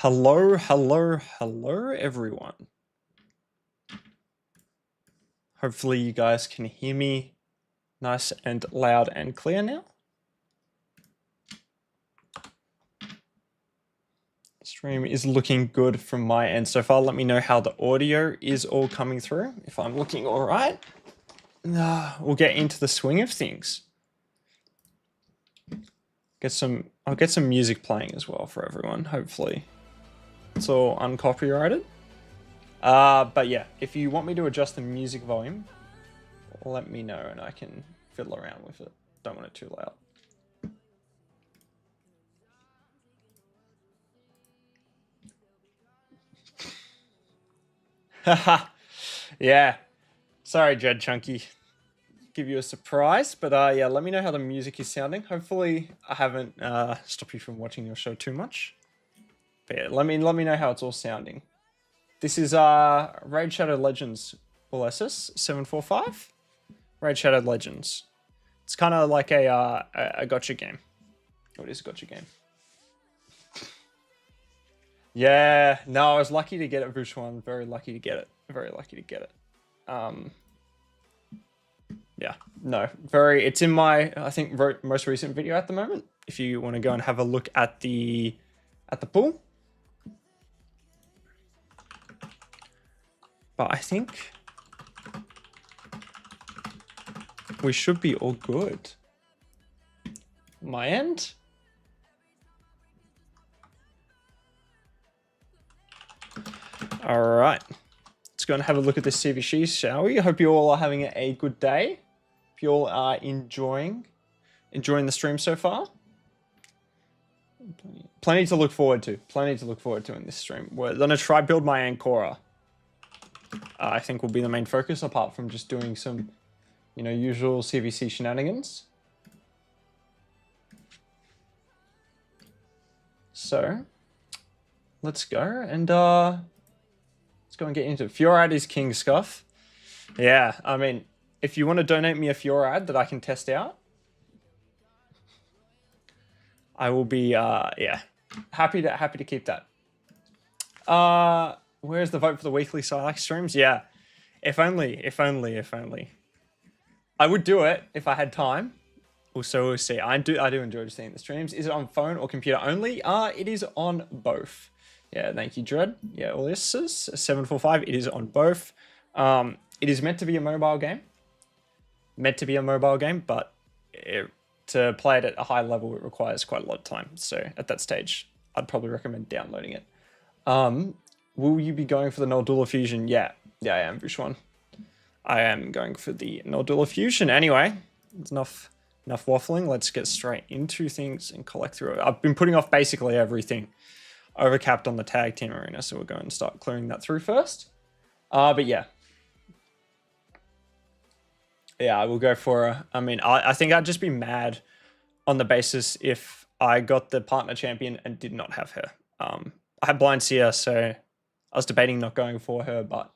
Hello, hello, hello, everyone. Hopefully you guys can hear me nice and loud and clear now. Stream is looking good from my end so far. Let me know how the audio is all coming through. If I'm looking all right, we'll get into the swing of things. I'll get some music playing as well for everyone, hopefully. It's all uncopyrighted. But yeah, if you want me to adjust the music volume, let me know and I can fiddle around with it. Don't want it too loud. Haha. Yeah. Sorry, Jed Chunky. Give you a surprise, but yeah, let me know how the music is sounding. Hopefully I haven't stopped you from watching your show too much. But yeah, let me know how it's all sounding. This is Raid Shadow Legends OLSS 745. Raid Shadow Legends. It's kind of like a gotcha game. What is a gotcha game? Yeah, no, I was lucky to get it, Vushwan. Very lucky to get it. Very lucky to get it. Yeah, no, it's in my, I think, most recent video at the moment. If you want to go and have a look at the pool. But I think we should be all good. My end. All right. Let's go and have a look at this CvC, shall we? I hope you all are having a good day. If you all are enjoying the stream so far. Plenty to look forward to. Plenty to look forward to in this stream. We're going to try build my Ancora. I think will be the main focus, apart from just doing some, usual CvC shenanigans. So, let's go and let's go and get into it. Fiorad is king, Scuff. Yeah, I mean, if you want to donate me a Fiorad that I can test out, I will be yeah, happy to keep that. Where's the vote for the weekly Phsylax streams? Yeah, if only. I would do it if I had time. Also, we'll see. I do enjoy seeing the streams. Is it on phone or computer only? It is on both. Yeah, thank you, Dread. Yeah, all this is 745. It is on both. It is meant to be a mobile game. But to play it at a high level, it requires quite a lot of time. So at that stage, I'd probably recommend downloading it. Will you be going for the Noldula Fusion? Yeah, I am, Vushwan. I am going for the Noldula Fusion. Anyway, it's enough waffling. Let's get straight into things and collect through it. I've been putting off basically everything. Overcapped on the tag team arena, so we'll go and start clearing that through first. But yeah. Yeah, I will go for I think I'd just be mad on the basis if I got the partner champion and did not have her. I had Blind Seer, so I was debating not going for her, but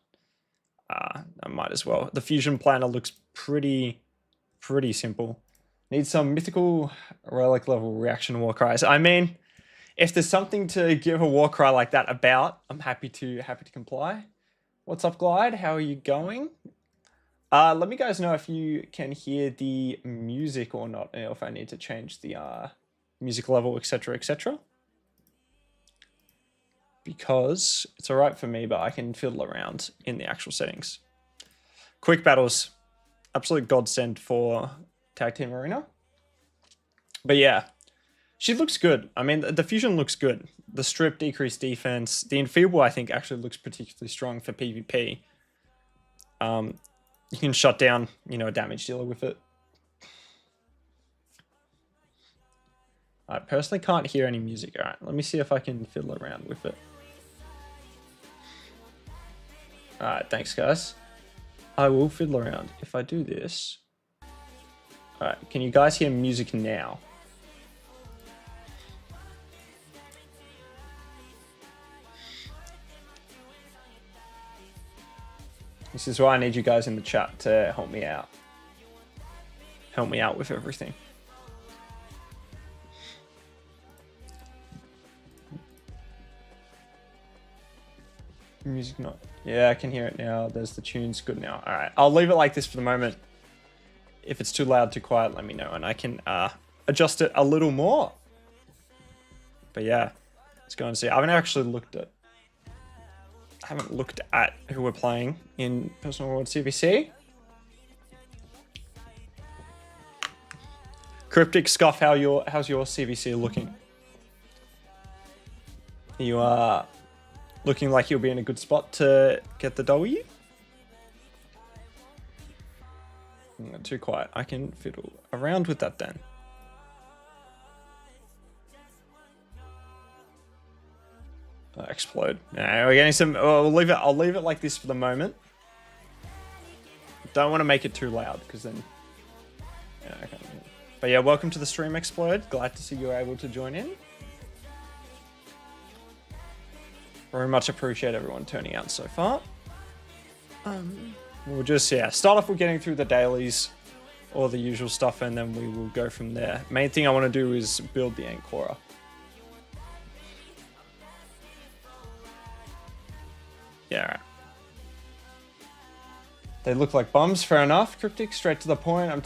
I might as well. The fusion planner looks pretty simple. Need some mythical relic level reaction war cries. I mean, if there's something to give a war cry like that about, I'm happy to comply. What's up, Glide? How are you going? Let me guys know if you can hear the music or not, and if I need to change the music level, etc., etc. Because it's all right for me, but I can fiddle around in the actual settings. Quick battles, absolute godsend for Tag Team Arena. But yeah, she looks good. I mean, the fusion looks good. The strip, decreased defense. The enfeeble, I think, actually looks particularly strong for PvP. You can shut down, a damage dealer with it. I personally can't hear any music. All right, let me see if I can fiddle around with it. All right, thanks, guys. I will fiddle around. If I do this... All right, can you guys hear music now? This is why I need you guys in the chat to help me out. Help me out with everything. Music not. Yeah, I can hear it now. There's the tunes. Good now. All right. I'll leave it like this for the moment. If it's too loud, too quiet, let me know. And I can adjust it a little more. But yeah, let's go and see. I haven't actually looked at... I haven't looked at who we're playing in Personal Rewards CvC. Cryptic Scuff, how's your CvC looking? You are looking like you'll be in a good spot to get the W. Not too quiet. I can fiddle around with that then. Explode. No, we're getting some. Oh, I'll leave it like this for the moment. Don't want to make it too loud because then. Yeah, okay. But yeah, welcome to the stream, Explode. Glad to see you were able to join in. Very much appreciate everyone turning out so far. We'll just start off with getting through the dailies, all the usual stuff, and then we will go from there. Main thing I want to do is build the Ancora. Yeah, right. They look like bums, fair enough. Cryptic, straight to the point. I'm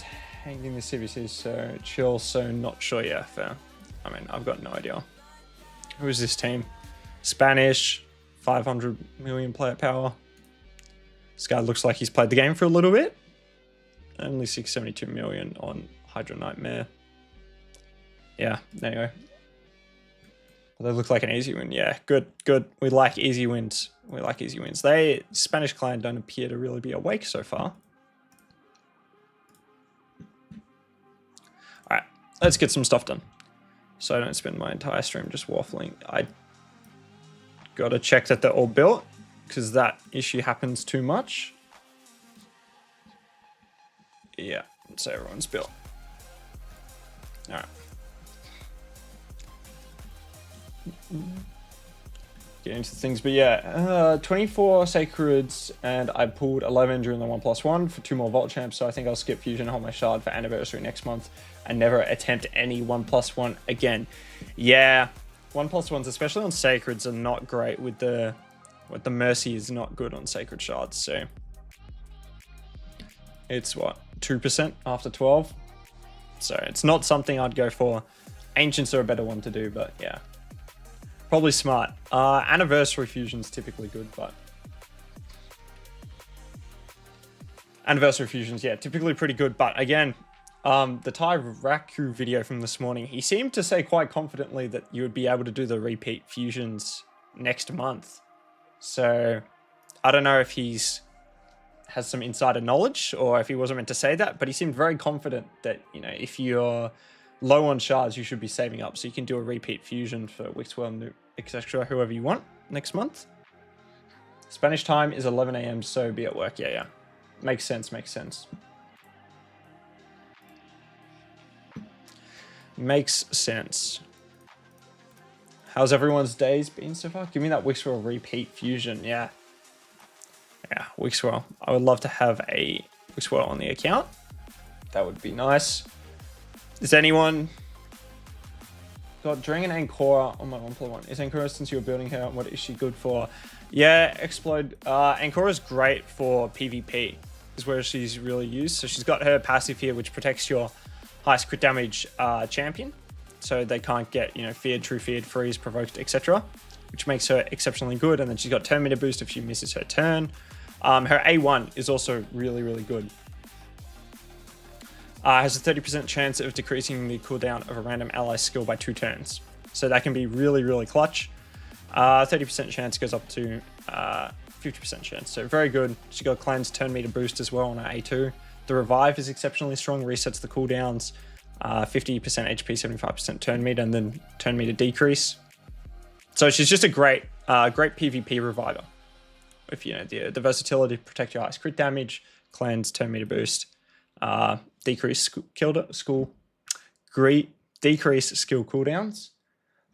taking the CvC, so chill, so not sure. Yeah, fair. I mean, I've got no idea. Who is this team? Spanish, 500 million player power. This guy looks like he's played the game for a little bit. Only 672 million on Hydra Nightmare. Yeah, there you go. They look like an easy win. Yeah, good. We like easy wins. Spanish clan don't appear to really be awake so far. All right, let's get some stuff done. So I don't spend my entire stream just waffling. I gotta check that they're all built because that issue happens too much. Yeah, so everyone's built. All right. Get into things, but yeah, 24 Sacreds, and I pulled 11 during the 1+1 for 2 more Vault Champs, so I think I'll skip Fusion, hold my shard for Anniversary next month, and never attempt any 1+1 again. Yeah, 1+1s, especially on Sacreds, are not great with the Mercy is not good on Sacred Shards, so it's what, 2% after 12? So it's not something I'd go for. Ancients are a better one to do, but yeah. Probably smart. Anniversary Fusion's typically good, but... Anniversary Fusion's, yeah, typically pretty good, but again, the Thai Raku video from this morning, he seemed to say quite confidently that you would be able to do the repeat Fusions next month. So, I don't know if has some insider knowledge or if he wasn't meant to say that, but he seemed very confident that, you know, if you're low on shards, you should be saving up so you can do a repeat Fusion for Wixwell, etc., whoever you want next month. Spanish time is 11 AM, so be at work. Yeah. Makes sense. Makes sense. How's everyone's days been so far? Give me that Wixwell repeat Fusion. Yeah, Wixwell. I would love to have a Wixwell on the account. That would be nice. Is anyone got during an Ancora on my 1+1? Is Ancora, since you're building her, what is she good for? Yeah, Explode. Ancora's great for PvP, is where she's really used. So she's got her passive here, which protects your highest crit damage champion. So they can't get, feared, true feared, freeze, provoked, etc. Which makes her exceptionally good. And then she's got turn meter boost if she misses her turn. Her A1 is also really, really good. Has a 30% chance of decreasing the cooldown of a random ally skill by 2 turns. So that can be really, really clutch. 30% chance goes up to 50% chance. So very good. She got cleanse, turn meter boost as well on her A2. The revive is exceptionally strong, resets the cooldowns. 50% HP, 75% turn meter, and then turn meter decrease. So she's just a great PvP reviver. If the versatility to protect your highest crit damage, cleanse, turn meter boost. Decrease skill cooldowns.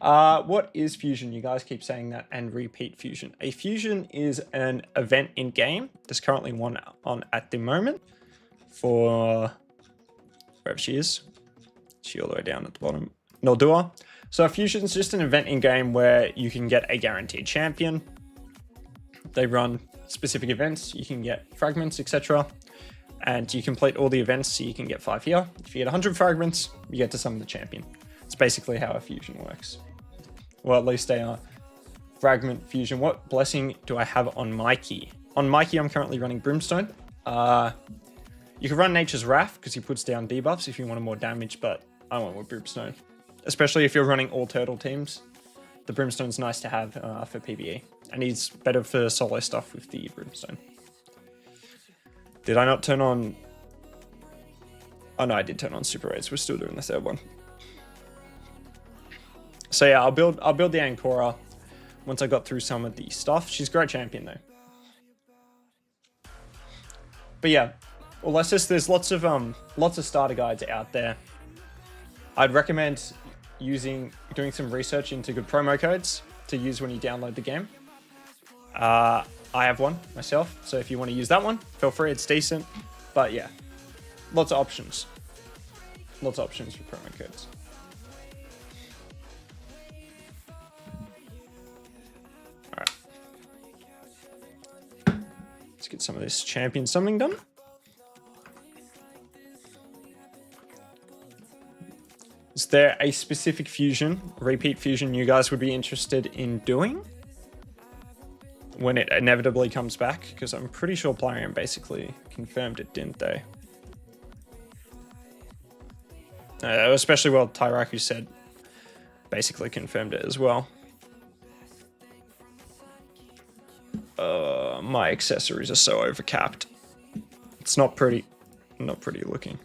What is Fusion? You guys keep saying that, and repeat Fusion. A Fusion is an event in game. There's currently one on at the moment for wherever she is. She all the way down at the bottom. Noldua. So a Fusion is just an event in game where you can get a guaranteed champion. They run specific events. You can get fragments, etc. And you complete all the events, so you can get 5 here. If you get 100 fragments, you get to summon the champion. It's basically how a fusion works. Well, at least a fragment fusion. What blessing do I have on my key? On my key, I'm currently running Brimstone. You can run Nature's Wrath because he puts down debuffs if you want more damage, but I went with Brimstone. Especially if you're running all turtle teams. The Brimstone's nice to have for PvE. And he's better for solo stuff with the Brimstone. Did I not turn on... Oh no, I did turn on Super Raids. We're still doing the third one. So yeah, I'll build the Ancora once I got through some of the stuff. She's a great champion though. But yeah, well, there's lots of starter guides out there. I'd recommend doing some research into good promo codes to use when you download the game. I have one myself, so if you want to use that one, feel free. It's decent, but yeah, lots of options. Lots of options for promo codes. All right, let's get some of this champion summoning done. Is there a specific fusion, repeat fusion, you guys would be interested in doing when it inevitably comes back? Because I'm pretty sure Plarium basically confirmed it, didn't they? Especially well, Tyraku said basically confirmed it as well. My accessories are so overcapped. It's not pretty looking.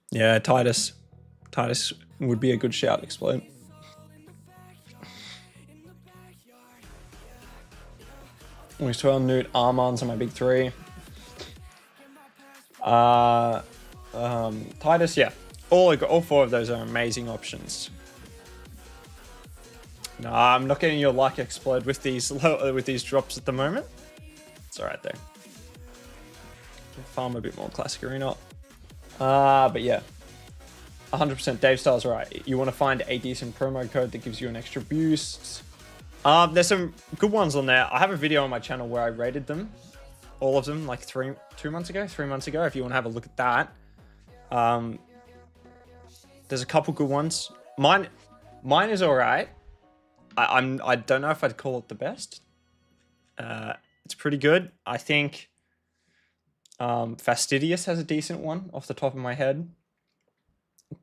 Yeah, Titus would be a good shout, Explode. Always 12 Newt, Armons are my big three. Titus, yeah. All 4 of those are amazing options. Nah, I'm not getting your luck, Explode, with these drops at the moment. It's alright though. Farm a bit more classic arena. But yeah, 100% Dave Styles right. You want to find a decent promo code that gives you an extra boost. There's some good ones on there. I have a video on my channel where I rated them, all of them, like 3 months ago. If you want to have a look at that, there's a couple good ones. Mine is all right. I don't know if I'd call it the best. It's pretty good. I think Fastidious has a decent one off the top of my head.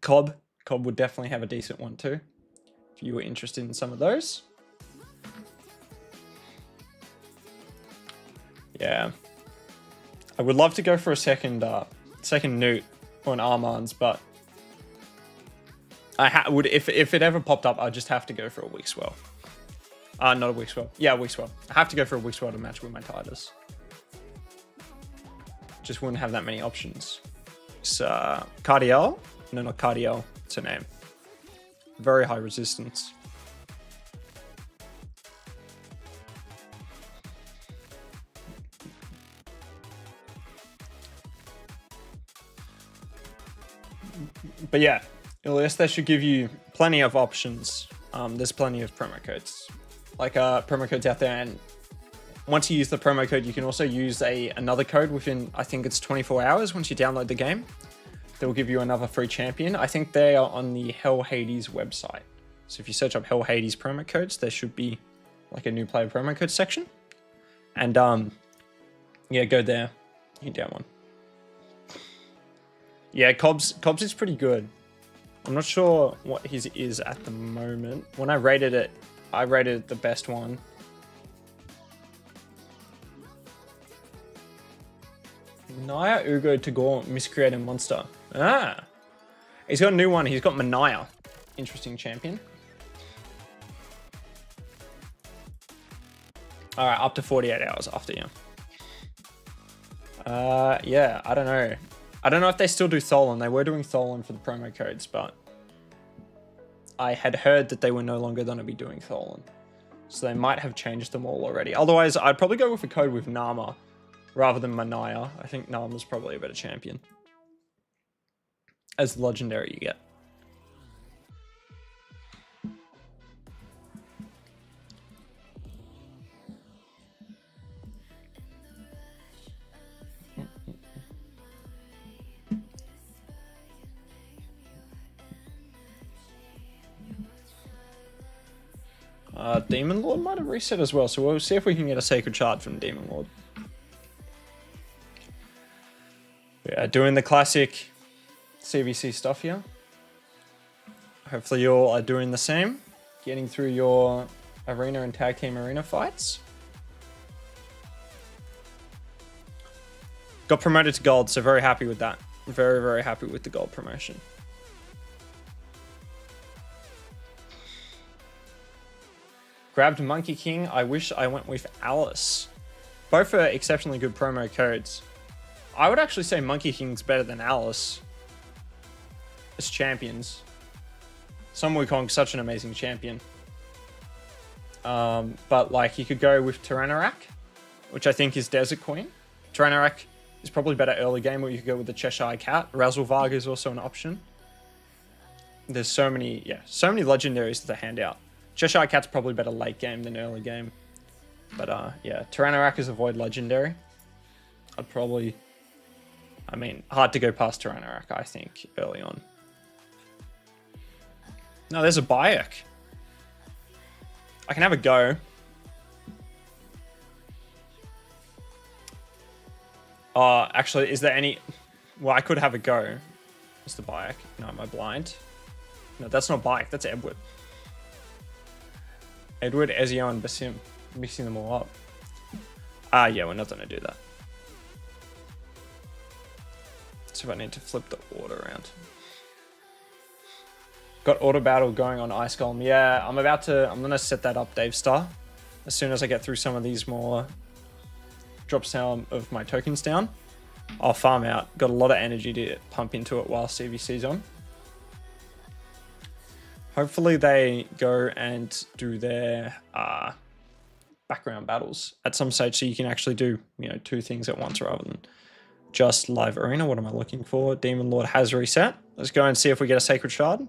Cobb would definitely have a decent one too, if you were interested in some of those. Yeah, I would love to go for a second Newt or an Armans, but I would if it ever popped up, I'd just have to go for a Wixwell. Not a Wixwell. Yeah, Wixwell. I have to go for a Wixwell to match with my Titus. Just wouldn't have that many options. It's Cardiel? No, not Cardiel. It's her name. Very high resistance. But yeah, at least they should give you plenty of options. There's plenty of promo codes. Like promo codes out there, and once you use the promo code, you can also use another code within, I think it's 24 hours once you download the game. They'll give you another free champion. I think they are on the Hell Hades website. So if you search up Hell Hades promo codes, there should be like a new player promo code section. And yeah, go there. You down one. Yeah, Cobbs is pretty good. I'm not sure what his is at the moment. When I rated it the best one. Naya, Uugo, Tagoar, Miscreated Monster. He's got a new one. He's got Manaya. Interesting champion. All right, up to 48 hours after, yeah. Yeah, I don't know. I don't know if they still do Tholen. They were doing Tholen for the promo codes, but I had heard that they were no longer going to be doing Tholen. So they might have changed them all already. Otherwise, I'd probably go with a code with Narma rather than Manaya. I think Narma's probably a better champion. As the legendary you get. Demon Lord might have reset as well, so we'll see if we can get a Sacred Shard from Demon Lord. Yeah, doing the classic CvC stuff here. Hopefully you all are doing the same. Getting through your arena and tag team arena fights. Got promoted to gold, so very happy with that. Very, very happy with the gold promotion. Grabbed Monkey King. I wish I went with Alice. Both are exceptionally good promo codes. I would actually say Monkey King's better than Alice as champions. Sun Wukong's such an amazing champion. But like you could go with Tyranirak, which I think is Desert Queen. Tyranirak is probably better early game, or you could go with the Cheshire Cat. Razzlevarg is also an option. There's so many legendaries that they hand out. Cheshire Cat's probably better late game than early game. But yeah, Tyranirak is a void legendary. I'd probably... I mean, hard to go past Tyranirak, I think, early on. No, there's a Bayek. I can have a go. Actually, is there any... Well, I could have a go. What's the Bayek? No, am I blind? No, that's not Bayek, that's Edward. Edward, Ezio, and Basim. Mixing them all up. Yeah, we're not going to do that. So I need to flip the order around. Got auto battle going on Ice Golem. Yeah, I'm going to set that up, Dave Star. As soon as I get through some of these more drops down of my tokens down, I'll farm out. Got a lot of energy to pump into it while CvC's on. Hopefully they go and do their background battles at some stage, so you can actually do, you know, 2 things at once rather than just live arena. What am I looking for? Demon Lord has reset. Let's go and see if we get a Sacred Shard.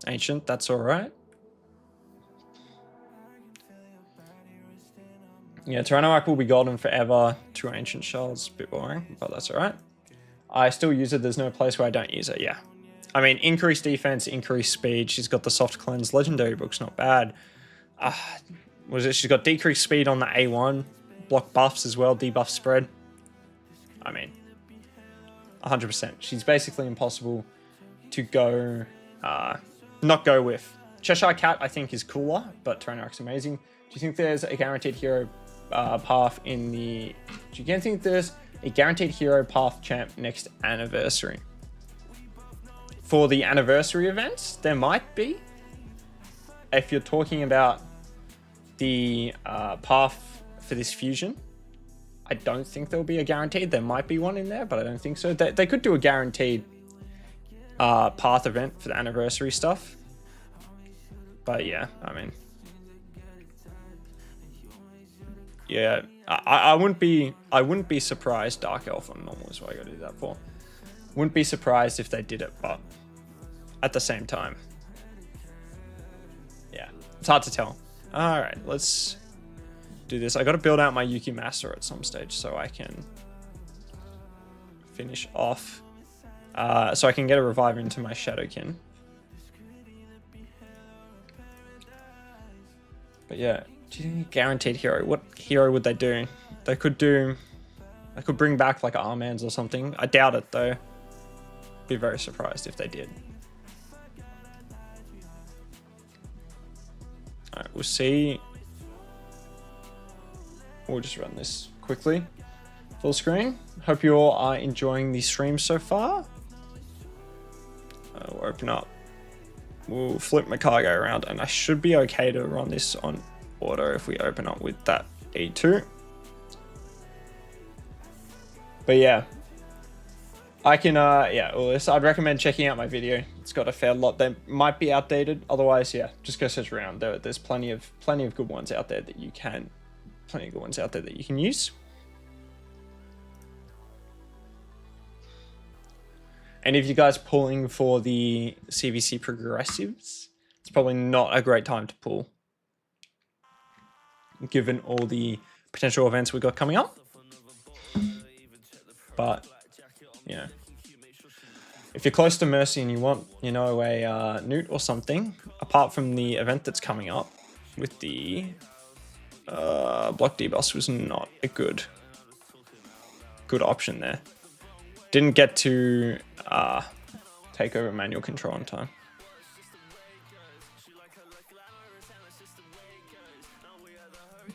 Ancient, that's all right. Yeah, Tyranirak will be golden forever. 2 Ancient Shards, a bit boring, but that's all right. I still use it. There's no place where I don't use it. Yeah. I mean, increased defense, increased speed. She's got the soft cleanse. Legendary book's not bad. She's got decreased speed on the A1. Block buffs as well. Debuff spread. I mean, 100%. She's basically impossible to go, not go with. Cheshire Cat, I think, is cooler, but Tyranirak's amazing. Do you think there's a guaranteed hero path in the... Do you think there's a guaranteed hero path champ next anniversary? For the anniversary events, there might be. If you're talking about the path for this fusion, I don't think there'll be a guaranteed. There might be one in there, but I don't think so. They could do a guaranteed path event for the anniversary stuff. But yeah, I mean, yeah, I wouldn't be surprised. Dark Elf on normal is what I got to do that for. Wouldn't be surprised if they did it, but at the same time, yeah, it's hard to tell. All right, let's do this. I got to build out my Yuki Master at some stage so I can finish off, so I can get a reviver into my Shadowkin. But yeah, do you think guaranteed hero? What hero would they do? They could bring back like Armans or something. I doubt it though. Be very surprised if they did. All right, we'll see. We'll just run this quickly. Full screen. Hope you all are enjoying the stream so far. We'll open up. We'll flip my cargo around, and I should be okay to run this on auto if we open up with that E2. But yeah, I can, yeah, well, I'd recommend checking out my video. It's got a fair lot. They might be outdated. Otherwise, yeah, just go search around. There's plenty of good ones out there that you can, use. And if you guys pulling for the CvC progressives, it's probably not a great time to pull, given all the potential events we got coming up. But, you know, if you're close to Mercy and you want, you know, a Newt or something, apart from the event that's coming up with the block debuffs, was not a good option there. Didn't get to take over manual control in time.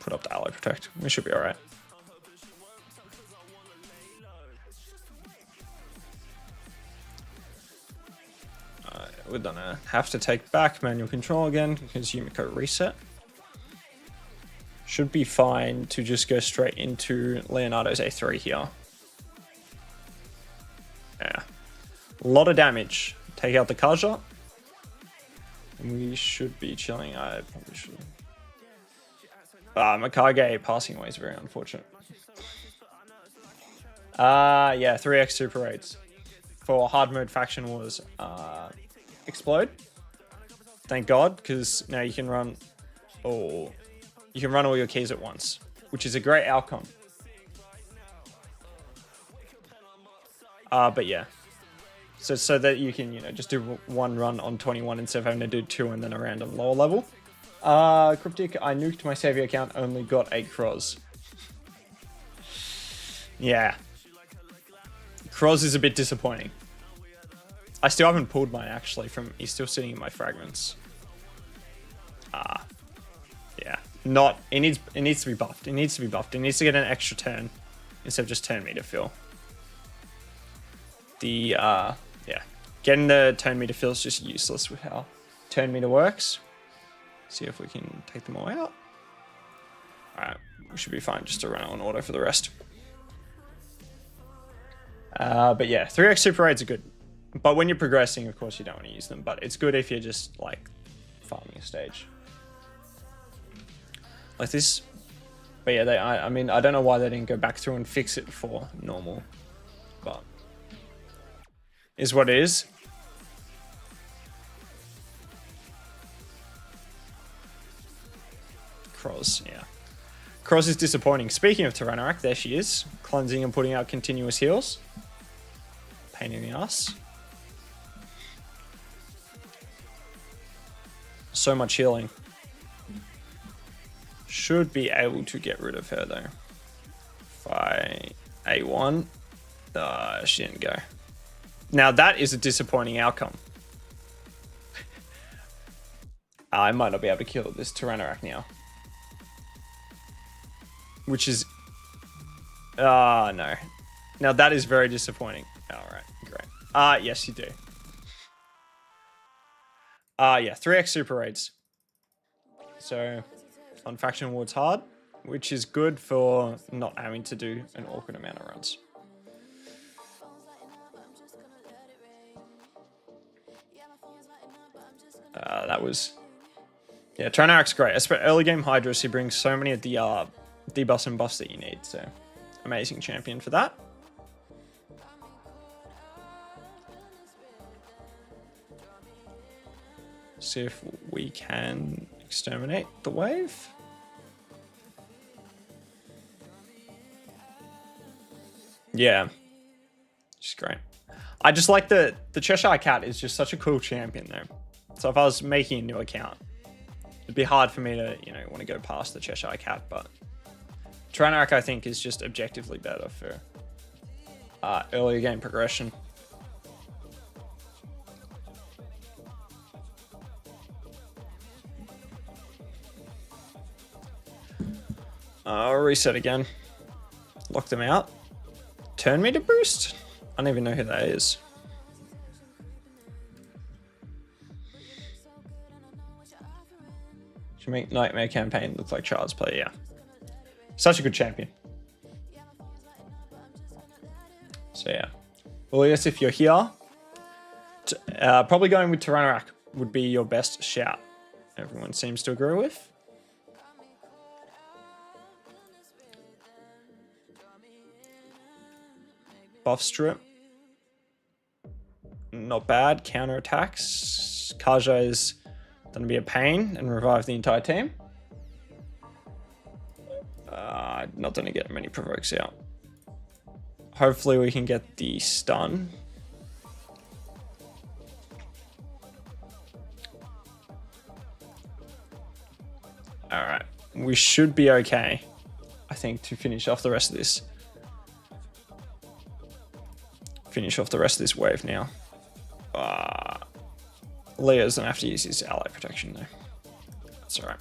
Put up the ally protect. We should be all right. We're gonna have to take back manual control again because Yumiko reset. Should be fine to just go straight into Leonardo's A3 here. Yeah. A lot of damage. Take out the Kaja. And we should be chilling. I probably should. Mikage passing away is very unfortunate. Yeah, 3x super raids for hard mode faction wars. Explode. Thank God, because now you can run all your keys at once, which is a great outcome. But yeah, so that you can, you know, just do one run on 21 instead of having to do two and then a random lower level. Cryptic, I nuked my savior account, only got 8 Croz. Yeah. Croz is a bit disappointing. I still haven't pulled mine actually he's still sitting in my fragments. Yeah. It needs to be buffed. It needs to be buffed. It needs to get an extra turn instead of just turn meter fill. Yeah. Getting the turn meter fill is just useless with how turn meter works. See if we can take them all out. Alright, we should be fine just to run on auto for the rest. But yeah, 3x super raids are good. But when you're progressing, of course, you don't want to use them. But it's good if you're just, like, farming a stage. Like this. But yeah, I mean, I don't know why they didn't go back through and fix it for normal. But is what it is. Croz, yeah. Croz is disappointing. Speaking of Tyrannorac, there she is. Cleansing and putting out continuous heals. Pain in the ass. So much healing. Should be able to get rid of her though. If I A1. She didn't go. Now that is a disappointing outcome. I might not be able to kill this Tyrannorac now. Which is... no. Now that is very disappointing. Alright, great. Yes you do. Yeah, 3x super raids. So, on faction awards hard, which is good for not having to do an awkward amount of runs. That was... Yeah, Tyrannorac's great. Early game Hydras, he brings so many of the debuffs and buffs that you need, so amazing champion for that. See if we can exterminate the wave. Yeah, just great. I just like the Cheshire Cat is just such a cool champion though. So if I was making a new account, it'd be hard for me to, you know, want to go past the Cheshire Cat, but Tyrannorac I think is just objectively better for earlier game progression. Reset again. Lock them out. Turn meter boost? I don't even know who that is. Should make Nightmare Campaign look like Child's Play, yeah. Such a good champion. So yeah. Well, yes, if you're here, probably going with Tyrannorac would be your best shout. Everyone seems to agree with. Buff strip. not bad. Counter attacks. Kaja is going to be a pain and revive the entire team. Not going to get many provokes out. Hopefully we can get the stun. Alright. We should be okay, I think, to finish off the rest of this. Finish off the rest of this wave now. Leo's gonna have to use his ally protection though. That's alright.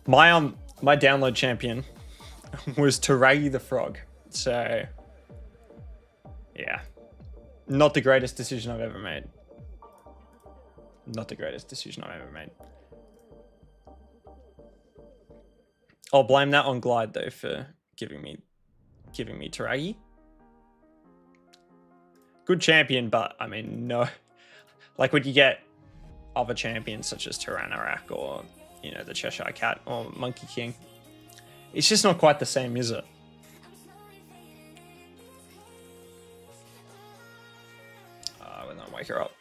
My download champion was Taragi the Frog. So yeah. Not the greatest decision I've ever made. Not the greatest decision I've ever made. I'll blame that on Glide though for giving me Taragi. Good champion, but I mean no. Like when you get other champions such as Tyranirak or you know the Cheshire Cat or Monkey King, it's just not quite the same, is it? We'll not wake her up.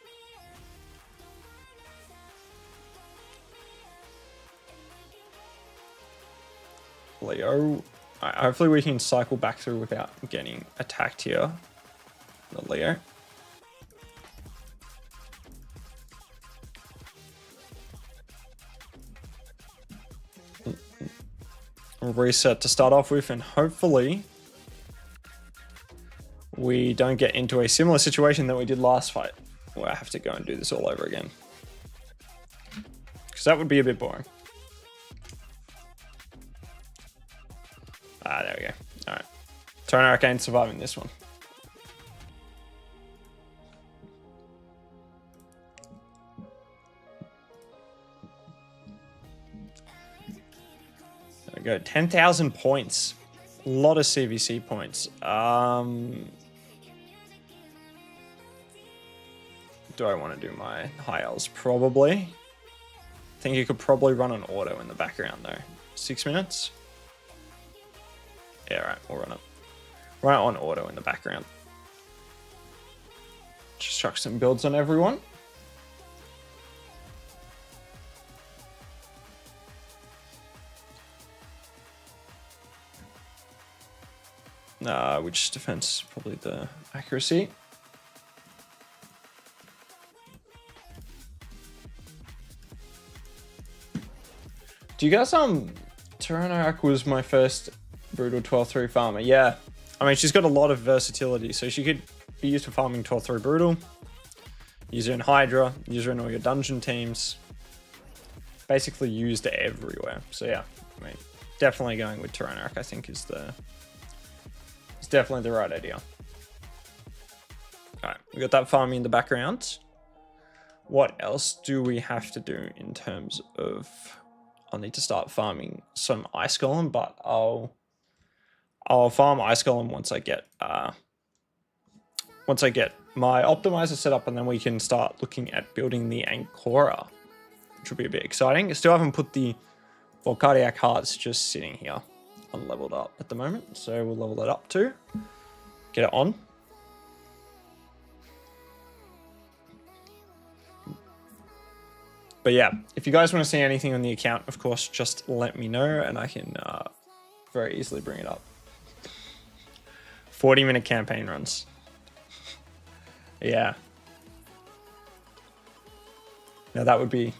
Leo. Right, hopefully we can cycle back through without getting attacked here. The Leo. Reset to start off with, and hopefully we don't get into a similar situation that we did last fight where I have to go and do this all over again, because that would be a bit boring. There we go. All right, Tyranirak ain't surviving this one. There we go. 10,000 points. A lot of CvC points. Do I want to do my high elves? Probably. I think you could probably run an auto in the background though. 6 minutes? Yeah, right, we'll run it. Run it on auto in the background. Just chuck some builds on everyone. Which defense? Probably the accuracy. Do you guys, Tyranirak was my first Brutal 12-3 farmer. Yeah. I mean, she's got a lot of versatility, so she could be used for farming 12-3 Brutal. Use her in Hydra, use her in all your dungeon teams. Basically used everywhere. So yeah, I mean, definitely going with Tyranirak, I think is definitely the right idea. Alright, we got that farming in the background. What else do we have to do in terms of... I'll need to start farming some Ice Golem, but I'll farm Ice Golem once I get my optimizer set up, and then we can start looking at building the Ancora, which will be a bit exciting. I still haven't put the Volcardiac Hearts just sitting here unleveled up at the moment, so we'll level it up too. Get it on. But yeah, if you guys want to see anything on the account, of course, just let me know and I can very easily bring it up. 40-minute campaign runs. Yeah. Now that would be...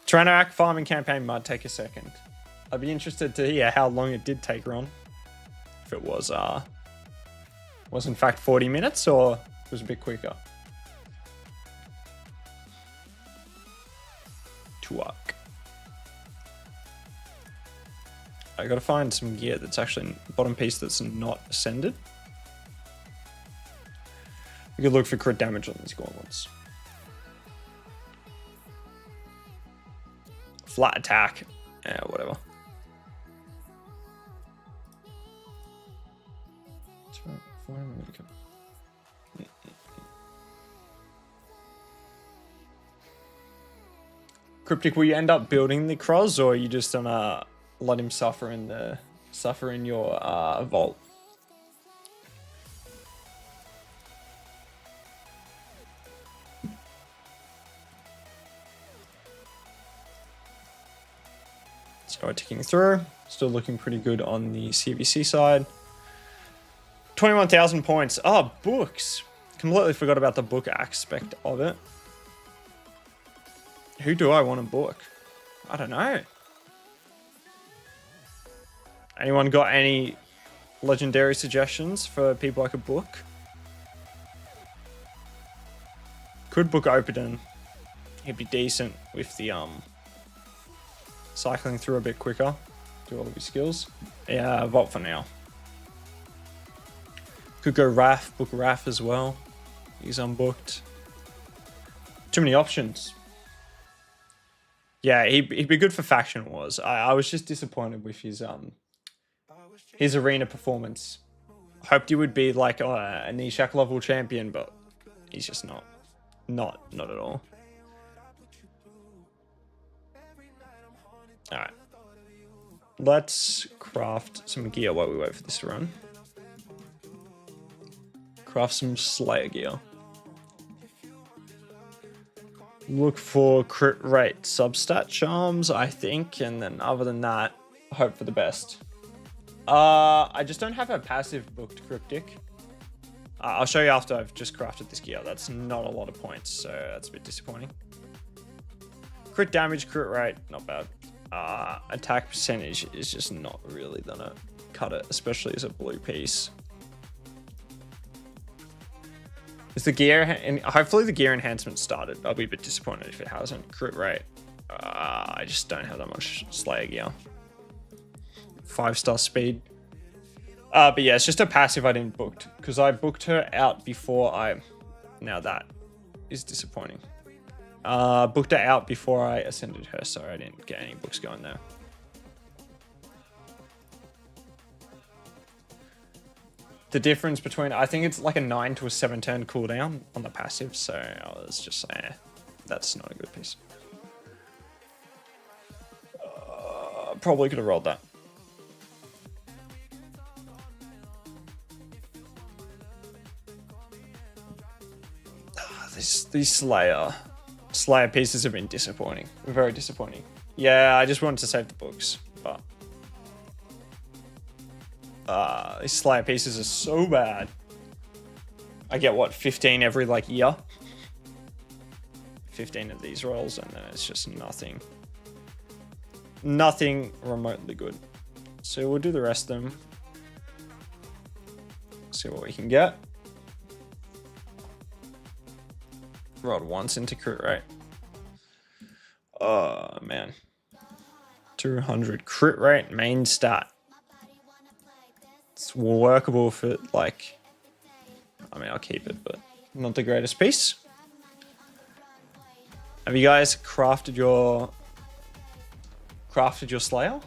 Tyranirak farming campaign might take a second. I'd be interested to hear how long it did take Ron. If it was in fact 40 minutes or it was a bit quicker. Tuak. I gotta find some gear that's actually bottom piece that's not ascended. We could look for crit damage on these gauntlets. Flat attack. Yeah, whatever. Cryptic, will you end up building the Cross, or are you just gonna let him suffer in your vault. Start ticking through. Still looking pretty good on the CvC side. 21,000 points. Oh, books. Completely forgot about the book aspect of it. Who do I want to book? I don't know. Anyone got any legendary suggestions for people I could book? Could book Opiden. He'd be decent with the cycling through a bit quicker. Do all of his skills. Yeah, Vault for now. Could go Raph, book Raph as well. He's unbooked. Too many options. Yeah, he'd be good for Faction Wars. I was just disappointed with his arena performance. Hoped he would be like a Nishak level champion, but he's just not. Not at all. Alright. Let's craft some gear while we wait for this to run. Craft some Slayer gear. Look for crit rate substat charms, I think, and then other than that, hope for the best. I just don't have a passive booked cryptic. I'll show you after I've just crafted this gear. That's not a lot of points, so that's a bit disappointing. Crit damage, crit rate, not bad. Attack percentage is just not really gonna cut it, especially as a blue piece. Is the gear, and hopefully the gear enhancement started. I'll be a bit disappointed if it hasn't. Crit rate. I just don't have that much Slayer gear. 5-star speed. But yeah, it's just a passive I didn't booked because I booked her out before I. Now that is disappointing. Booked her out before I ascended her, so I didn't get any books going there. The difference between, I think it's like a 9 to a 7 turn cooldown on the passive, so I was just saying, that's not a good piece. Probably could have rolled that. These Slayer pieces have been disappointing. Very disappointing. Yeah, I just wanted to save the books, but these Slayer pieces are so bad. I get what, 15 every like year? 15 of these rolls, and then it's just nothing remotely good. So we'll do the rest of them. See what we can get. Rolled once into crit rate. Oh man. 200 crit rate main stat. It's workable for like, I mean, I'll keep it, but not the greatest piece. Have you guys crafted your Slayer?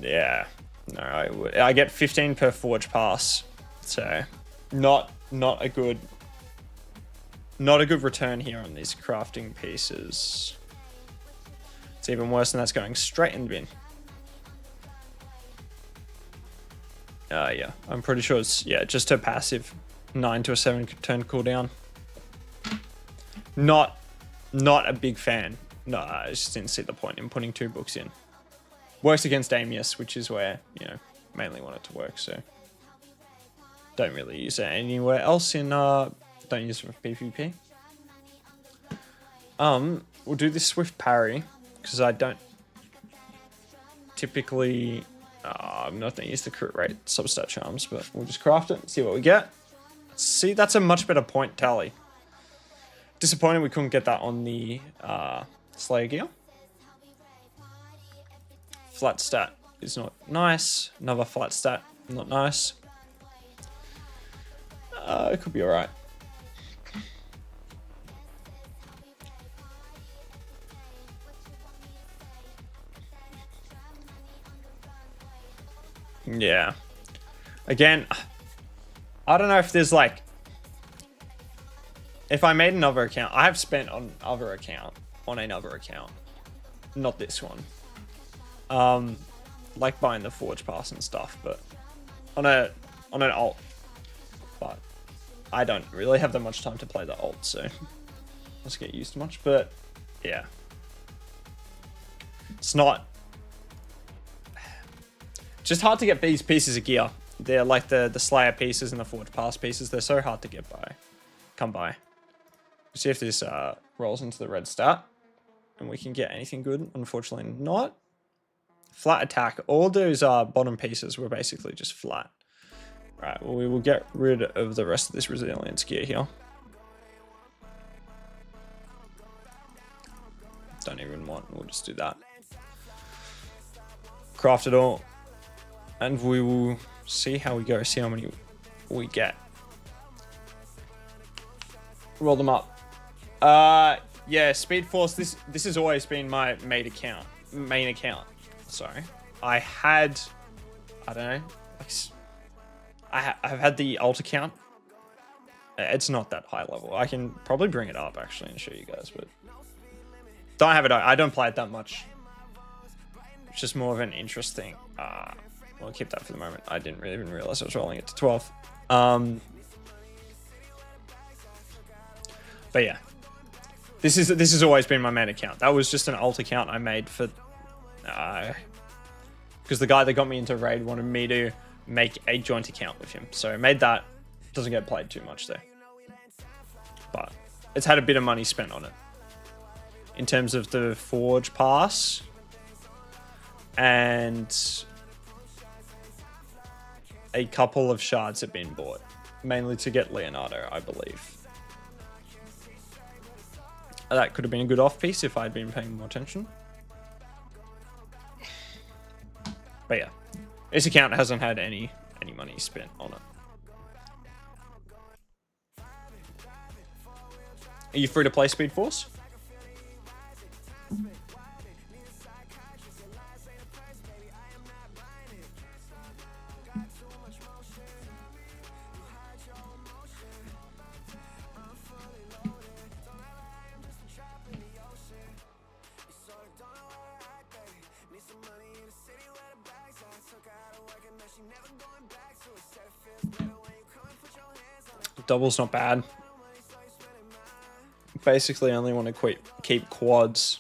Yeah. No, I get 15 per forge pass, so not a good return here on these crafting pieces. It's even worse than that's going straight in the bin. Yeah, I'm pretty sure it's just a passive 9 to a 7 turn cooldown. Not a big fan. No, I just didn't see the point in putting 2 books in. Works against Amius, which is where, mainly want it to work, so don't really use it anywhere else in don't use it for PvP. We'll do this Swift Parry, because I don't typically I'm not going to use the crit rate substat charms, but we'll just craft it and see what we get. See, that's a much better point tally. Disappointed we couldn't get that on the Slayer gear. Flat stat is not nice. Another flat stat, not nice. It could be alright. Yeah. Again, I don't know if there's like, if I made another account, I have spent on another account, not this one. Like buying the Forge Pass and stuff, but on an alt. But I don't really have that much time to play the alt, so let's get used to much. But yeah, it's not just hard to get these pieces of gear. They're like the Slayer pieces and the Forge Pass pieces. They're so hard to get by, come by. See if this rolls into the red stat, and we can get anything good. Unfortunately, not. Flat attack. All those bottom pieces were basically just flat. Right, well, we will get rid of the rest of this resilience gear here. Don't even want, we'll just do that. Craft it all. And we will see how we go, see how many we get. Roll them up. Yeah, Speed Force, this has always been my main account. Sorry. I don't know, like, I've had the alt account. It's not that high level. I can probably bring it up actually and show you guys, but don't have it. I don't play it that much. It's just more of an interest thing. We'll keep that for the moment. I didn't really even realize I was rolling it to 12. But yeah, this has always been my main account. That was just an alt account I made for because the guy that got me into Raid wanted me to make a joint account with him. So I made that. Doesn't get played too much there. But it's had a bit of money spent on it. In terms of the Forge Pass. And a couple of shards have been bought. Mainly to get Leonardo, I believe. That could have been a good off piece if I'd been paying more attention. But yeah. This account hasn't had any money spent on it. Are you free to play Speed Force? Double's not bad. Basically only want to keep quads.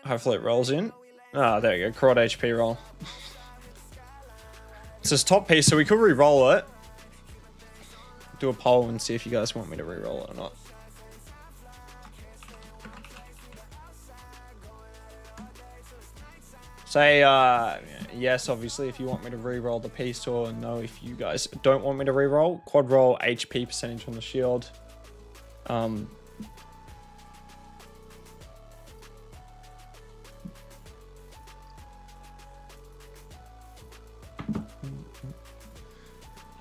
Hopefully it rolls in. Ah, there you go. Quad HP roll. It's this top piece, so we could re-roll it. Do a poll and see if you guys want me to re-roll it or not. Say yes, obviously, if you want me to re-roll the piece, or no, if you guys don't want me to re-roll. Quad roll HP percentage on the shield.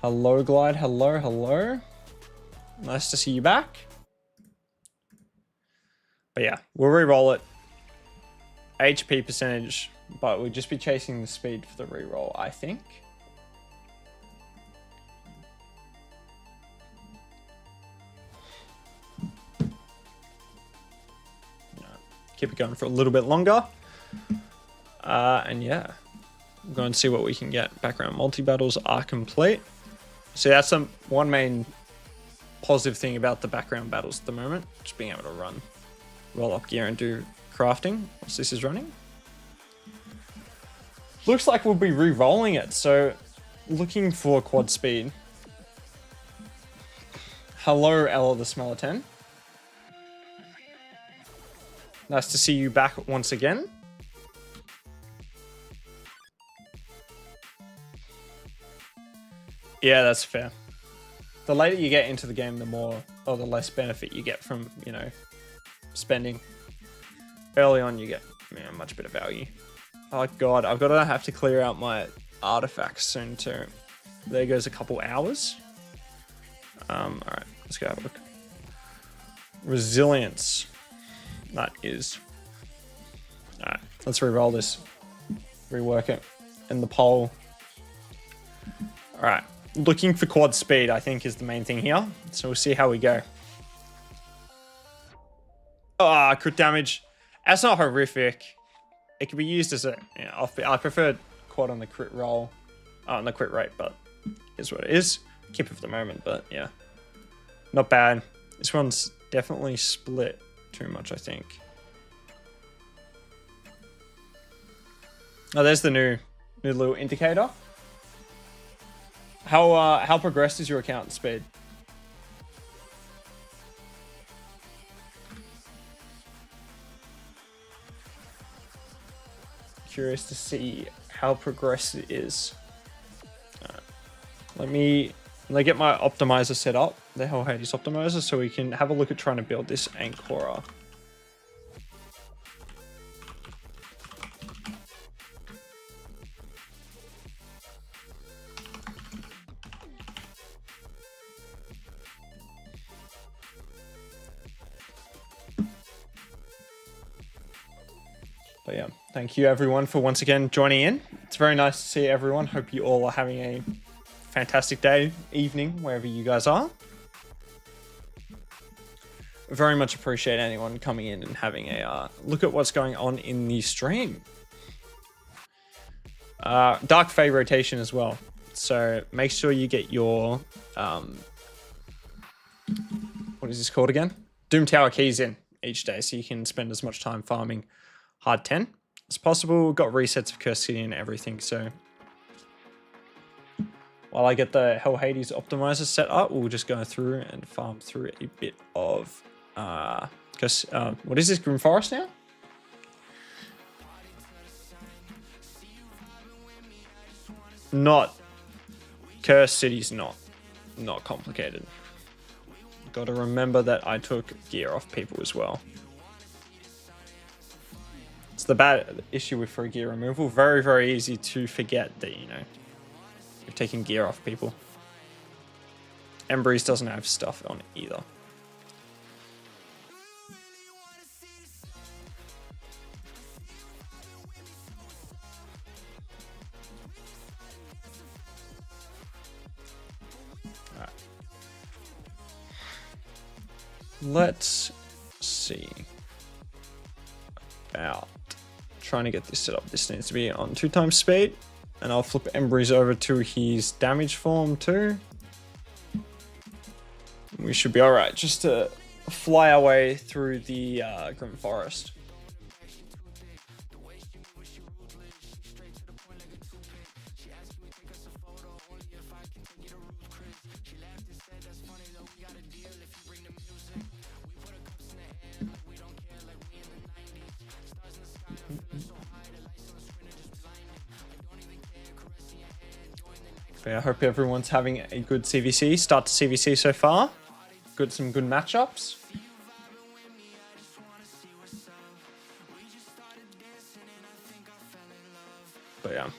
Hello, Glide. Hello. Nice to see you back. But yeah, we'll re-roll it. HP percentage. But we'll just be chasing the speed for the reroll, I think. No, keep it going for a little bit longer. And yeah, we'll go and see what we can get. Background multi-battles are complete. So that's one main positive thing about the background battles at the moment. Just being able to roll up gear and do crafting once this is running. Looks like we'll be re-rolling it, so looking for quad speed. Hello, Ella the Smelleton. Nice to see you back once again. Yeah, that's fair. The later you get into the game, the more or the less benefit you get from, you know, spending. Early on, you get, you know, much better value. Oh god, I've got to have to clear out my artifacts soon too. There goes a couple hours. Alright, let's go have a look. Resilience. That is. Alright, let's re-roll this. Rework it in the poll. Alright, looking for quad speed I think is the main thing here. So we'll see how we go. Ah, crit damage. That's not horrific. It can be used as a offbeat. I prefer quad on the crit roll, on the crit rate, but here's what it is. Keep it for the moment, but yeah, not bad. This one's definitely split too much, I think. Oh, there's the new little indicator. How progressed is your account speed? Curious to see how progressed it is. Let me get my optimizer set up, the Hell Hades optimizer, so we can have a look at trying to build this Ancora. But yeah, thank you everyone for once again joining in. It's very nice to see everyone. Hope you all are having a fantastic day, evening, wherever you guys are. Very much appreciate anyone coming in and having a look at what's going on in the stream. Dark Fae rotation as well. So make sure you get your what is this called again? Doom Tower keys in each day, so you can spend as much time farming hard 10 as possible. Got resets of Curse City and everything, so while I get the Hell Hades optimizer set up, we'll just go through and farm through a bit of what is this, Grim Forest now? Not Curse City's not complicated. Got to remember that I took gear off people as well. It's the bad issue with free gear removal. Very, very easy to forget that, you know, you're taking gear off people. Embreeze doesn't have stuff on it either. All right. Let's see about trying to get this set up. This needs to be on 2x speed, and I'll flip Embreeze over to his damage form too. We should be all right just to fly our way through the Grim Forest. But I hope everyone's having a good CvC. Start to CvC so far. Some good matchups. But yeah.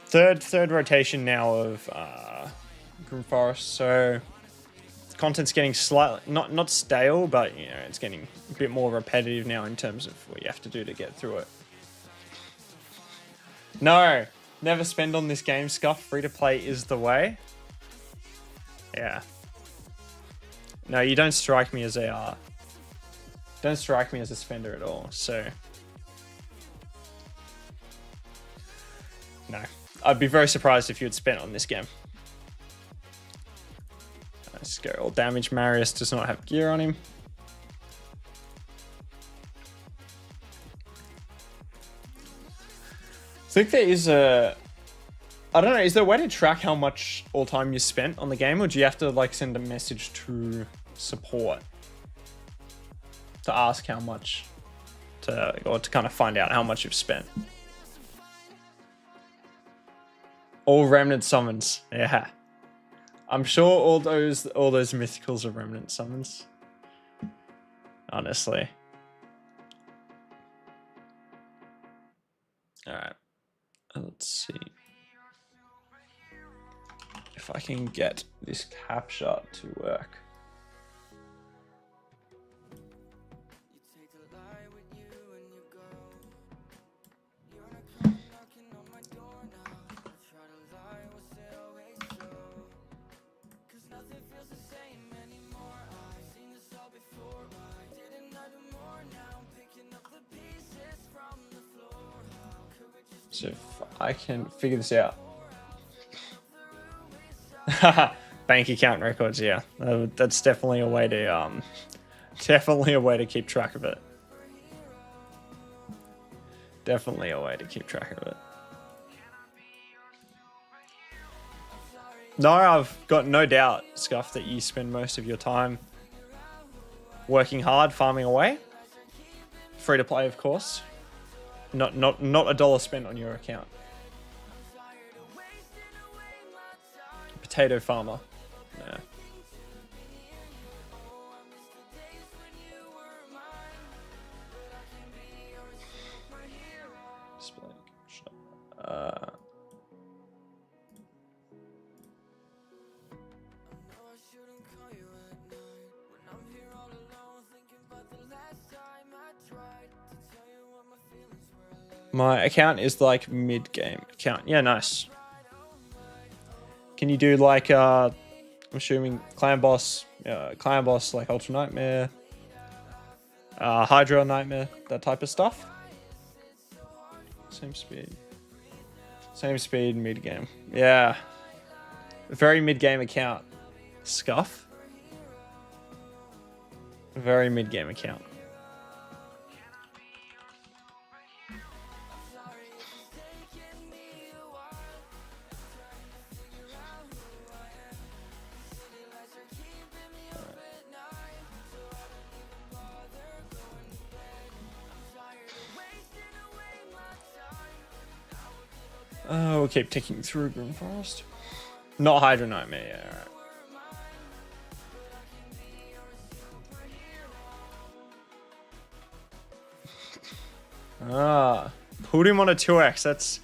Third rotation now of Grim Forest, so content's getting slightly not stale, but you know, it's getting a bit more repetitive now in terms of what you have to do to get through it. No, never spend on this game, Scuff. Free to play is the way. Yeah. No, you don't strike me as a spender at all. So no, I'd be very surprised if you had spent on this game. Let's go all damage. Marius does not have gear on him. I think there is I don't know, is there a way to track how much all time you spent on the game, or do you have to like send a message to support to ask how much or to kind of find out how much you've spent? All remnant summons. Yeah. I'm sure all those mythicals are remnant summons. Honestly. Alright. Let's see if I can get this capture to work. So if I can figure this out. Bank account records, yeah. That's definitely a way to keep track of it. Definitely a way to keep track of it. No, I've got no doubt, Scuff, that you spend most of your time working hard, farming away. Free to play, of course. Not a dollar spent on your account. Potato farmer. Yeah. My account is like mid-game account. Yeah, nice. Can you do like I'm assuming clan boss like Ultra Nightmare, Hydra Nightmare, that type of stuff? Same speed, mid-game. Yeah, very mid-game account. Scuff. Very mid-game account. Oh, we'll keep ticking through Grim Forest. Not Hydra Nightmare, yeah, alright. Put him on a 2x. That's...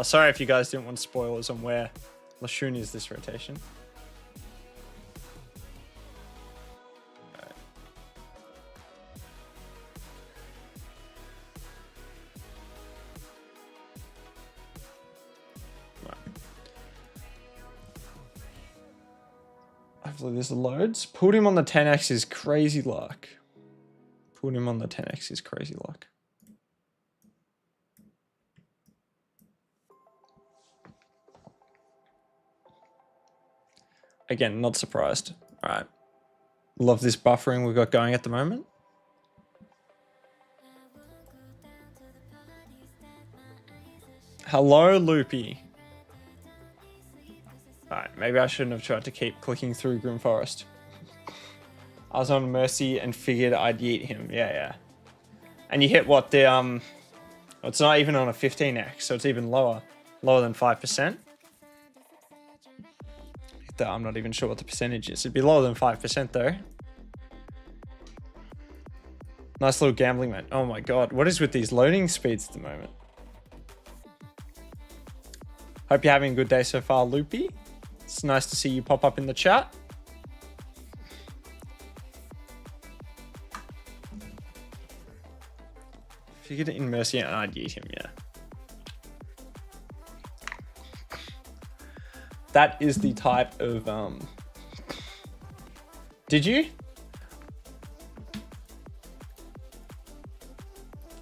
sorry if you guys didn't want spoilers on where Lashun is this rotation. Hopefully this loads. Put him on the 10x is crazy luck. Put him on the 10x is crazy luck. Again, not surprised. All right. Love this buffering we've got going at the moment. Hello, Loopy. Alright, maybe I shouldn't have tried to keep clicking through Grim Forest. I was on Mercy and figured I'd yeet him. Yeah. And you hit what? The it's not even on a 15x, so it's even lower. Lower than 5%. I'm not even sure what the percentage is. It'd be lower than 5% though. Nice little gambling, man. Oh my god, what is with these loading speeds at the moment? Hope you're having a good day so far, Loopy. It's nice to see you pop up in the chat. Figured it in Mercy and I'd yeet him, yeah. That is the type of Did you?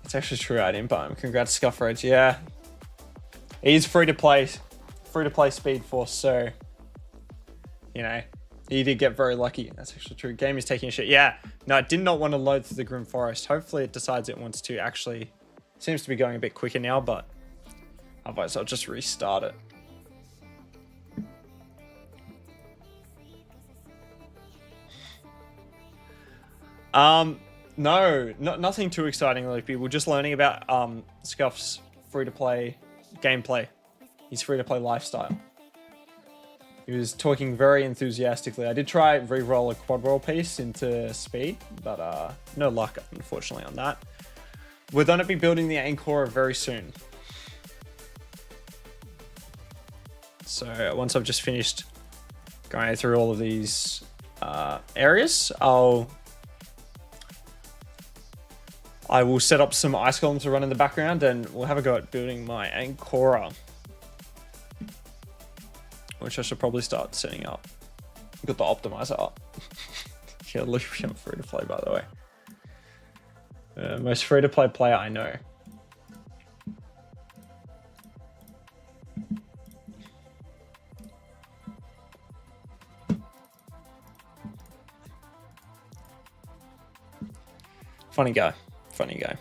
It's actually true, I didn't buy him. Congrats, Scuff Rage. Yeah. He's free to play Speed Force, so you know, he did get very lucky. That's actually true. Game is taking a shit. Yeah. No, it did not want to load through the Grim Forest. Hopefully it decides it wants to actually. Seems to be going a bit quicker now, but otherwise I'll just restart it. No, nothing too exciting, Loopy. We're just learning about Scuff's free-to-play gameplay. His free-to-play lifestyle. He was talking very enthusiastically. I did try re-roll a quad roll piece into speed, but no luck, unfortunately, on that. We're going to be building the Ancora very soon. So once I've just finished going through all of these areas, I will set up some ice columns to run in the background and we'll have a go at building my Ancora, which I should probably start setting up. Got the optimizer up. Yeah, Loopy, I'm free to play, by the way. Most free to play player I know. Funny guy. Funny guy.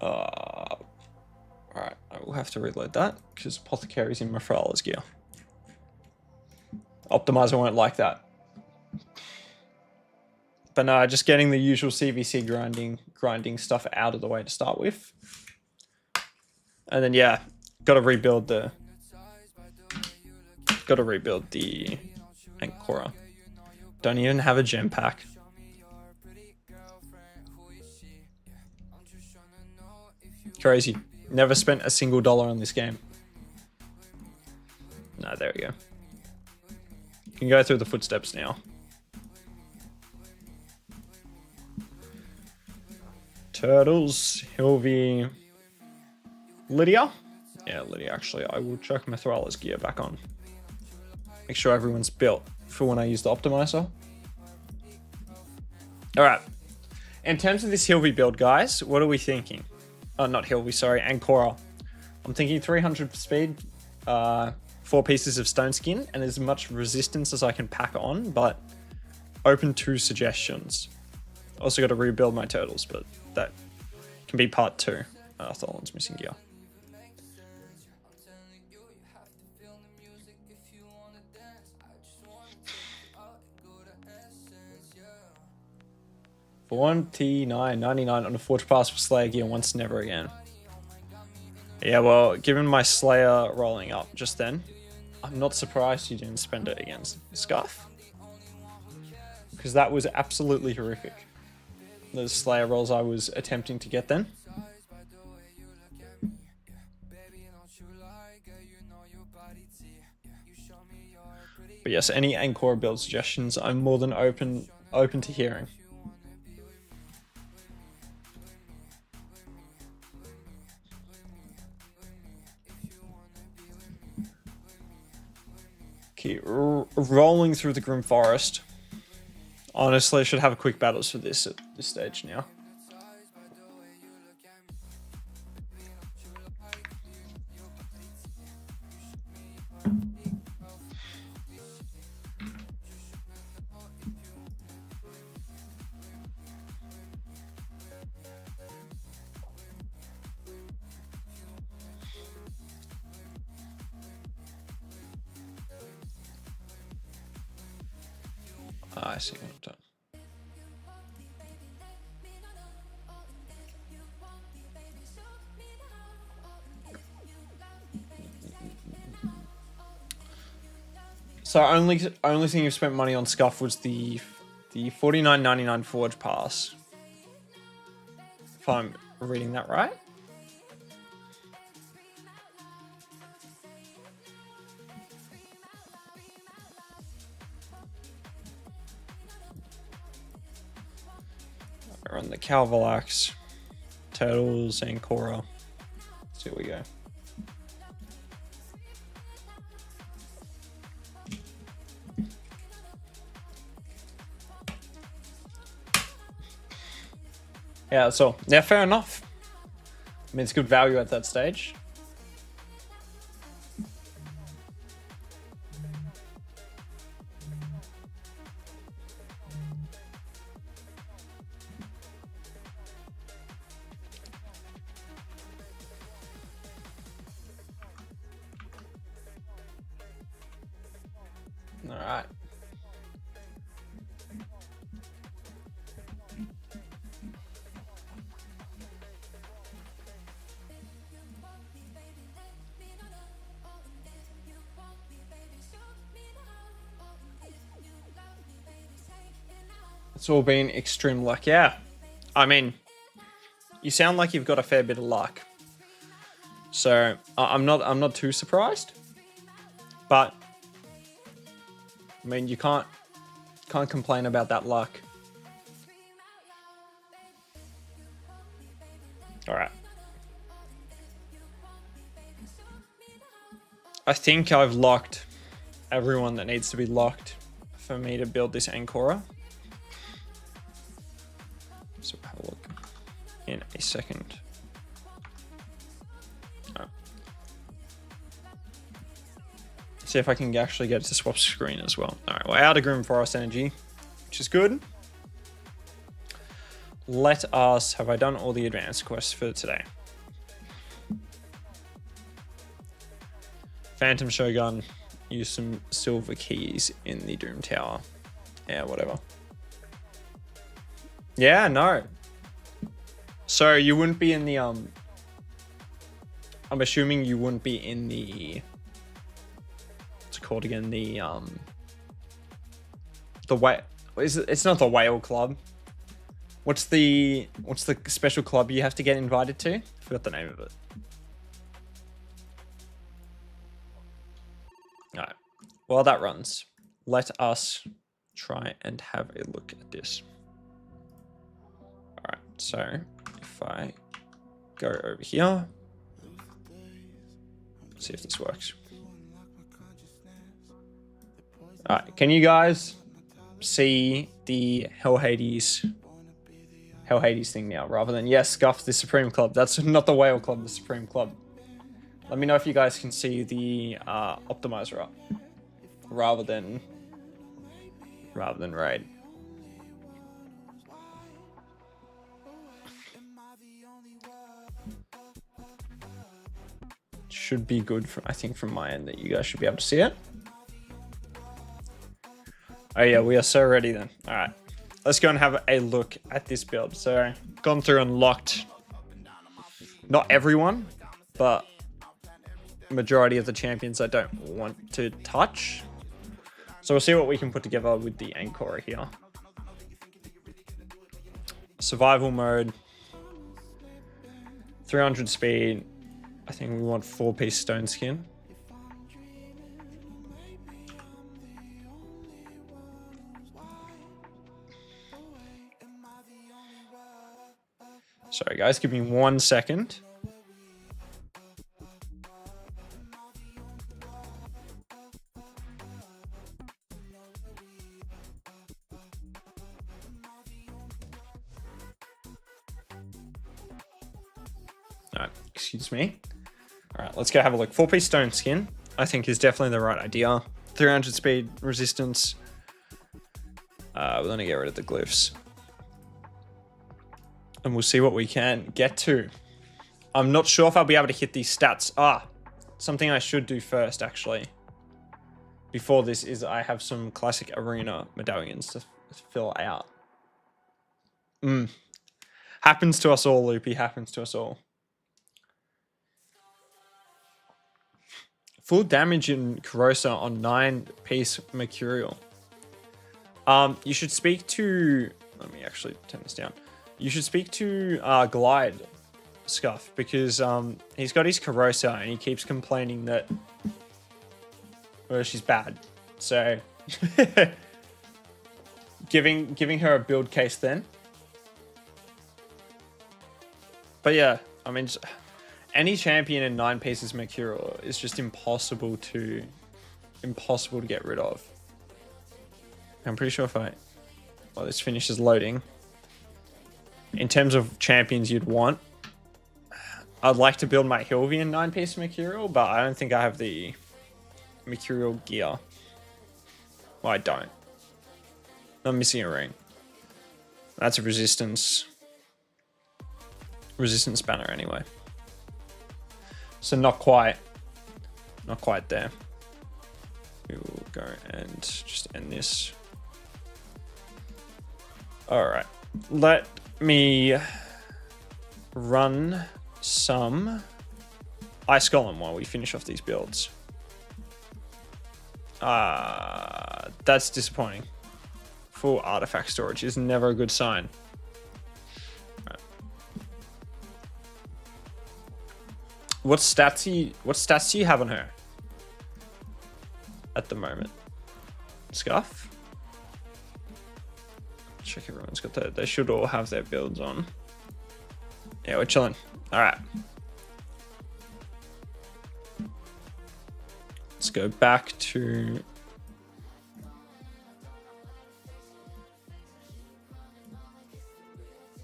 Alright, I will have to reload that because Apothecary's in my Phsylax gear. Optimizer won't like that. But no, just getting the usual CvC grinding stuff out of the way to start with. And then yeah, gotta rebuild the Ancora. Don't even have a gem pack. Crazy. Never spent a single dollar on this game. No, there we go. You can go through the footsteps now. Turtles, Hilvy, Lydia. Yeah, Lydia, actually. I will chuck my Phsylax gear back on. Make sure everyone's built for when I use the optimizer. Alright. In terms of this Hilvy build, guys, what are we thinking? Oh, not Hilvy, sorry, Ancora. I'm thinking 300 speed, 4 pieces of stone skin, and as much resistance as I can pack on, but open to suggestions. Also got to rebuild my turtles, but that can be part 2. Tholan's missing gear. $49.99 on a Forge Pass for Slayer gear once, never again. Yeah, well, given my Slayer rolling up just then, I'm not surprised you didn't spend it against Scarf. Because that was absolutely horrific. Those Slayer rolls I was attempting to get then. But yes, any Ancora build suggestions, I'm more than open to hearing. Keep rolling through the Grim Forest. Honestly, I should have a quick battles for this at this stage now. I see what I've done. So only thing you've spent money on Scuff was the $49.99 Forge Pass. If I'm reading that right. Run the Phsylax, Turtles, Ancora. Here we go. Yeah, so yeah, fair enough. I mean, it's good value at that stage. All right. It's all been extreme luck. Yeah. I mean, you sound like you've got a fair bit of luck. So I'm not too surprised. But I mean, you can't complain about that luck. All right. I think I've locked everyone that needs to be locked for me to build this Ancora. So we'll have a look in a second. Oh. See if I can actually get it to swap screen as well. All right, we're out of Grim Forest Energy, which is good. Let us, have I done all the advanced quests for today? Phantom Shogun, use some silver keys in the Doom Tower. Yeah, whatever. Yeah, no. So you wouldn't be in the, I'm assuming you wouldn't be in the, what's it called again? The way, is it, it's not the Whale Club. What's the special club you have to get invited to? I forgot the name of it. All right. While that runs, let us try and have a look at this. All right. So if I go over here, see if this works. All right. Can you guys see the Hell Hades thing now, rather than, yes, Scuff, the Supreme Club. That's not the Whale Club, the Supreme Club. Let me know if you guys can see the optimizer up, rather than raid. Should be good from, I think, from my end, that you guys should be able to see it. Oh yeah, we are so ready then. All right. Let's go and have a look at this build. So, gone through and locked not everyone, but majority of the champions I don't want to touch. So we'll see what we can put together with the Ancora here. Survival mode. 300 speed. I think we want 4-piece stone skin. Sorry guys, give me 1 second. Alright, excuse me. Alright, let's go have a look. 4-piece stone skin, I think, is definitely the right idea. 300 speed resistance. We're gonna get rid of the glyphs. And we'll see what we can get to. I'm not sure if I'll be able to hit these stats. Something I should do first, actually, before this, is I have some classic arena medallions to fill out. Happens to us all, Loopy. Happens to us all. Full damage in Corrosa on 9-piece Mercurial. You should speak to... Let me actually turn this down. You should speak to Glide, Scuff, because he's got his Corrosa and he keeps complaining that, well, she's bad. So giving her a build case then. But yeah, I mean, any champion in 9 pieces Mercurial is just impossible to get rid of. I'm pretty sure if while this finishes loading, in terms of champions you'd want, I'd like to build my Hilvian 9-piece Mercurial, but I don't think I have the Mercurial gear. Well, I don't. I'm missing a ring. That's a resistance banner anyway. So not quite there. We will go and just end this. All right, let me run some Ice Golem while we finish off these builds. That's disappointing. Full artifact storage is never a good sign. Right. What stats do you have on her at the moment? Scuff? Check everyone's got that. They should all have their builds on. Yeah, we're chilling. All right. Let's go back to...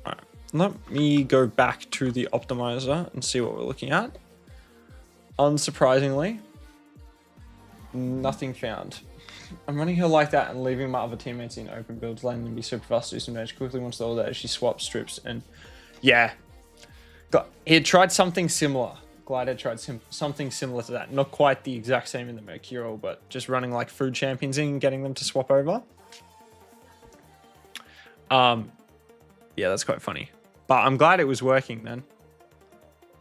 All right. Let me go back to the optimizer and see what we're looking at. Unsurprisingly, Nothing found. I'm running her like that and leaving my other teammates in open builds, letting them be super fast, do some damage quickly once they're all there. She swaps strips and yeah. He had tried something similar. Glad I tried something similar to that. Not quite the exact same in the Mercurial, but just running like food champions in and getting them to swap over. Yeah, that's quite funny. But I'm glad it was working then.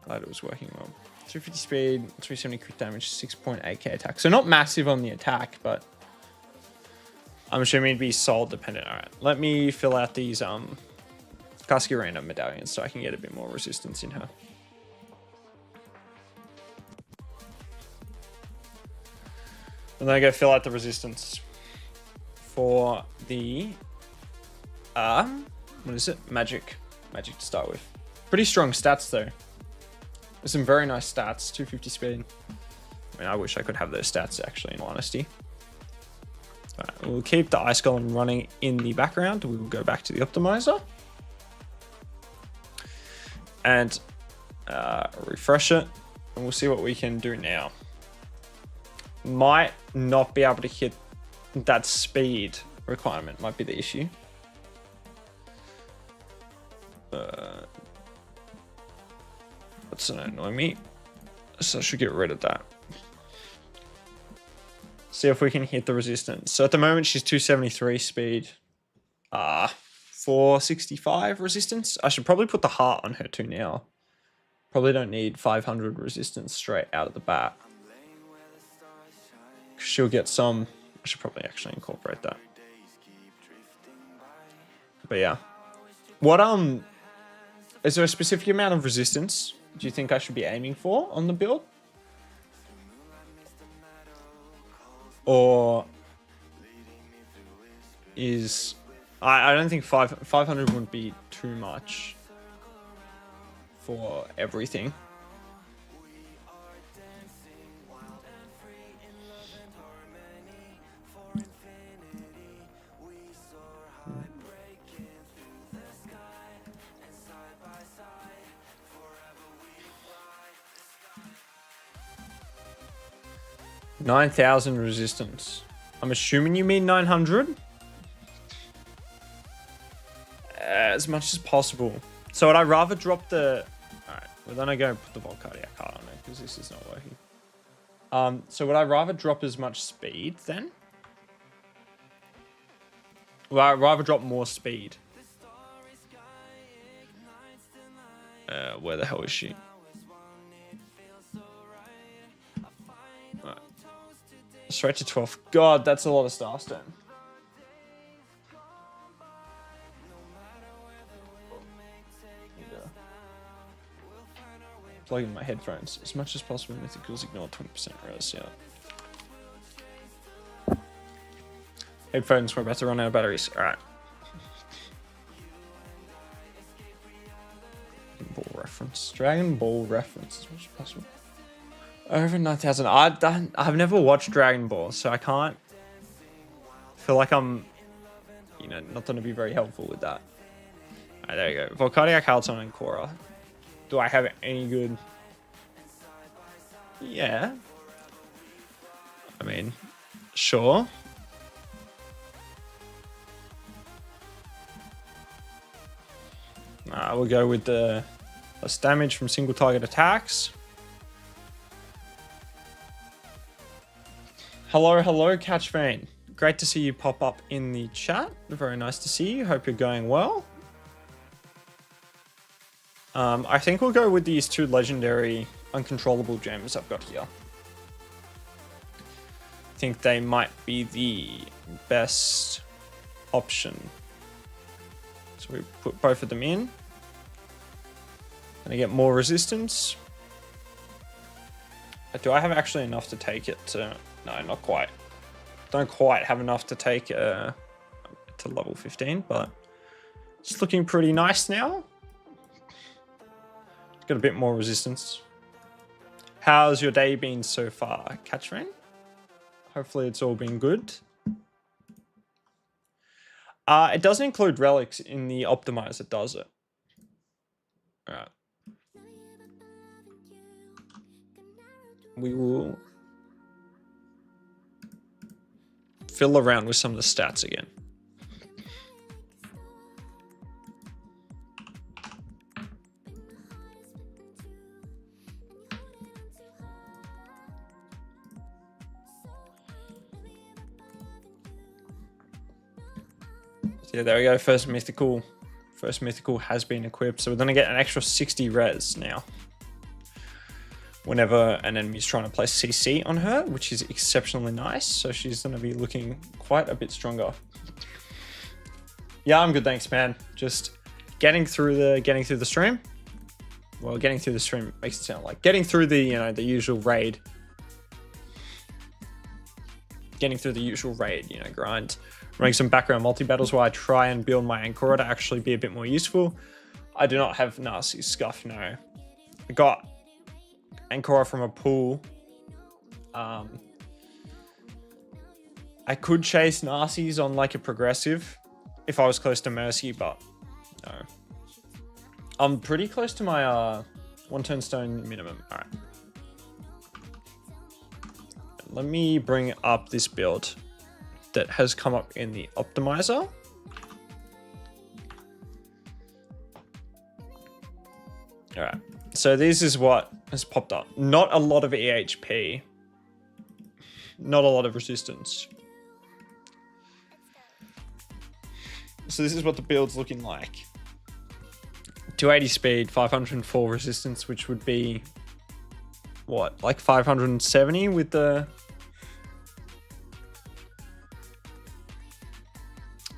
Glad it was working well. 350 speed, 370 crit damage, 6.8k attack. So not massive on the attack, but I'm assuming it'd be soul dependent. All right, let me fill out these Casca random medallions so I can get a bit more resistance in her. And then I go fill out the resistance for the what is it? Magic to start with. Pretty strong stats though. There's some very nice stats. 250 speed. I mean, I wish I could have those stats actually, in all honesty. All right, we'll keep the ice golem running in the background. We will go back to the optimizer and refresh it, and we'll see what we can do now. Might not be able to hit that speed requirement, might be the issue. That's gonna annoy me, so I should get rid of that. See if we can hit the resistance. So at the moment she's 273 speed, 465 resistance. I should probably put the heart on her too now. Probably don't need 500 resistance straight out of the bat. She'll get some. I should probably actually incorporate that. But yeah, what is there a specific amount of resistance do you think I should be aiming for on the build? Or is I don't think 500 wouldn't be too much for everything. $9,000 resistance. I'm assuming you mean 900? As much as possible. So would I rather drop the... Alright, well then I go and put the Volcardiac card on it because this is not working. So would I rather drop as much speed then? Would I rather drop more speed? Where the hell is she? Straight to 12. God, that's a lot of Starstone. Plug in my headphones as much as possible. Mythicals ignore 20% res. Yeah. Headphones, we're about to run out of batteries. All right. Dragon Ball reference as much as possible. Over 9,000. I've never watched Dragon Ball, so I can't feel like I'm, not going to be very helpful with that. All right, there you go. Volcardiac, Halton, and Korra. Do I have any good? Yeah. I mean, sure. We'll go with the less damage from single target attacks. Hello, Catch Fayne. Great to see you pop up in the chat. Very nice to see you. Hope you're going well. I think we'll go with these two legendary uncontrollable gems I've got here. I think they might be the best option. So we put both of them in. And I get more resistance. Do I have actually enough to take it to... No, not quite. Don't quite have enough to take to level 15, but it's looking pretty nice now. Got a bit more resistance. How's your day been so far, Catchrain? Hopefully it's all been good. It doesn't include relics in the optimizer, does it? All right. We will fiddle around with some of the stats again. Yeah, there we go. First mythical has been equipped. So we're going to get an extra 60 res now. Whenever an enemy's trying to place CC on her, which is exceptionally nice. So she's going to be looking quite a bit stronger. Yeah, I'm good, thanks, man. Just getting through the stream. Well, getting through the stream makes it sound like getting through the, the usual raid. Getting through the usual raid, grind. Running some background multi-battles while I try and build my Ankora to actually be a bit more useful. I do not have Narcy's Scuff, no. I got Ankora from a pool. I could chase Narcy's on like a progressive if I was close to Mercy, but no. I'm pretty close to my one turnstone minimum. All right. Let me bring up this build that has come up in the optimizer. All right, so this is what has popped up. Not a lot of EHP, not a lot of resistance. So this is what the build's looking like. 280 speed, 504 resistance, which would be what, like 570 with the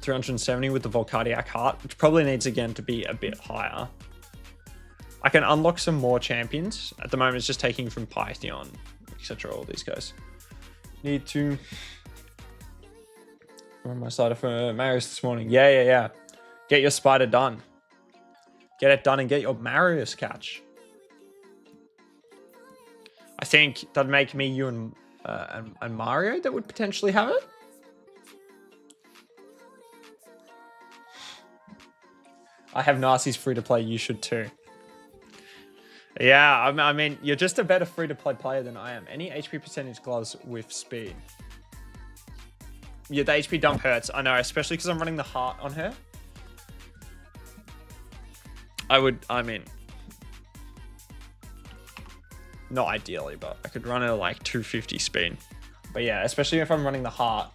370 with the Volcardiac Heart, which probably needs again to be a bit higher. I can unlock some more champions. At the moment, it's just taking from Pythion, etc. All these guys. Need to run my slider for Marius this morning. Yeah. Get your spider done. Get it done and get your Marius catch. I think that'd make me, you, and Mario that would potentially have it. I have Narcy's free to play. You should too. Yeah, I mean, you're just a better free to play player than I am. Any HP percentage gloves with speed. Yeah, the HP dump hurts. I know, especially because I'm running the heart on her. I mean, not ideally, but I could run her like 250 speed. But yeah, especially if I'm running the heart,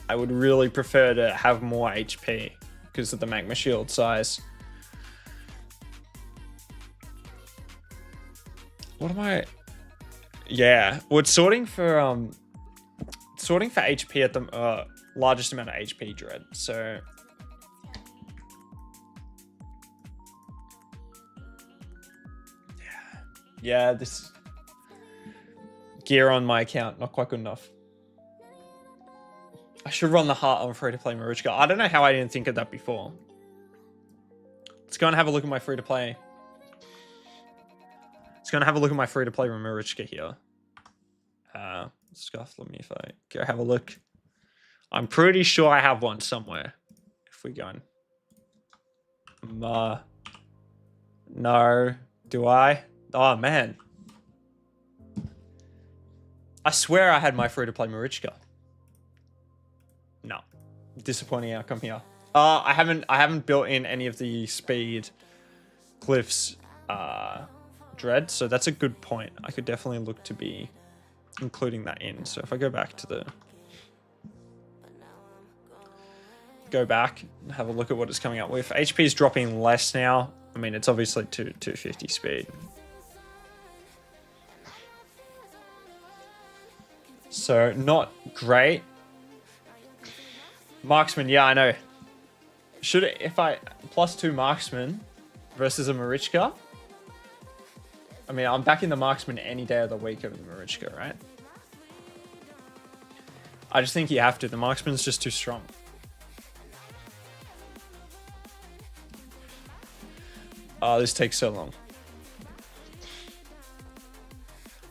I would really prefer to have more HP because of the magma shield size. What am I? Yeah, well, it's sorting for HP at the largest amount of HP dread. So yeah, this gear on my account not quite good enough. I should run the heart on free to play Marichka. I don't know how I didn't think of that before. Let's go and have a look at my free to play. Let's go and have a look at my free to play Marichka here. Scuff, let me if I go have a look. I'm pretty sure I have one somewhere. If we go and no, do I? Oh man. I swear I had my free to play Marichka. No. Disappointing outcome here. I haven't built in any of the speed glyphs dread, so that's a good point. I could definitely look to be including that in. So if I go back to and have a look at what it's coming up with. HP is dropping less now. I mean, it's obviously 250 speed. So not great. Marksman, yeah, I know. If I +2 marksman versus a Marichka, I mean, I'm backing the marksman any day of the week over the Marichka, right? I just think you have to. The marksman's just too strong. Oh, this takes so long.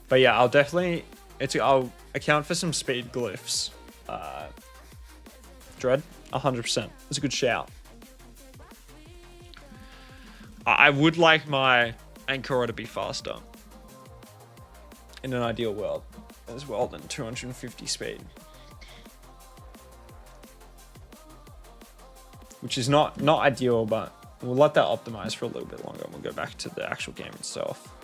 But yeah, I'll definitely... I'll account for some speed glyphs. Dread, 100%. It's a good shout. I would like my Ankora to be faster. In an ideal world. As well than 250 speed. which is not ideal, but we'll let that optimize for a little bit longer and we'll go back to the actual game itself.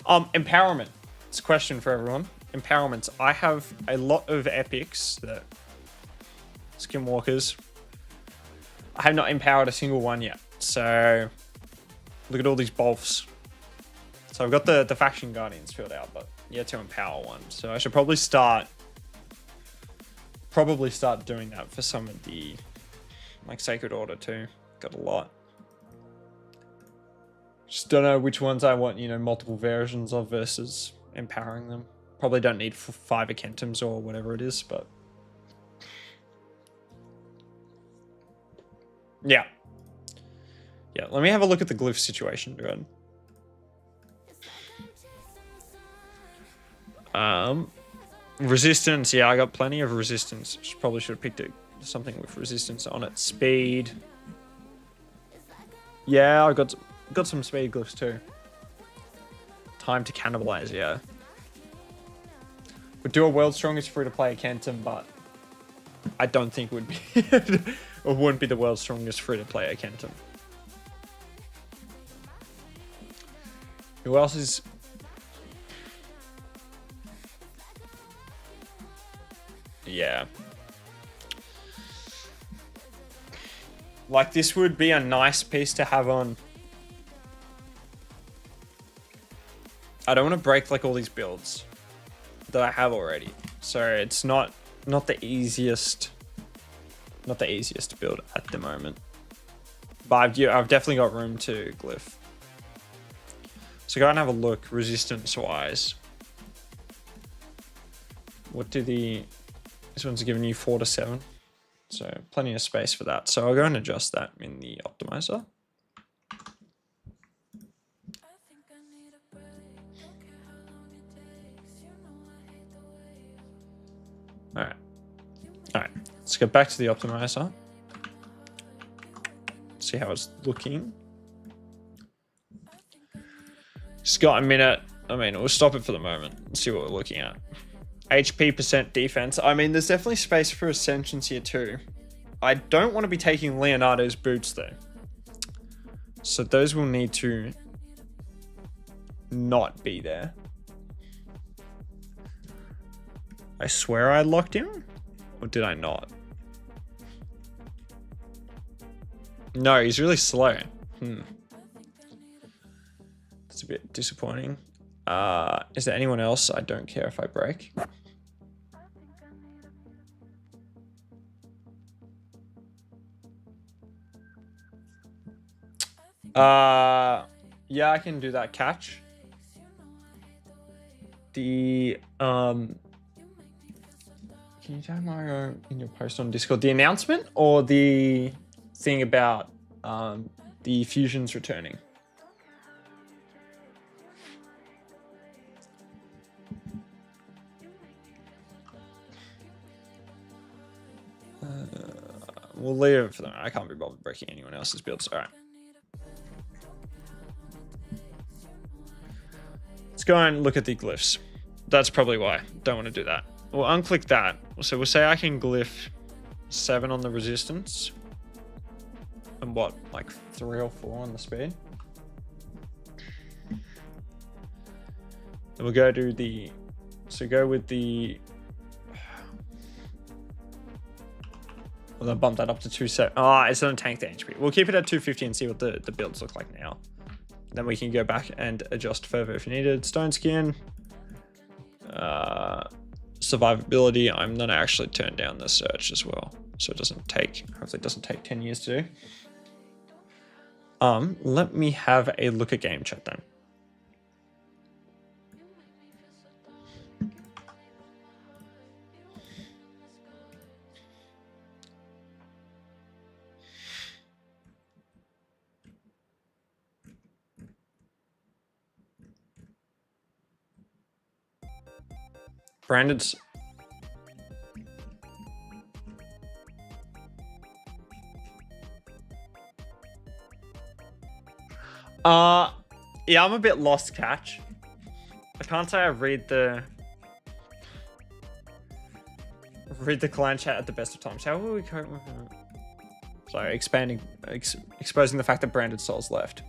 Empowerment. It's a question for everyone. Empowerments. I have a lot of epics that skinwalkers. I have not empowered a single one yet. So look at all these bolfs. So I've got the faction guardians filled out, but yet to empower one. So I should probably start doing that for some of the like Sacred Order too. Got a lot. Just don't know which ones I want, you know, multiple versions of versus empowering them. Probably don't need 5 Akentums or whatever it is, but yeah. Yeah, let me have a look at the glyph situation, dude. Resistance, yeah, I got plenty of resistance. Probably should have picked something with resistance on it. Speed. Yeah, I got some speed glyphs too. Time to cannibalize, yeah. Would do a world's strongest free-to-play Akentum, but I don't think it would be it wouldn't be the world's strongest free-to-play Akentum. Who else is... Yeah. Like, this would be a nice piece to have on. I don't want to break, like, all these builds that I have already. So it's not the easiest... Not the easiest to build at the moment. But I've definitely got room to glyph. So go and have a look, resistance-wise. What do the... This one's giving you 4 to 7. So plenty of space for that. So I'll go and adjust that in the optimizer. Alright. Alright. Let's go back to the optimizer. See how it's looking. Just got a minute. I mean, we'll stop it for the moment and see what we're looking at. HP % defense. I mean, there's definitely space for ascensions here too. I don't want to be taking Leonardo's boots though. So those will need to not be there. I swear I locked him? Or did I not? No, he's really slow. That's a bit disappointing. Is there anyone else I don't care if I break? Yeah, I can do that catch. The can you tag Mario in your post on Discord? The announcement or the thing about the fusions returning? We'll leave it for them. I can't be bothered breaking anyone else's builds. All right. Let's go and look at the glyphs. That's probably why. Don't want to do that. We'll unclick that. So we'll say I can glyph 7 on the resistance. And what, like 3 or 4 on the speed? And we'll go to the... So go with the... Well, I'll bump that up to 270. Oh, it's going to tank the HP. We'll keep it at 250 and see what the builds look like now. Then we can go back and adjust further if needed. Stone skin. Survivability. I'm going to actually turn down the search as well. So it doesn't take, hopefully it doesn't take 10 years to do. Let me have a look at game chat then. Brandon's... Yeah, I'm a bit lost, Catch. I can't say I read Read the client chat at the best of times. How will we cope with it? Sorry, exposing the fact that branded souls left.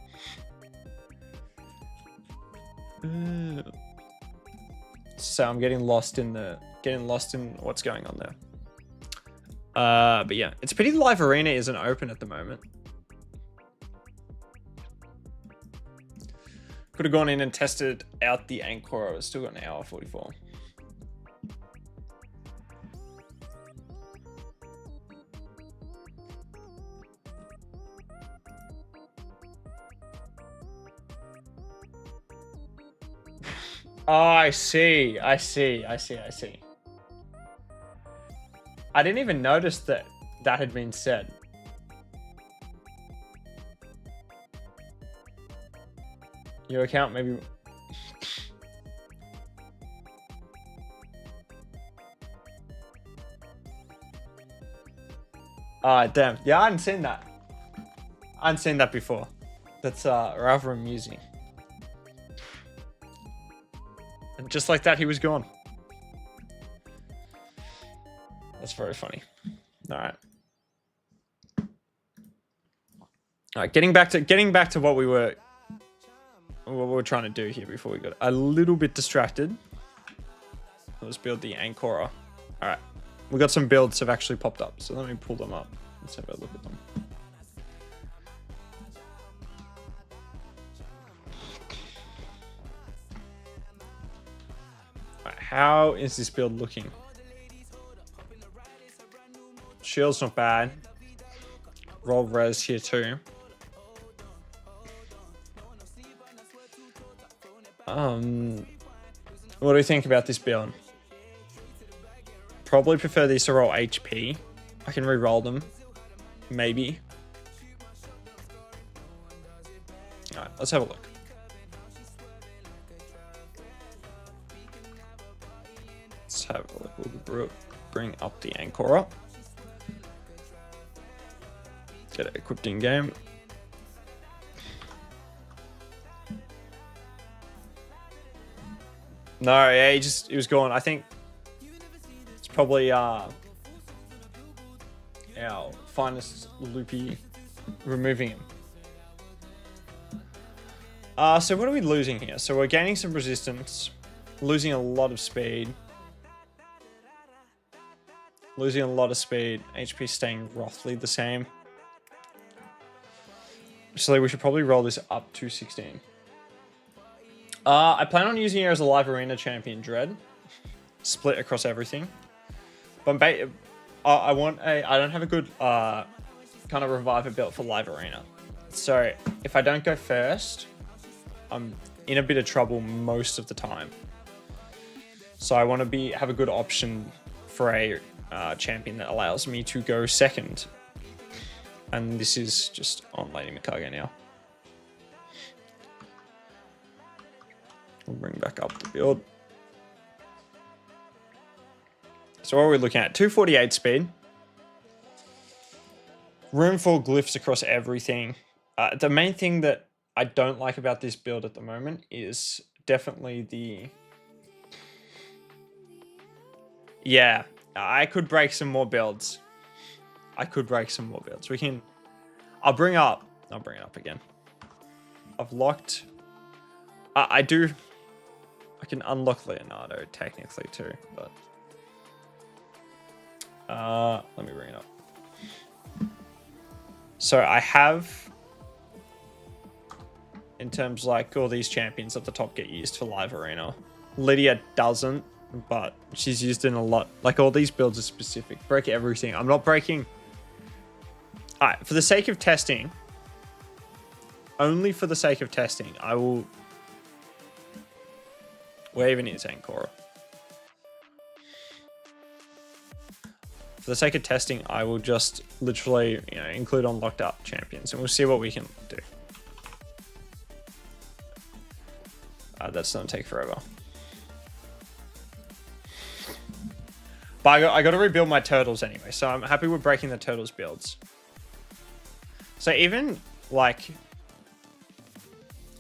So I'm getting lost in what's going on there. But yeah, it's a pity live arena isn't open at the moment. Could have gone in and tested out the Ankoro. It's still got an hour 44. Oh, I see. I didn't even notice that had been said. Your account maybe... Ah, damn. Yeah, I hadn't seen that. I hadn't seen that before. That's rather amusing. And just like that, he was gone. That's very funny. All right. All right, getting back to what we were trying to do here before we got a little bit distracted. Let's build the Ankoro. All right, we got some builds have actually popped up, so let me pull them up. Let's have a look at them. All right, how is this build looking? Shield's not bad. Roll res here too. What do you think about this build? Probably prefer these to roll HP. I can re-roll them. Maybe. Alright, let's have a look. Let's have a look. We'll bring up the Ankoro. Get it equipped in game. No, yeah, he was gone. I think it's probably our finest loopy removing him. So what are we losing here? So we're gaining some resistance, losing a lot of speed. Losing a lot of speed. HP staying roughly the same. So we should probably roll this up to 16. I plan on using her as a live arena champion, Dread. Split across everything. But I don't have a good kind of reviver built for live arena. So if I don't go first, I'm in a bit of trouble most of the time. So I want to have a good option for a champion that allows me to go second. And this is just on Lady Mikage now. We'll bring back up the build. So what are we looking at? 248 speed. Room for glyphs across everything. The main thing that I don't like about this build at the moment is definitely the... Yeah, I could break some more builds. We can... I'll bring it up again. I've locked... I can unlock Leonardo technically too, but... let me bring it up. So I have... In terms like all these champions at the top get used for live arena. Lydia doesn't, but she's used in a lot. Like all these builds are specific. Break everything. I'm not breaking... Alright, for the sake of testing, only for the sake of testing, I will... Where even is Ankoro? For the sake of testing, I will just literally, include unlocked up champions, and we'll see what we can do. That's gonna take forever. But I got to rebuild my turtles anyway, so I'm happy with breaking the turtles builds. So even like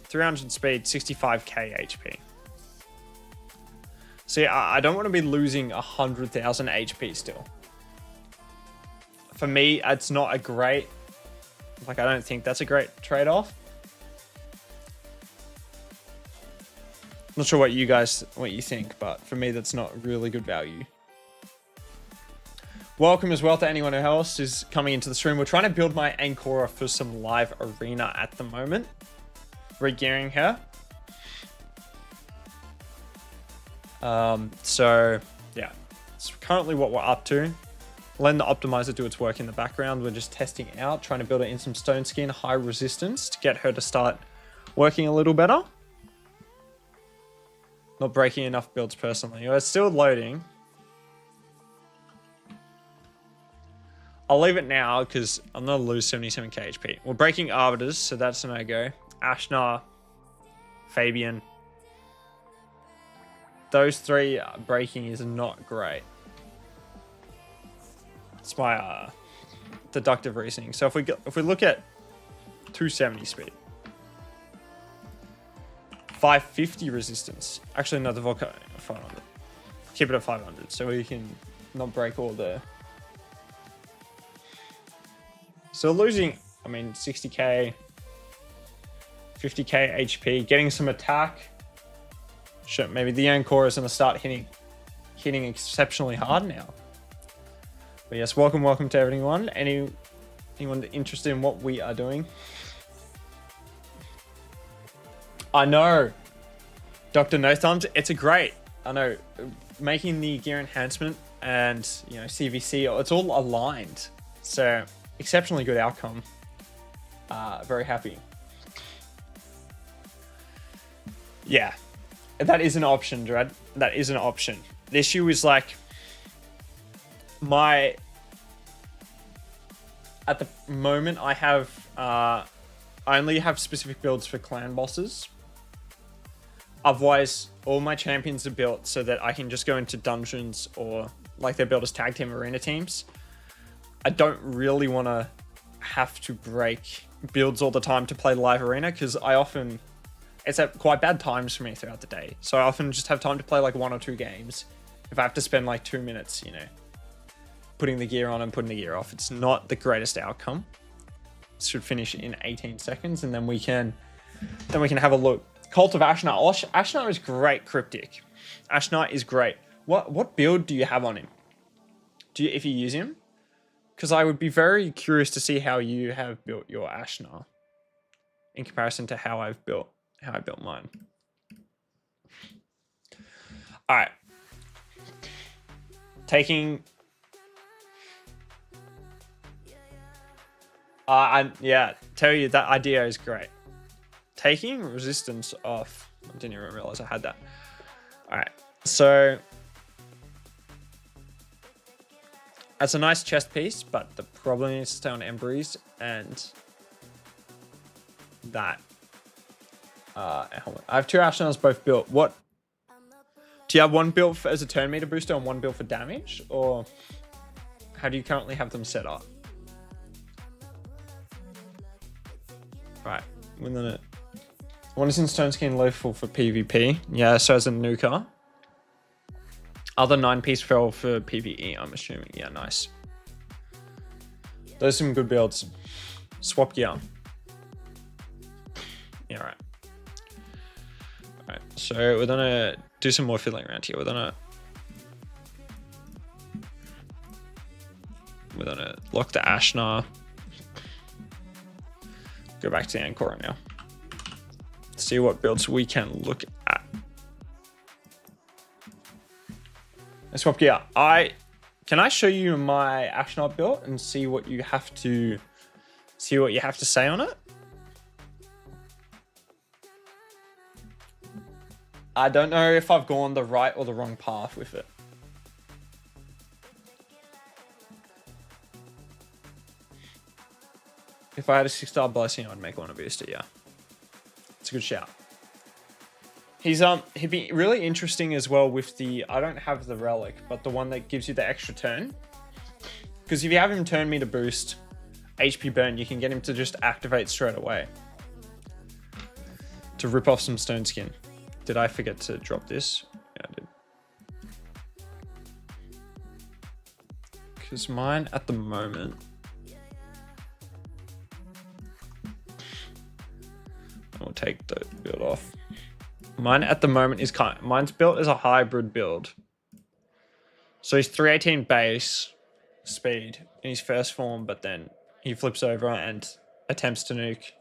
300 speed, 65k HP. See, I don't want to be losing 100,000 HP still. For me, it's not a great... Like, I don't think that's a great trade-off. Not sure what you think, but for me, that's not really good value. Welcome as well to anyone else who's coming into the stream. We're trying to build my Ancora for some live arena at the moment. Regearing her. So yeah, it's currently what we're up to. Letting the optimizer do its work in the background. We're just testing out, trying to build her in some stone skin, high resistance to get her to start working a little better. Not breaking enough builds personally. It's still loading. I'll leave it now because I'm going to lose 77k HP. We're breaking Arbiters, so that's a no-go. Ashnar, Fabian. Those three breaking is not great. It's my deductive reasoning. So if we look at 270 speed, 550 resistance. Actually, no, the Volcano 500. Keep it at 500 so we can not break all the... So losing, I mean, 60k, 50k HP, getting some attack. Sure, maybe the Ancora is going to start hitting exceptionally hard now. But yes, welcome to everyone. Anyone interested in what we are doing? I know, Dr. No Thumbs, it's a great, I know, making the gear enhancement and, you know, CvC, it's all aligned. So, exceptionally good outcome. Very happy. Yeah, that is an option, Dread. That is an option. The issue is like, at the moment I have, I only have specific builds for clan bosses. Otherwise, all my champions are built so that I can just go into dungeons or like they're built as tag team arena teams. I don't really want to have to break builds all the time to play live arena because it's at quite bad times for me throughout the day. So I often just have time to play like 1 or 2 games. If I have to spend like 2 minutes, you know, putting the gear on and putting the gear off, it's not the greatest outcome. It should finish in 18 seconds and then we can have a look. Cult of Ashnar. Oh, Ashnar is great cryptic. Ashnar is great. What build do you have on him? If you use him? Because I would be very curious to see how you have built your Ashnar in comparison to how I built mine. All right. Taking. Yeah, tell you that idea is great. Taking resistance off. I didn't even realize I had that. All right, so that's a nice chest piece, but the problem is to stay on Embreeze and that helmet. I have 2 Ashnars both built. What? Do you have one built as a turn meter booster and one built for damage, or how do you currently have them set up? Right, within it. One is in stone skin lethal for PvP. Yeah, so is a nuker. Other 9-piece fell for PvE, I'm assuming. Yeah, nice. Those are some good builds. Swap gear. Yeah, right. Alright, so we're gonna do some more fiddling around here. We're gonna lock the Ashnar. Go back to the Ancora now. See what builds we can look at. Let's swap gear. Can I show you my Ashnar build and see what you have to say on it? I don't know if I've gone the right or the wrong path with it. If I had a 6-star blessing, I'd make one a booster, yeah. It's a good shout. He'd be really interesting as well with the, I don't have the relic, but the one that gives you the extra turn. Because if you have him turn meter boost, HP burn, you can get him to just activate straight away. To rip off some stone skin. Did I forget to drop this? Yeah, I did. Because mine at the moment, I'll take the build off. Mine at the moment is mine's built as a hybrid build. So he's 318 base speed in his first form, but then he flips over and attempts to nuke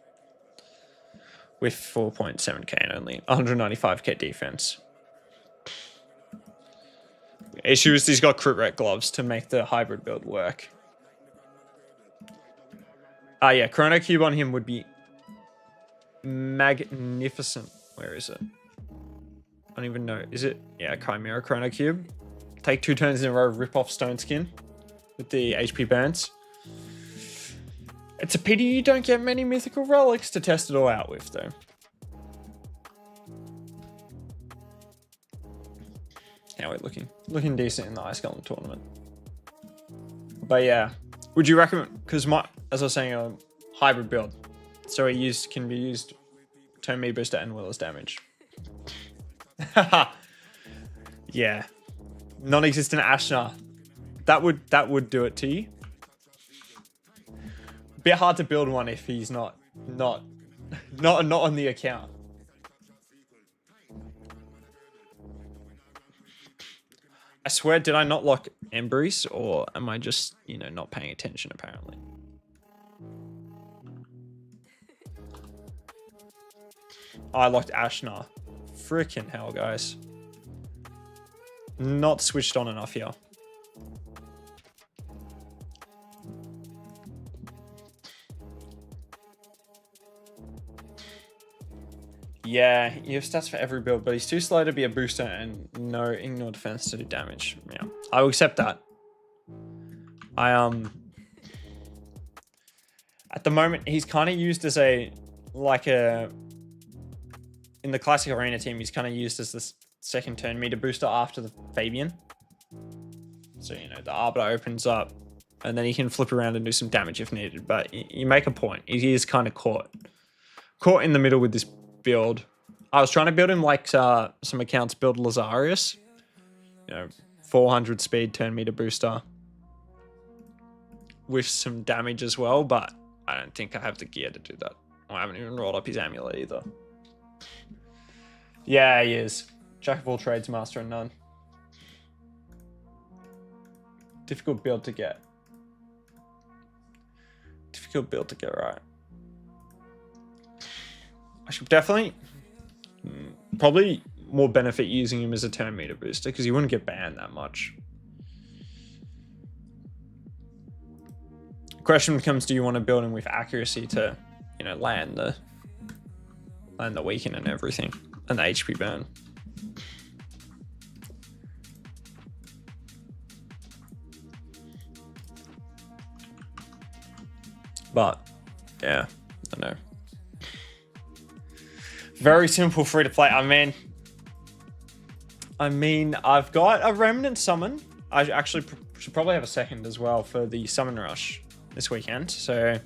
with 4.7k and only 195k defense. Issue is he's got crit rate gloves to make the hybrid build work. Yeah, Chrono Cube on him would be magnificent. Where is it? I don't even know. Is it? Yeah, Chimera Chrono Cube. Take 2 turns in a row, rip off Stone Skin with the HP burns. It's a pity you don't get many mythical relics to test it all out with, though. How are we looking? Looking decent in the Ice Golem tournament. But yeah, would you recommend? Because as I was saying, a hybrid build, so it can be used turn me booster and Willis damage. Yeah, non-existent Ashna. That would do it to you. Bit hard to build one if he's not on the account. I swear, did I not lock Embrace, or am I just, not paying attention apparently? I locked Ashna. Freaking hell, guys. Not switched on enough here. Yeah, you have stats for every build, but he's too slow to be a booster and no ignore defense to do damage. Yeah, I will accept that. At the moment, he's kind of used as in the classic arena team, he's kind of used as the second turn meter booster after the Fabian. So, the Arbiter opens up and then he can flip around and do some damage if needed. But you make a point. He is kind of caught in the middle with this build. I was trying to build him like some accounts build Lazarius. 400 speed turn meter booster with some damage as well, but I don't think I have the gear to do that. I haven't even rolled up his amulet either. Yeah, he is. Jack of all trades, master of none. Difficult build to get. Difficult build to get right. I should definitely, probably more benefit using him as a turn meter booster because he wouldn't get banned that much. The question becomes, do you want to build him with accuracy to, land the weaken and everything, and the HP burn? But yeah, I know. Very simple, free to play. I mean, I've got a Remnant summon. I actually should probably have a second as well for the Summon Rush this weekend. So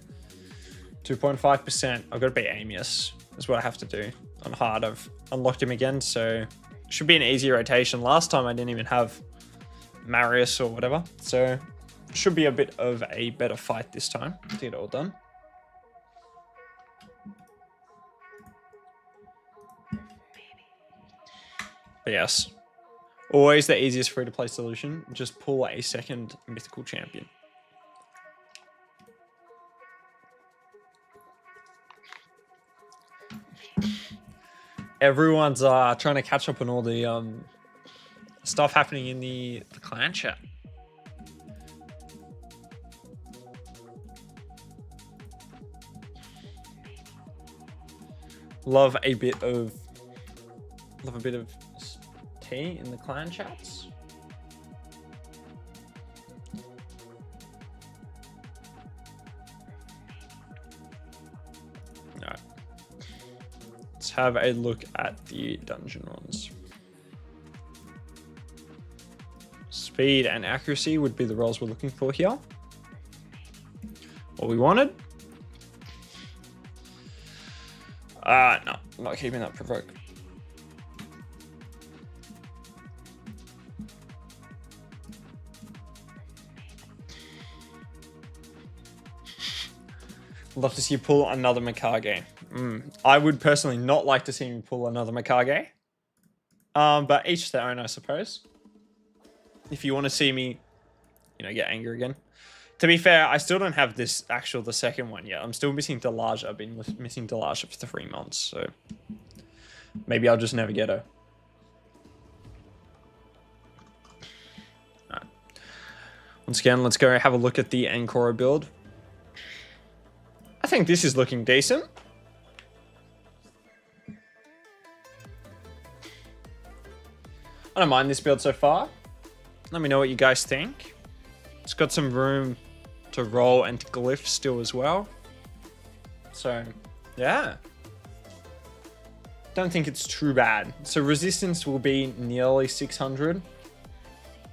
2.5%. I've got to beat Amius. That's what I have to do. On hard, I've unlocked him again. So should be an easy rotation. Last time I didn't even have Marius or whatever. So should be a bit of a better fight this time to get it all done. But yes, always the easiest free-to-play solution. Just pull a second mythical champion. Everyone's trying to catch up on all the stuff happening in the clan chat. Love a bit of tea in the clan chats. All right. Let's have a look at the dungeon ones. Speed and accuracy would be the roles we're looking for here. What we wanted. No, I'm not keeping that provoke. Love to see you pull another Mikage. I would personally not like to see me pull another Mikage. But each their own, I suppose. If you want to see me, you know, get angry again. To be fair, I still don't have this the second one yet. I'm still missing Delaja. I've been missing Delaja for 3 months, so maybe I'll just never get her. Alright. Once again, let's go have a look at the Ankoro build. I think this is looking decent. I don't mind this build so far. Let me know what you guys think. It's got some room to roll and to glyph still as well. So, yeah. Don't think it's too bad. So resistance will be nearly 600.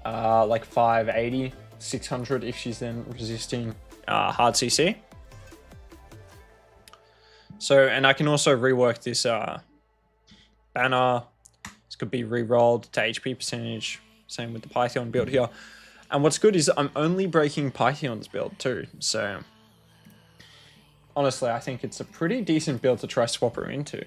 Like 580, 600 if she's then resisting hard CC. So, and I can also rework this banner. This could be re-rolled to HP percentage. Same with the Python build here. And what's good is I'm only breaking Python's build too. So, honestly, I think it's a pretty decent build to try swap her into.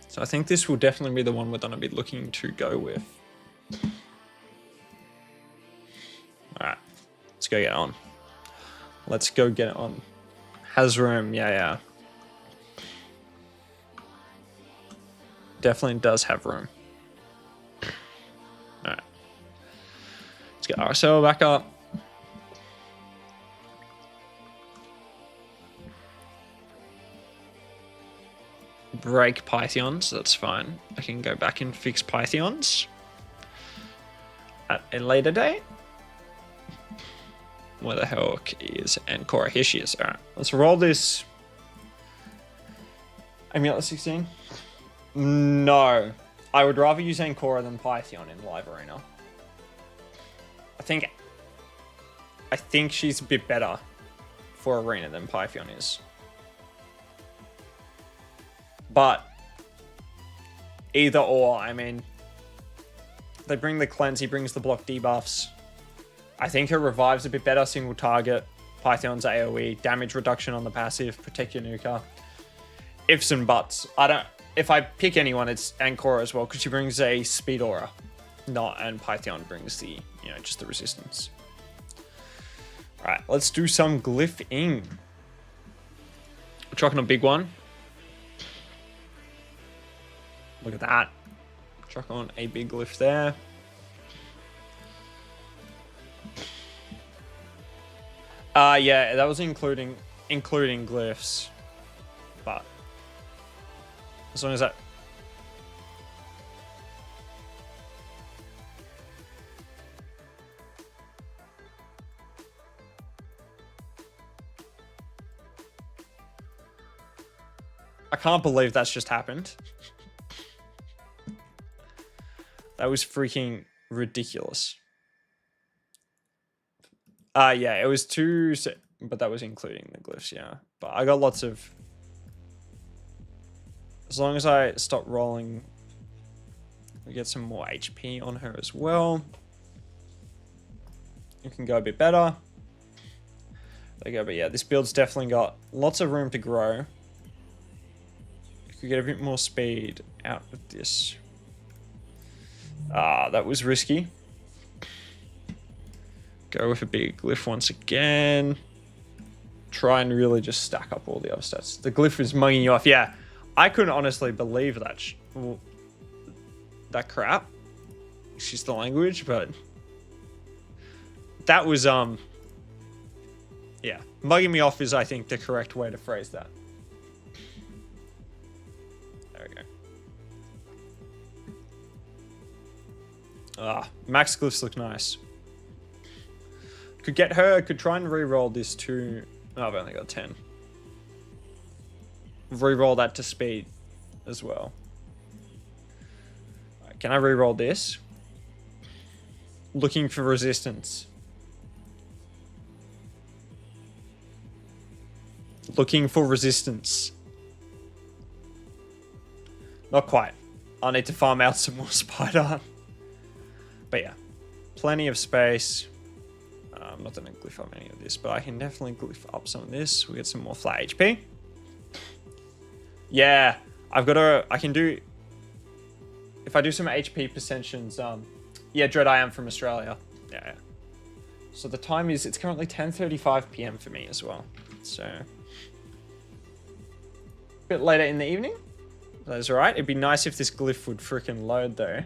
So I think this will definitely be the one we're going to be looking to go with. Alright, let's go get on. Let's go get it on. Has room, yeah. Definitely does have room. Alright. Let's get RSL back up. Break Pythons, that's fine. I can go back and fix Pythons at a later date. Where the hell is Ankoro? Here she is. Alright, let's roll this. Amulet 16. No. I would rather use Ankoro than Python in Live Arena. I think she's a bit better for Arena than Python is. But either or, I mean, they bring the cleanse, he brings the block debuffs. I think her revive's a bit better, single target. Python's AoE, damage reduction on the passive, protect your nuka. Ifs and buts. If I pick anyone, it's Ankoro as well, because she brings a speed aura. And Python brings the, just the resistance. Alright, let's do some glyphing. We're chucking a big one. Look at that. Chuck on a big glyph there. Yeah, that was including glyphs. But as long as that... I can't believe that's just happened. That was freaking ridiculous. Yeah, it was 2, but that was including the glyphs, yeah. But I got lots of... As long as I stop rolling, we get some more HP on her as well. It can go a bit better. There you go, but yeah, this build's definitely got lots of room to grow. You could get a bit more speed out of this. That was risky. Go with a big glyph once again. Try and really just stack up all the other stats. The glyph is mugging you off. Yeah, I couldn't honestly believe that that crap. Excuse the language, but that was yeah, mugging me off is, I think, the correct way to phrase that. There we go. Max glyphs look nice. Could get her, could try and re-roll this to... Oh, I've only got 10. Re-roll that to speed as well. Right, can I re-roll this? Looking for resistance. Looking for resistance. Not quite. I need to farm out some more spider. But yeah. plenty of space. I'm not going to glyph up any of this, but I can definitely glyph up some of this. We get some more flat HP. Yeah, I can do, if I do some HP percentage, yeah, Dread, I am from Australia. Yeah. So the time is, it's currently 10:35 PM for me as well. So, a bit later in the evening. That's alright. It'd be nice if this glyph would freaking load though.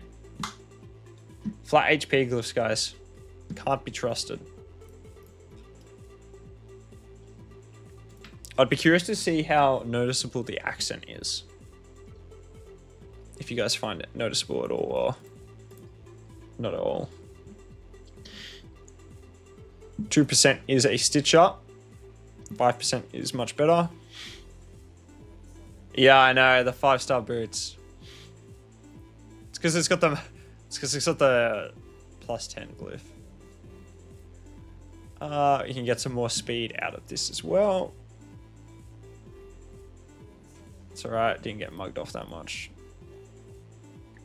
Flat HP glyphs, guys. Can't be trusted. I'd be curious to see how noticeable the accent is. If you guys find it noticeable at all, or not at all. 2% is a stitch up. 5% is much better. Yeah, I know, the 5-star boots. It's because it's got the +10 glyph. You can get some more speed out of this as well. It's alright, didn't get mugged off that much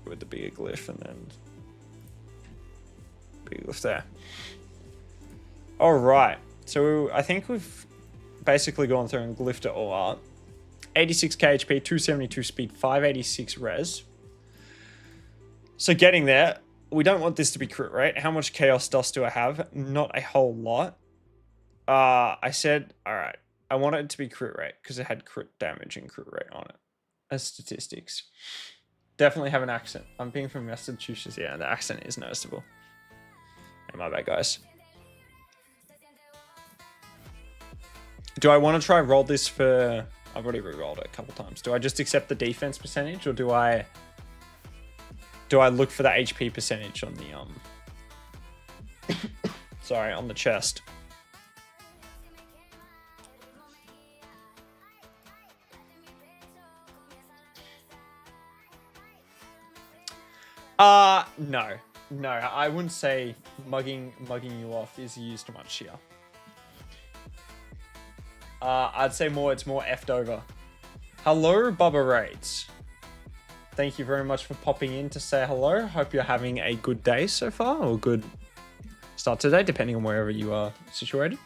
with the bigger glyph, and then big glyph there. Alright, so I think we've basically gone through and glyphed it all out. 86k HP, 272 speed, 586 res. So getting there, we don't want this to be crit rate. How much chaos dust do I have? Not a whole lot. I said, alright, I want it to be crit rate because it had crit damage and crit rate on it as statistics. Definitely have an accent. I'm being from Massachusetts, yeah, the accent is noticeable. Hey, my bad, guys. Do I want to try roll this for... I've already re-rolled it a couple times. Do I just accept the defense percentage, or do I look for the HP percentage on the sorry, on the chest? No, I wouldn't say mugging you off is used much here. I'd say it's more effed over. Hello, Bubba Raids. Thank you very much for popping in to say hello. Hope you're having a good day so far, or good start today, depending on wherever you are situated.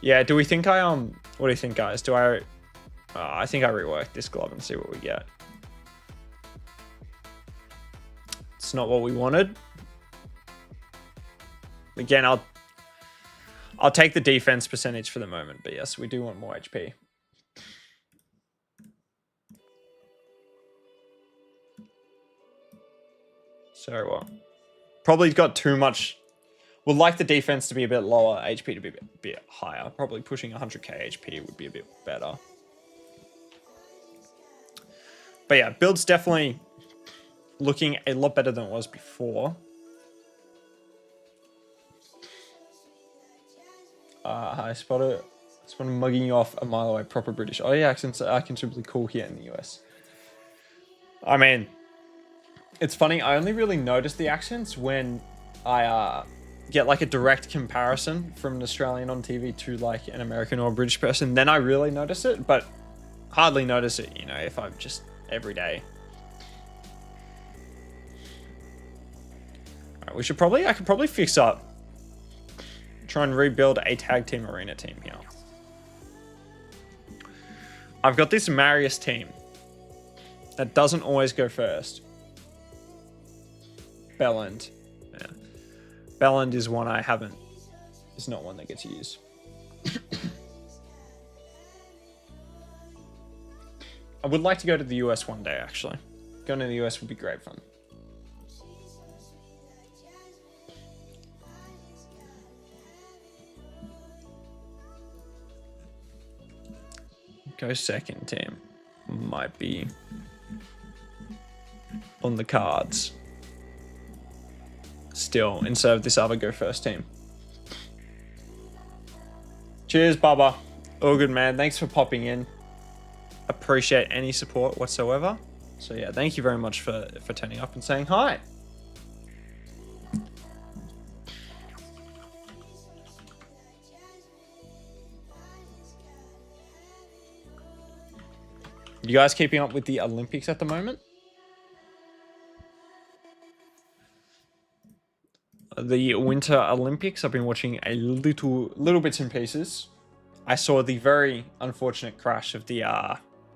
Yeah, do we think what do you think, guys? I think I rework this glove and see what we get. It's not what we wanted. Again, I'll take the defense percentage for the moment, but yes, we do want more HP. So what? Probably got too much. Would like the defense to be a bit lower, HP to be a bit higher. Probably pushing 100k HP would be a bit better. But yeah, build's definitely looking a lot better than it was before. Hi, Spotter. Spotter mugging you off a mile away. Proper British. Oh yeah, accents are considerably cool here in the US. I mean, it's funny. I only really notice the accents when I get like a direct comparison from an Australian on TV to like an American or a British person. Then I really notice it, but hardly notice it, you know, if I'm just every day. All right, I could probably fix up. Try and rebuild a tag team arena team here. I've got this Marius team that doesn't always go first. Belland. Yeah. Belland is one I haven't. It's not one that gets used. I would like to go to the US one day, actually. Going to the US would be great fun. Go second team. Might be on the cards. Still, instead of this other go first team. Cheers, Bubba. All good, man. Thanks for popping in. Appreciate any support whatsoever. So yeah, thank you very much for turning up and saying hi. You guys keeping up with the Olympics at the moment? the Winter Olympics. I've been watching a little bits and pieces. I saw the very unfortunate crash of the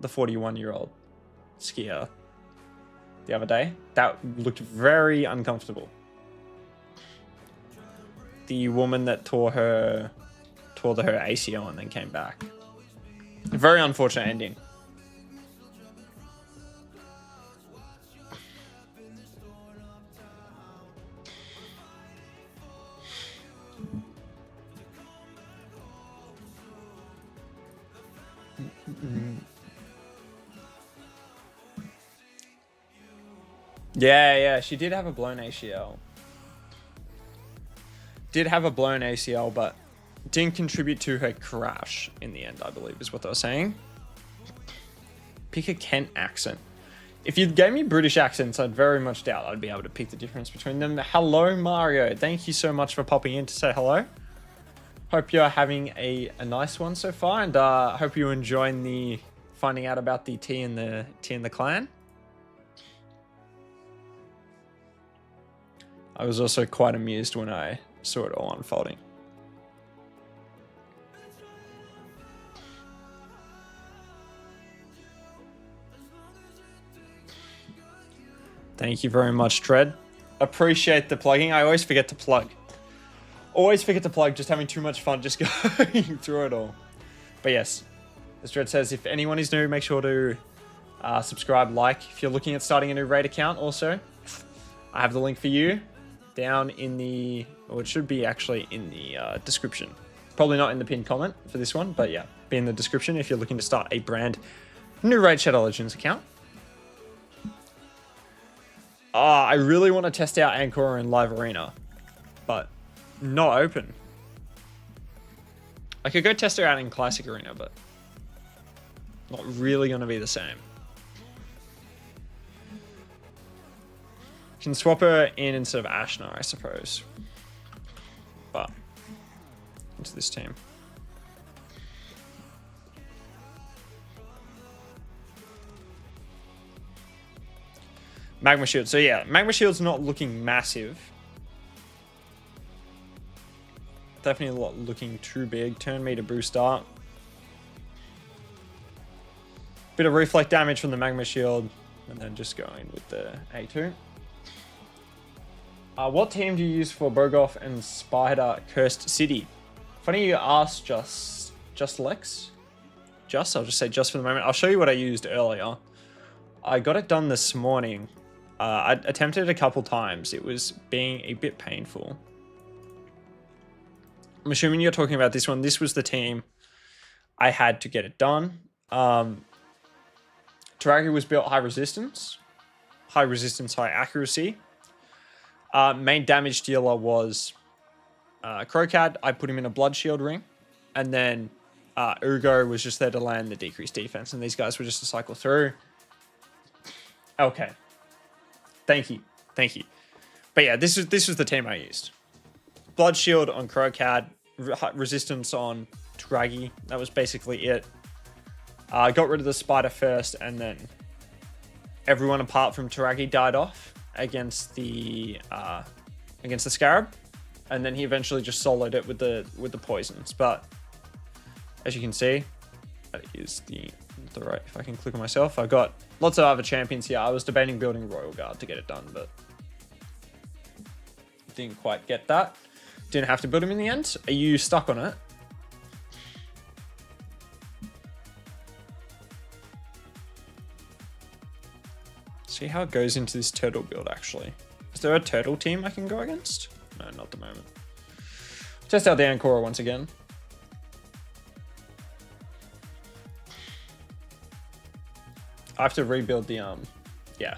41-year-old skier the other day. That looked very uncomfortable. The woman that tore her ACL and then came back. A very unfortunate ending. Yeah, she did have a blown ACL. But didn't contribute to her crash in the end, I believe, is what they were saying. Pick a Kent accent. If you gave me British accents, I'd very much doubt I'd be able to pick the difference between them. Hello, Mario. Thank you so much for popping in to say hello. Hope you're having a nice one so far, and hope you're enjoying the finding out about the tea in the clan. I was also quite amused when I saw it all unfolding. Thank you very much, Dread. Appreciate the plugging. I always forget to plug. Just having too much fun just going through it all. But yes, as Dread says, if anyone is new, make sure to subscribe, like. If you're looking at starting a new raid account also, I have the link for you down in the, or it should be actually in the description. Probably not in the pinned comment for this one, but yeah, be in the description if you're looking to start a brand new Raid Shadow Legends account. I really want to test out Ancora in live arena, but not open. I could go test her out in classic arena, but not really going to be the same. Can swap her in instead of Ashna, I suppose. But into this team. Magma Shield. So yeah, Magma Shield's not looking massive. Definitely not looking too big. Turn me to boost up. Bit of reflect damage from the Magma Shield. And then just going with the A2. What team do you use for Bogoth and Spider Cursed City? Funny you asked, Just Lex. I'll just say just for the moment. I'll show you what I used earlier. I got it done this morning. I attempted it a couple times. It was being a bit painful. I'm assuming you're talking about this one. This was the team I had to get it done. Taragi was built high resistance, high accuracy. Main damage dealer was Crocad. I put him in a Blood Shield ring. And then Uugo was just there to land the decreased defense. And these guys were just to cycle through. Okay. Thank you. But yeah, this was the team I used. Blood Shield on Crocad. Resistance on Taragi. That was basically it. Got rid of the Spider first. And then everyone apart from Taragi died off against the Scarab, and then he eventually just soloed it with the poisons. But as you can see, that is the right. If I can click on myself, I've got lots of other champions here. I was debating building Royal Guard to get it done, but didn't quite get that. Didn't have to build him in the end. Are you stuck on it? See how it goes into this turtle build, actually. Is there a turtle team I can go against? No, not at the moment. Test out the Ancora once again. I have to rebuild the, yeah.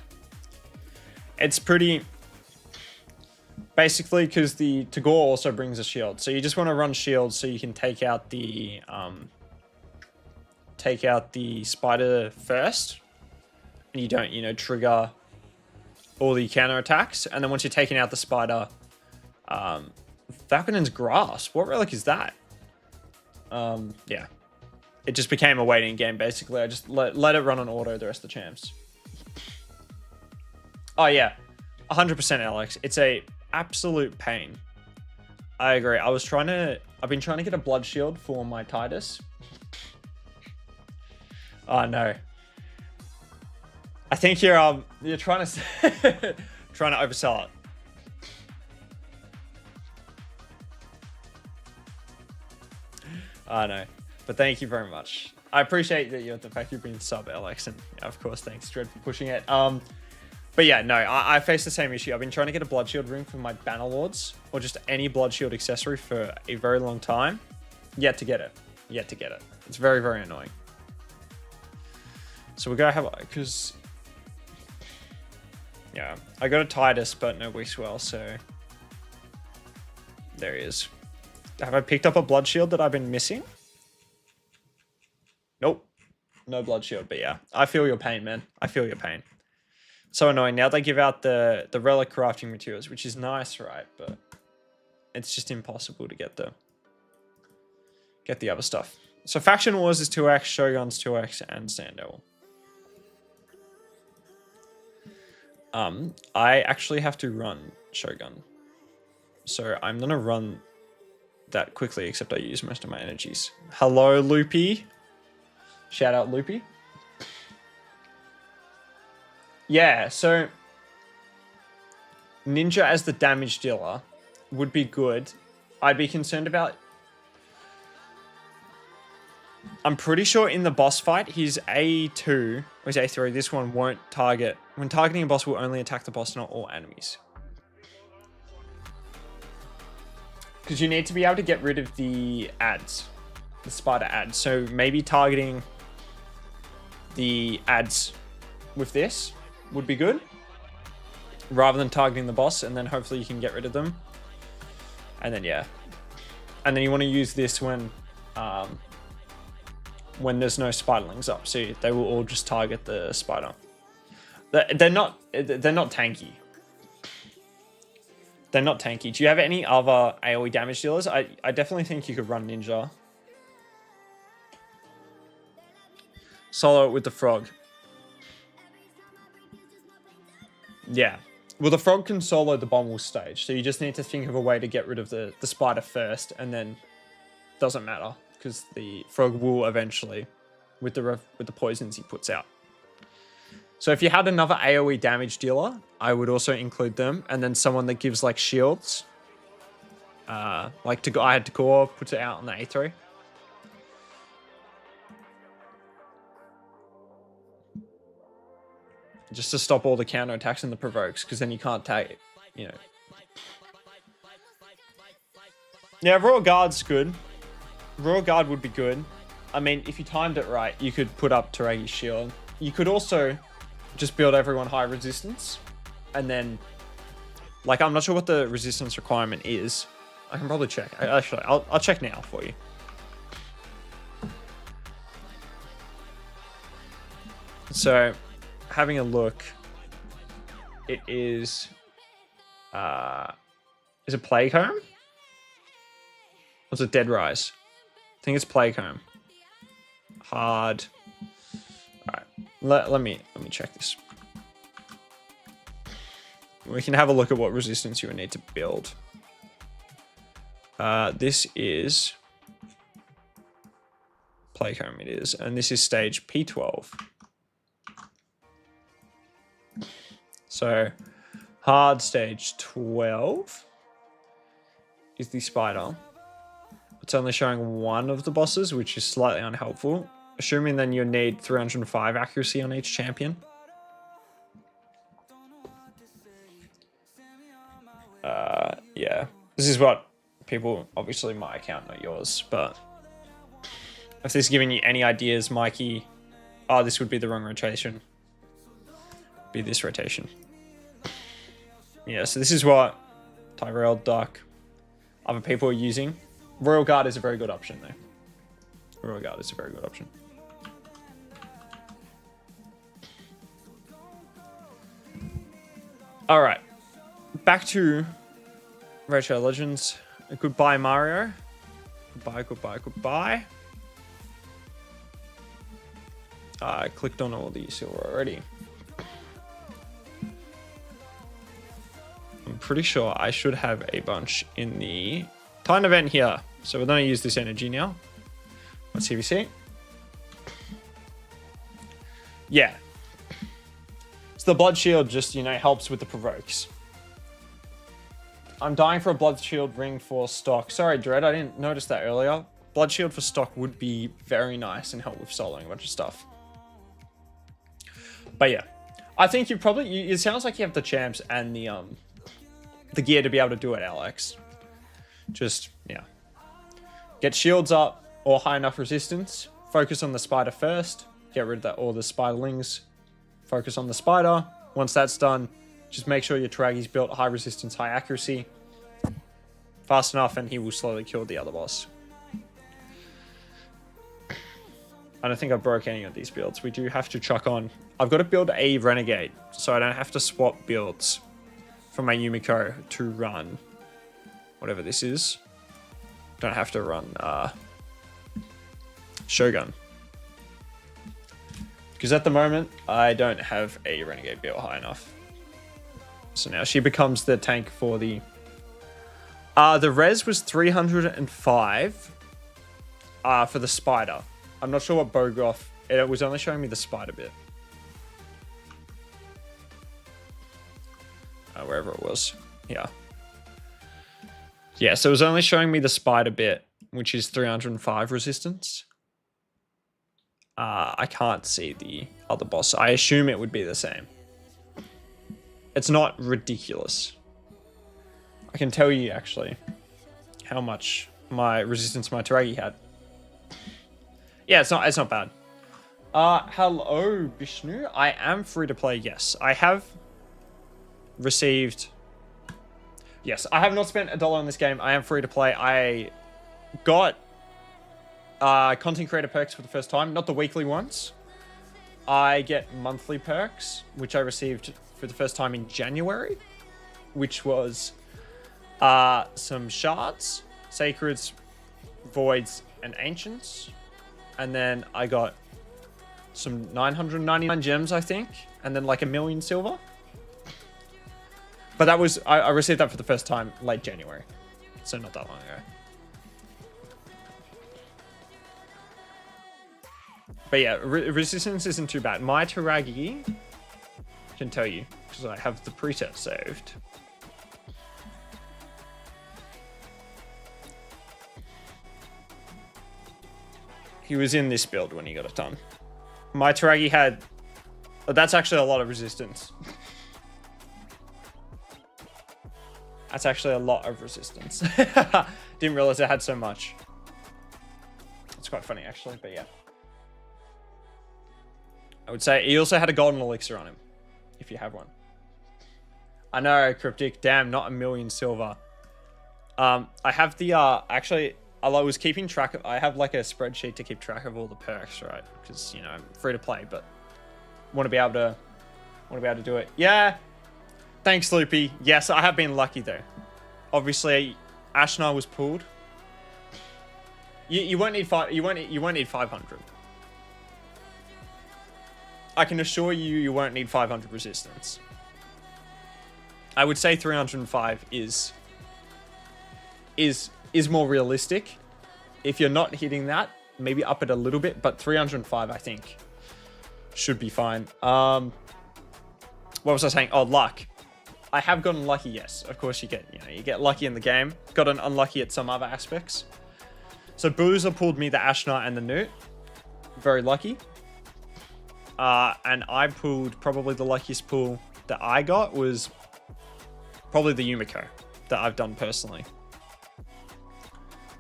It's pretty... Basically, because the Tagoar also brings a shield. So you just want to run shields so you can take out the spider first. And you don't, trigger all the counter attacks. And then once you're taking out the spider, Falconen's Grasp. What relic is that? Yeah. It just became a waiting game, basically. I just let it run on auto the rest of the champs. Oh, yeah. 100% Alex. It's a absolute pain I agree. I've been trying to get a blood shield for my Titus. Oh no. I think you're trying to trying to oversell it. I know, but thank you very much. I appreciate that the fact you've been sub Alex, and yeah, of course, thanks Dread for pushing it. But yeah, no, I face the same issue. I've been trying to get a blood shield ring for my banner lords, or just any blood shield accessory for a very long time. Yet to get it. Yet to get it. It's very, very annoying. So we're gonna have, because yeah, I got a Titus, but no Weakswell, so there he is. Have I picked up a blood shield that I've been missing? Nope. No blood shield, but yeah. I feel your pain, man. I feel your pain. So annoying. Now they give out the relic crafting materials, which is nice, right? But it's just impossible to get the other stuff. So Faction Wars is 2x, Shogun's 2x, and Sand Devil. I actually have to run Shogun. So I'm gonna run that quickly, except I use most of my energies. Hello, Loopy. Shout out, Loopy. Yeah, so Ninja as the damage dealer would be good. I'd be concerned about... I'm pretty sure in the boss fight, his A2 or his A3, this one won't target. When targeting a boss, will only attack the boss, not all enemies. Because you need to be able to get rid of the ads, the spider ads. So maybe targeting the ads with this would be good, rather than targeting the boss, and then hopefully you can get rid of them. And then yeah, and then you want to use this when there's no spiderlings up, so they will all just target the spider. They're not tanky. They're not tanky. Do you have any other AoE damage dealers? I definitely think you could run Ninja. Solo it with the frog. Yeah. Well, the frog can solo the Bommel stage, so you just need to think of a way to get rid of the spider first, and then doesn't matter, because the frog will eventually, with the poisons he puts out. So if you had another AoE damage dealer, I would also include them, and then someone that gives like shields. I had Tagoar, puts it out on the A3. Just to stop all the counter attacks and the provokes, because then you can't take, you know. Yeah, Royal Guard's good. Royal Guard would be good. I mean, if you timed it right, you could put up Taragi's shield. You could also just build everyone high resistance, and then, like, I'm not sure what the resistance requirement is. I can probably check. Actually, I'll check now for you. So, having a look, it is it Plague Home? Or is it Dead Rise? I think it's Plague Home. Hard. Alright, let me check this. We can have a look at what resistance you would need to build. This is Plague Home, it is, and this is stage P12. So, hard stage 12 is the spider. It's only showing one of the bosses, which is slightly unhelpful. Assuming then you need 305 accuracy on each champion. Yeah. This is what people, obviously my account, not yours, but if this is giving you any ideas, Mikey, this would be the wrong rotation. Be this rotation. Yeah, so this is what Tyrell, Duck, other people are using. Royal Guard is a very good option, though. Royal Guard is a very good option. All right, back to Raid Shadow Legends. Goodbye, Mario. Goodbye, goodbye, goodbye. I clicked on all these already. I'm pretty sure I should have a bunch in the Titan event here. So we're going to use this energy now. What's CvC? Yeah. So the blood shield just, you know, helps with the provokes. I'm dying for a blood shield ring for stock. Sorry, Dread, I didn't notice that earlier. Blood shield for stock would be very nice and help with soloing a bunch of stuff. But yeah, I think you probably, it sounds like you have the champs and the gear to be able to do it, Alex. Just, yeah. Get shields up or high enough resistance. Focus on the spider first. Get rid of that, all the spiderlings. Focus on the spider. Once that's done, just make sure your Taragi's built high resistance, high accuracy. Fast enough and he will slowly kill the other boss. I don't think I broke any of these builds. We do have to chuck on. I've got to build a Renegade, so I don't have to swap builds for my Yumiko to run whatever this is. Don't have to run Shogun. Because at the moment, I don't have a Renegade build high enough. So now she becomes the tank for the... the res was 305 for the spider. I'm not sure what Bogoth... It was only showing me the spider bit. Wherever it was. Yeah. Yeah, so it was only showing me the spider bit, which is 305 resistance. I can't see the other boss. I assume it would be the same. It's not ridiculous. I can tell you, actually, how much my resistance my Taragi had. Yeah, it's not bad. Hello, Bishnu. I am free to play, yes. I have received... Yes, I have not spent $1 on this game. I am free to play. I got content creator perks for the first time. Not the weekly ones. I get monthly perks, which I received for the first time in January, which was some shards, sacreds, voids, and ancients. And then I got some 999 gems, I think, and then like 1,000,000 silver. But that was, I received that for the first time late January, so not that long ago. But yeah, resistance isn't too bad. My Taragi can tell you, because I have the preset saved. He was in this build when he got it done. My Taragi had... That's actually a lot of resistance. That's actually a lot of resistance. Didn't realize it had so much. It's quite funny, actually, but yeah. I would say he also had a golden elixir on him, if you have one. I know, Cryptic. Damn, not 1,000,000 silver. I have the, actually, I was keeping track of, I have like a spreadsheet to keep track of all the perks, right? Because, you know, I'm free to play, but want to be able to do it. Yeah. Thanks, Loopy. Yes, I have been lucky though. Obviously, Ashnar was pulled. You won't need you won't need 500. I can assure you, you won't need 500 resistance. I would say 305 is more realistic. If you're not hitting that, maybe up it a little bit, but 305 I think should be fine. What was I saying? Oh, luck. I have gotten lucky, yes. Of course you get lucky in the game. Gotten unlucky at some other aspects. So Boozer pulled me the Ashnar and the Newt. Very lucky. And I pulled, probably the luckiest pull that I got was probably the Yumiko that I've done personally.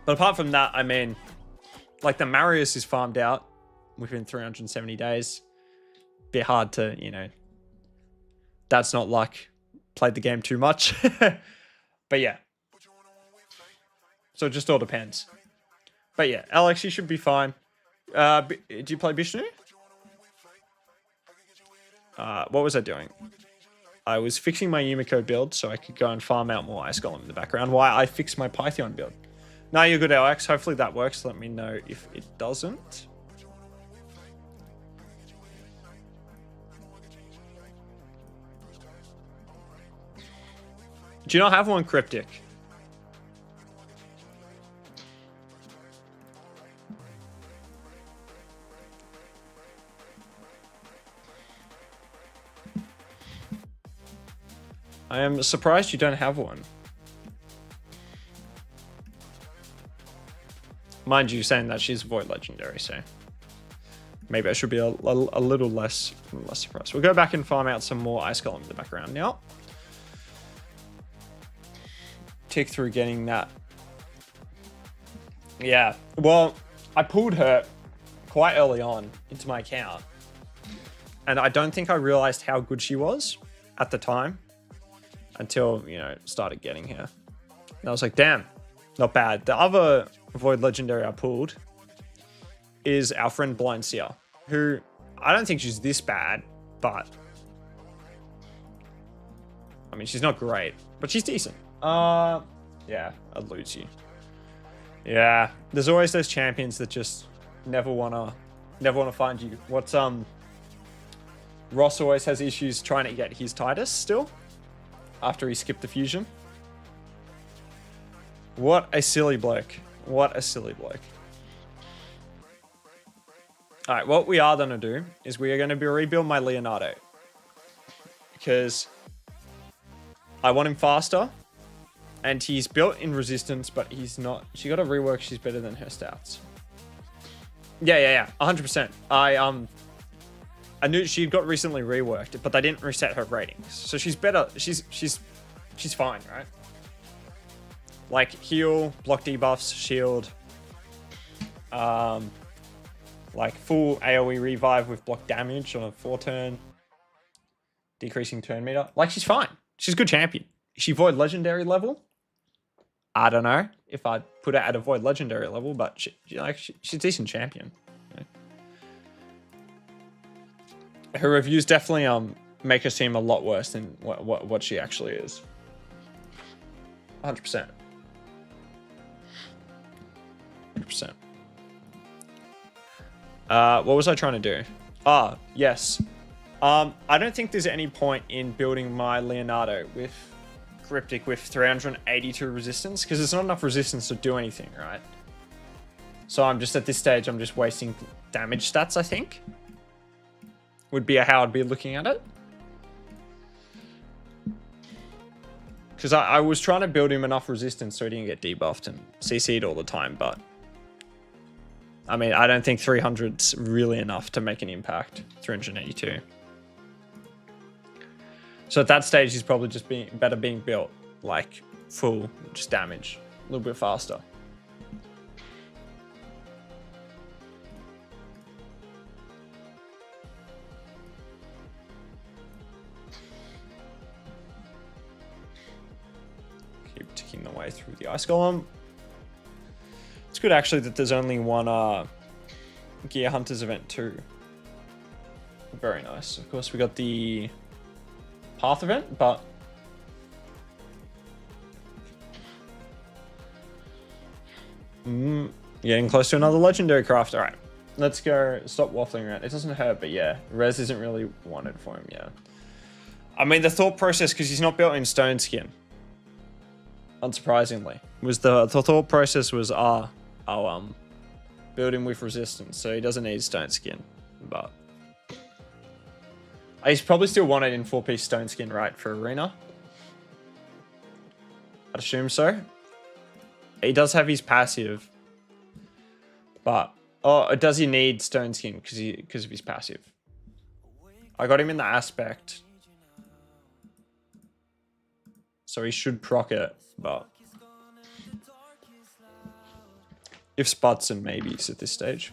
But apart from that, I mean, like the Marius is farmed out within 370 days. Bit hard to, you know, that's not luck. Played the game too much. But yeah. So it just all depends. But yeah, Alex, you should be fine. Do you play Bishnu? What was I doing? I was fixing my Yumiko build so I could go and farm out more Ice Golem in the background while I fixed my Python build. No, you're good, Alex. Hopefully that works. Let me know if it doesn't. Do you not have one, Cryptic? I am surprised you don't have one. Mind you, saying that she's Void Legendary, so maybe I should be a little less surprised. We'll go back and farm out some more Ice Golem in the background now. Tick through getting that. Yeah, well, I pulled her quite early on into my account, and I don't think I realized how good she was at the time until, you know, started getting her. And I was like, damn, not bad. The other Void Legendary I pulled is our friend Blind Seer, who I don't think she's this bad, but I mean, she's not great, but she's decent. Yeah, I'd lose you. Yeah, there's always those champions that just never wanna find you. What's Ross always has issues trying to get his Titus still after he skipped the fusion. What a silly bloke. What a silly bloke. All right, what we are going to do is we are going to be rebuild my Leonardo, because I want him faster, and he's built in resistance, but he's not. She got a rework. She's better than her stats. Yeah, 100%. I knew she got recently reworked, but they didn't reset her ratings, so she's better. She's fine, right? Like heal, block debuffs, shield, like full AoE revive with block damage on a 4-turn, decreasing turn meter. Like, she's fine. She's a good champion. Is she Void Legendary level? I don't know if I'd put her at a Void Legendary level, but she's a decent champion. Her reviews definitely make her seem a lot worse than what she actually is. 100%. 100%. What was I trying to do? Ah, yes. I don't think there's any point in building my Leonardo with Cryptic with 382 resistance, because there's not enough resistance to do anything, right? So I'm just, at this stage, I'm just wasting damage stats, I think. Would be how I'd be looking at it. Because I was trying to build him enough resistance so he didn't get debuffed and CC'd all the time, but I mean, I don't think 300's really enough to make an impact. 382. So at that stage, he's probably just better being built like full, just damage, a little bit faster. Keep ticking the way through the Ice Golem. It's good actually that there's only one Gear Hunters event too. Very nice. Of course, we got the Path event, but getting close to another legendary craft. All right, let's go. Stop waffling around. It doesn't hurt, but yeah, res isn't really wanted for him. Yeah, I mean the thought process, because he's not built in stone skin. Unsurprisingly, was the thought process was I'll build him with resistance, so he doesn't need stone skin, but he's probably still wanted in 4-piece stone skin, right, for arena? I'd assume so. He does have his passive, but does he need stone skin because of his passive? I got him in the aspect, so he should proc it, but ifs, buts, and maybes at this stage.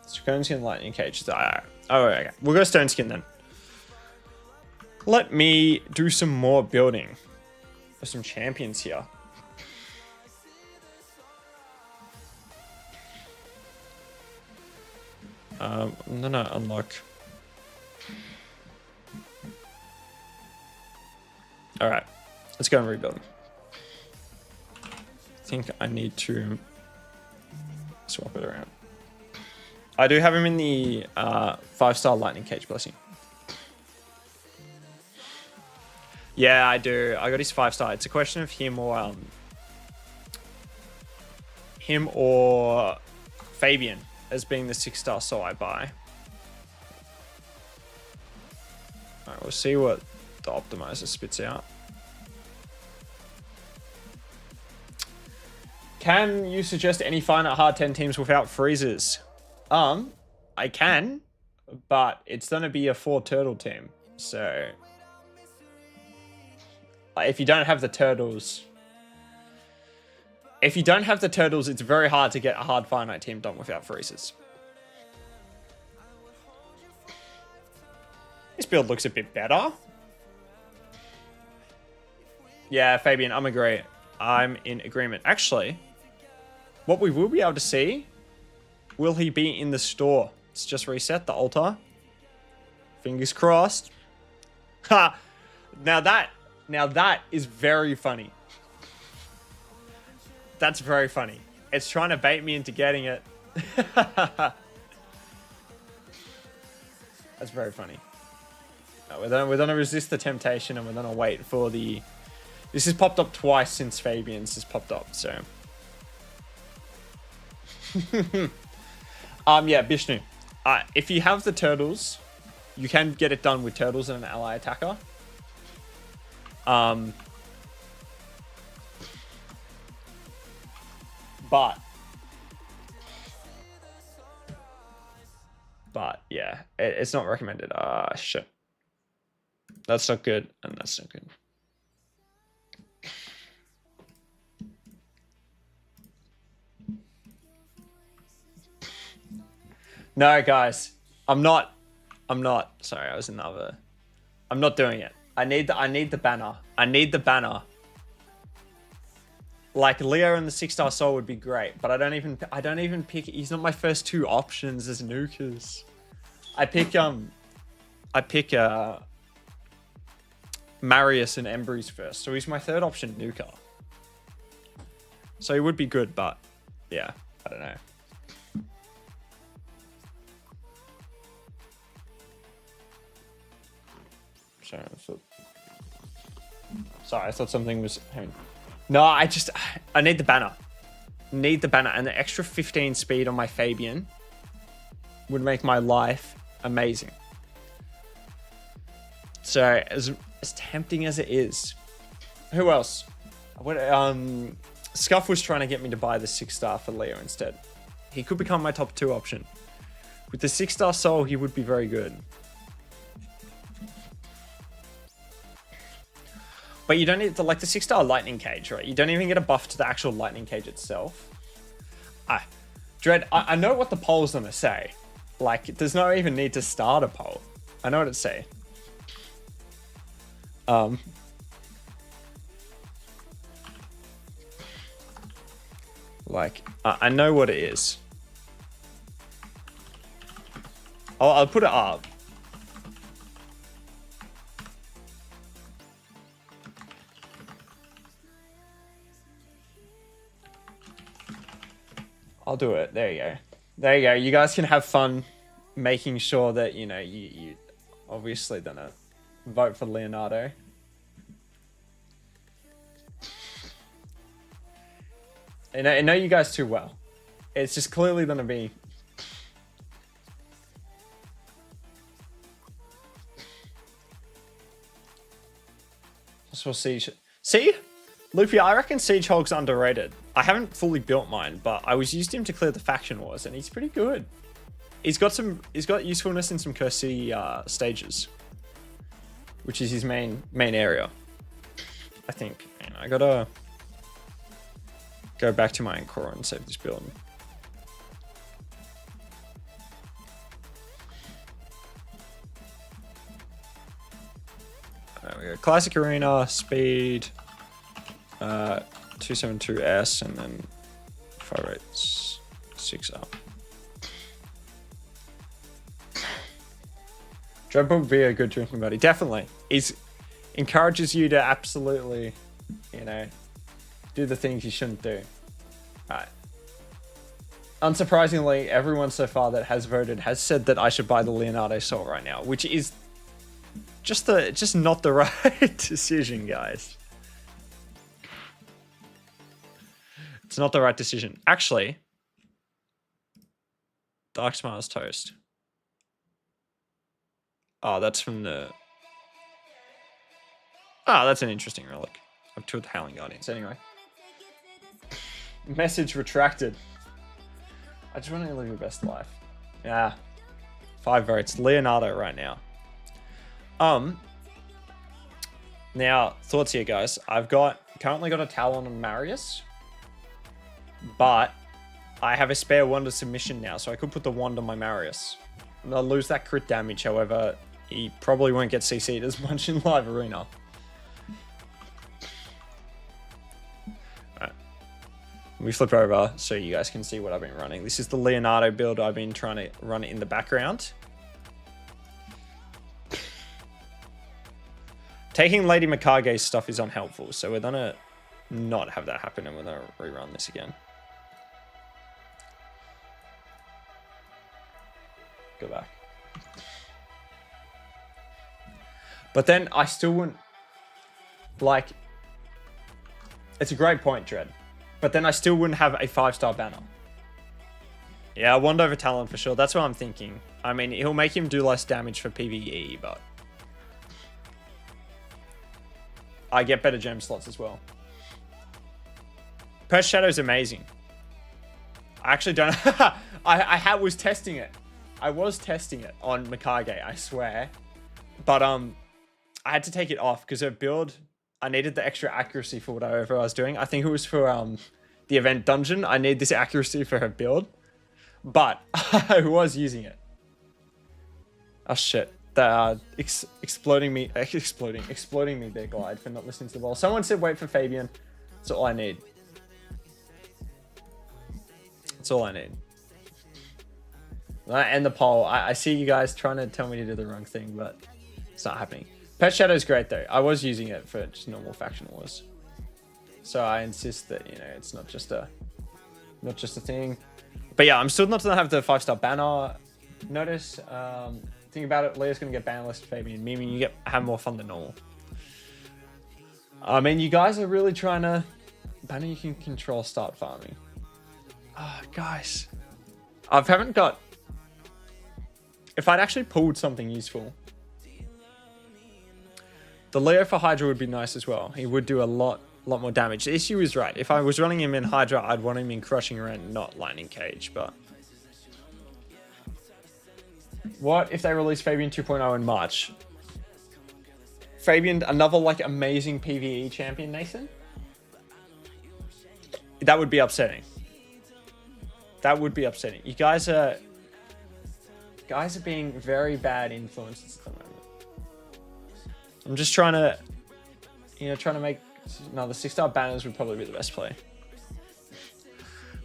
Stone skin, lightning cage. Oh, okay. We'll go stone skin then. Let me do some more building for some champions here. No, unlock. All right, let's go and rebuild. I think I need to swap it around. I do have him in the 5-star lightning cage blessing. Yeah, I do. I got his 5-star. It's a question of him or him or Fabian as being the 6-star soul I buy. All right, we'll see what the optimizer spits out. Can you suggest any fine at hard 10 teams without freezes? I can, but it's gonna be a 4 turtle team. So if you don't have the turtles, it's very hard to get a hard finite team done without freezes. This build looks a bit better. Yeah, Fabian, I'm in agreement. Actually, what we will be able to see, will he be in the store? Let's just reset the altar. Fingers crossed. Ha! Now that is very funny. That's very funny. It's trying to bait me into getting it. That's very funny. No, we're gonna resist the temptation and we're gonna wait for the... This has popped up twice since Fabian's has popped up, so... Yeah, Bishnu. If you have the turtles, you can get it done with turtles and an ally attacker. But yeah, it's not recommended. Shit. That's not good, and that's not good. No, guys, I'm not. Sorry, I was in the other. I'm not doing it. I need the banner. I need the banner. Like Leo and the 6-star soul would be great, but I don't even pick. He's not my first 2 options as nukers. I pick Marius and Embry's first, so he's my 3rd option nuker. So he would be good, but yeah, I don't know. Sorry, I thought something was happening. No, I need the banner. Need the banner, and the extra 15 speed on my Fabian would make my life amazing. So as tempting as it is, who else? Scuff was trying to get me to buy the 6-star for Leo instead. He could become my top 2 option. With the 6-star soul, he would be very good. But you don't need the 6-star lightning cage, right? You don't even get a buff to the actual lightning cage itself. Dread, I know what the poll's gonna say. Like, there's no even need to start a poll. I know what it say. I know what it is. I'll put it up. I'll do it. There you go. There you go. You guys can have fun making sure that, you know, you obviously gonna vote for Leonardo. I know you guys too well. It's just clearly gonna be... So Siege... See? Luffy, I reckon Siege Hog's underrated. I haven't fully built mine, but I was used him to clear the faction wars, and he's pretty good. He's got usefulness in some Curse City stages, which is his main area. I think. Man, I gotta go back to my Encore and save this build. There we go. Classic Arena, speed, 272S, and then 586 up. Dread would be a good drinking buddy. Definitely. He encourages you to absolutely, you know, do the things you shouldn't do. Alright. Unsurprisingly, everyone so far that has voted has said that I should buy the Leonardo Soul right now, which is just not the right decision, guys. It's not the right decision. Actually, Dark Smiles Toast. Oh, that's from the... Oh, that's an interesting relic. I've two of the Howling Guardians. Anyway. Message retracted. I just want to live your best life. Yeah. 5 votes. Leonardo right now. Now, thoughts here, guys. I've currently got a Talon on Marius. But I have a spare wand of submission now, so I could put the wand on my Marius. And I'll lose that crit damage, however, he probably won't get CC'd as much in live arena. Alright. Let me flip over so you guys can see what I've been running. This is the Leonardo build I've been trying to run in the background. Taking Lady Mikage's stuff is unhelpful, so we're gonna not have that happen and we're gonna rerun this again. Go back. But then I still wouldn't, like, it's a great point, Dread. But then I still wouldn't have a 5-star banner. Yeah, wand over Talon for sure. That's what I'm thinking. I mean, he'll make him do less damage for PvE, but I get better gem slots as well. Perch Shadow's amazing. I actually don't... I was testing it. I was testing it on Mikage, I swear. But I had to take it off because her build, I needed the extra accuracy for whatever I was doing. I think it was for the event dungeon. I need this accuracy for her build. But I was using it. Oh shit. Exploding me there, Glide, for not listening to the ball. Someone said wait for Fabian. That's all I need. That's all I need. And the poll. I see you guys trying to tell me to do the wrong thing, but it's not happening. Pet Shadow's great though. I was using it for just normal faction wars. So I insist that, you know, it's not just a thing. But yeah, I'm still not gonna have the 5-star banner. Notice, think about it, Leah's gonna get bannerless, Fabian, meaning you have more fun than normal. I mean, you guys are really trying to banner you can control start farming. Oh, guys. I haven't got... If I'd actually pulled something useful, the Leo for Hydra would be nice as well. He would do a lot more damage. The issue is right. If I was running him in Hydra, I'd want him in Crushing Rend, not Lightning Cage, but... What if they release Fabian 2.0 in March? Fabian, another like amazing PvE champion, Nathan? That would be upsetting. That would be upsetting. You guys are being very bad influences at the moment. I'm just trying to, trying to make... No, the 6-star banners would probably be the best play.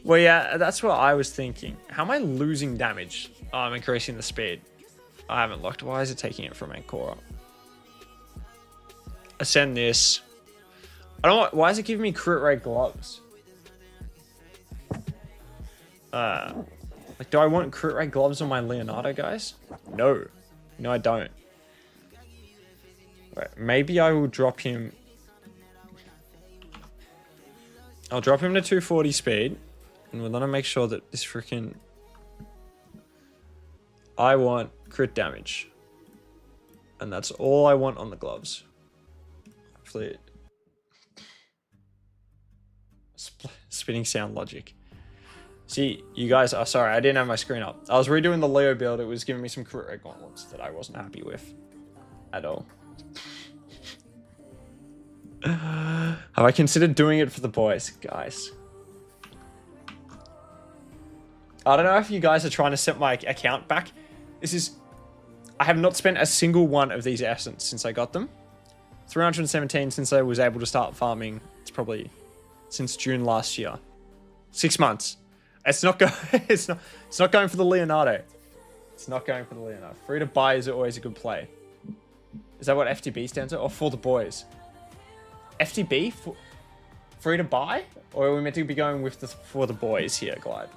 Well, yeah, that's what I was thinking. How am I losing damage? Oh, I'm increasing the speed. I haven't locked. Why is it taking it from Ancora? Ascend this. I don't know. Why is it giving me crit rate gloves? Like, do I want crit rate gloves on my Leonardo, guys? No. No, I don't. Right, maybe I will drop him. I'll drop him to 240 speed. And we're gonna make sure that this freaking... I want crit damage. And that's all I want on the gloves. Hopefully... Spinning sound logic. See, you guys are sorry, I didn't have my screen up. I was redoing the Leo build. It was giving me some crit rate gauntlets that I wasn't happy with at all. Have I considered doing it for the boys, guys? I don't know if you guys are trying to set my account back. I have not spent a single one of these essence since I got them. 317 since I was able to start farming. It's probably since June last year. 6 months. It's not going. It's not going for the Leonardo. It's not going for the Leonardo. Free to buy is always a good play. Is that what FTB stands for? Or for the boys? FTB? Free to buy? Or are we meant to be going with the for the boys here, Glide?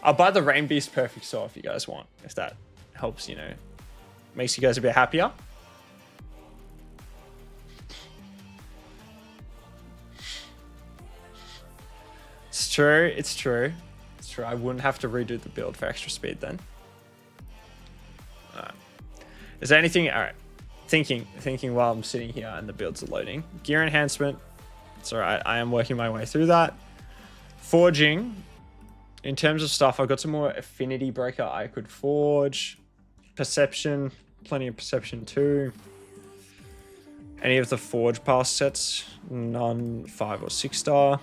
I'll buy the Rain Beast Perfect Saw if you guys want. If that helps, makes you guys a bit happier. true. It's true. It's true. I wouldn't have to redo the build for extra speed then. Alright. Is there anything... Alright. Thinking while I'm sitting here and the builds are loading. Gear enhancement. It's alright. I am working my way through that. Forging. In terms of stuff, I've got some more affinity breaker I could forge. Perception. Plenty of perception too. Any of the forge pass sets? None 5 or 6 star.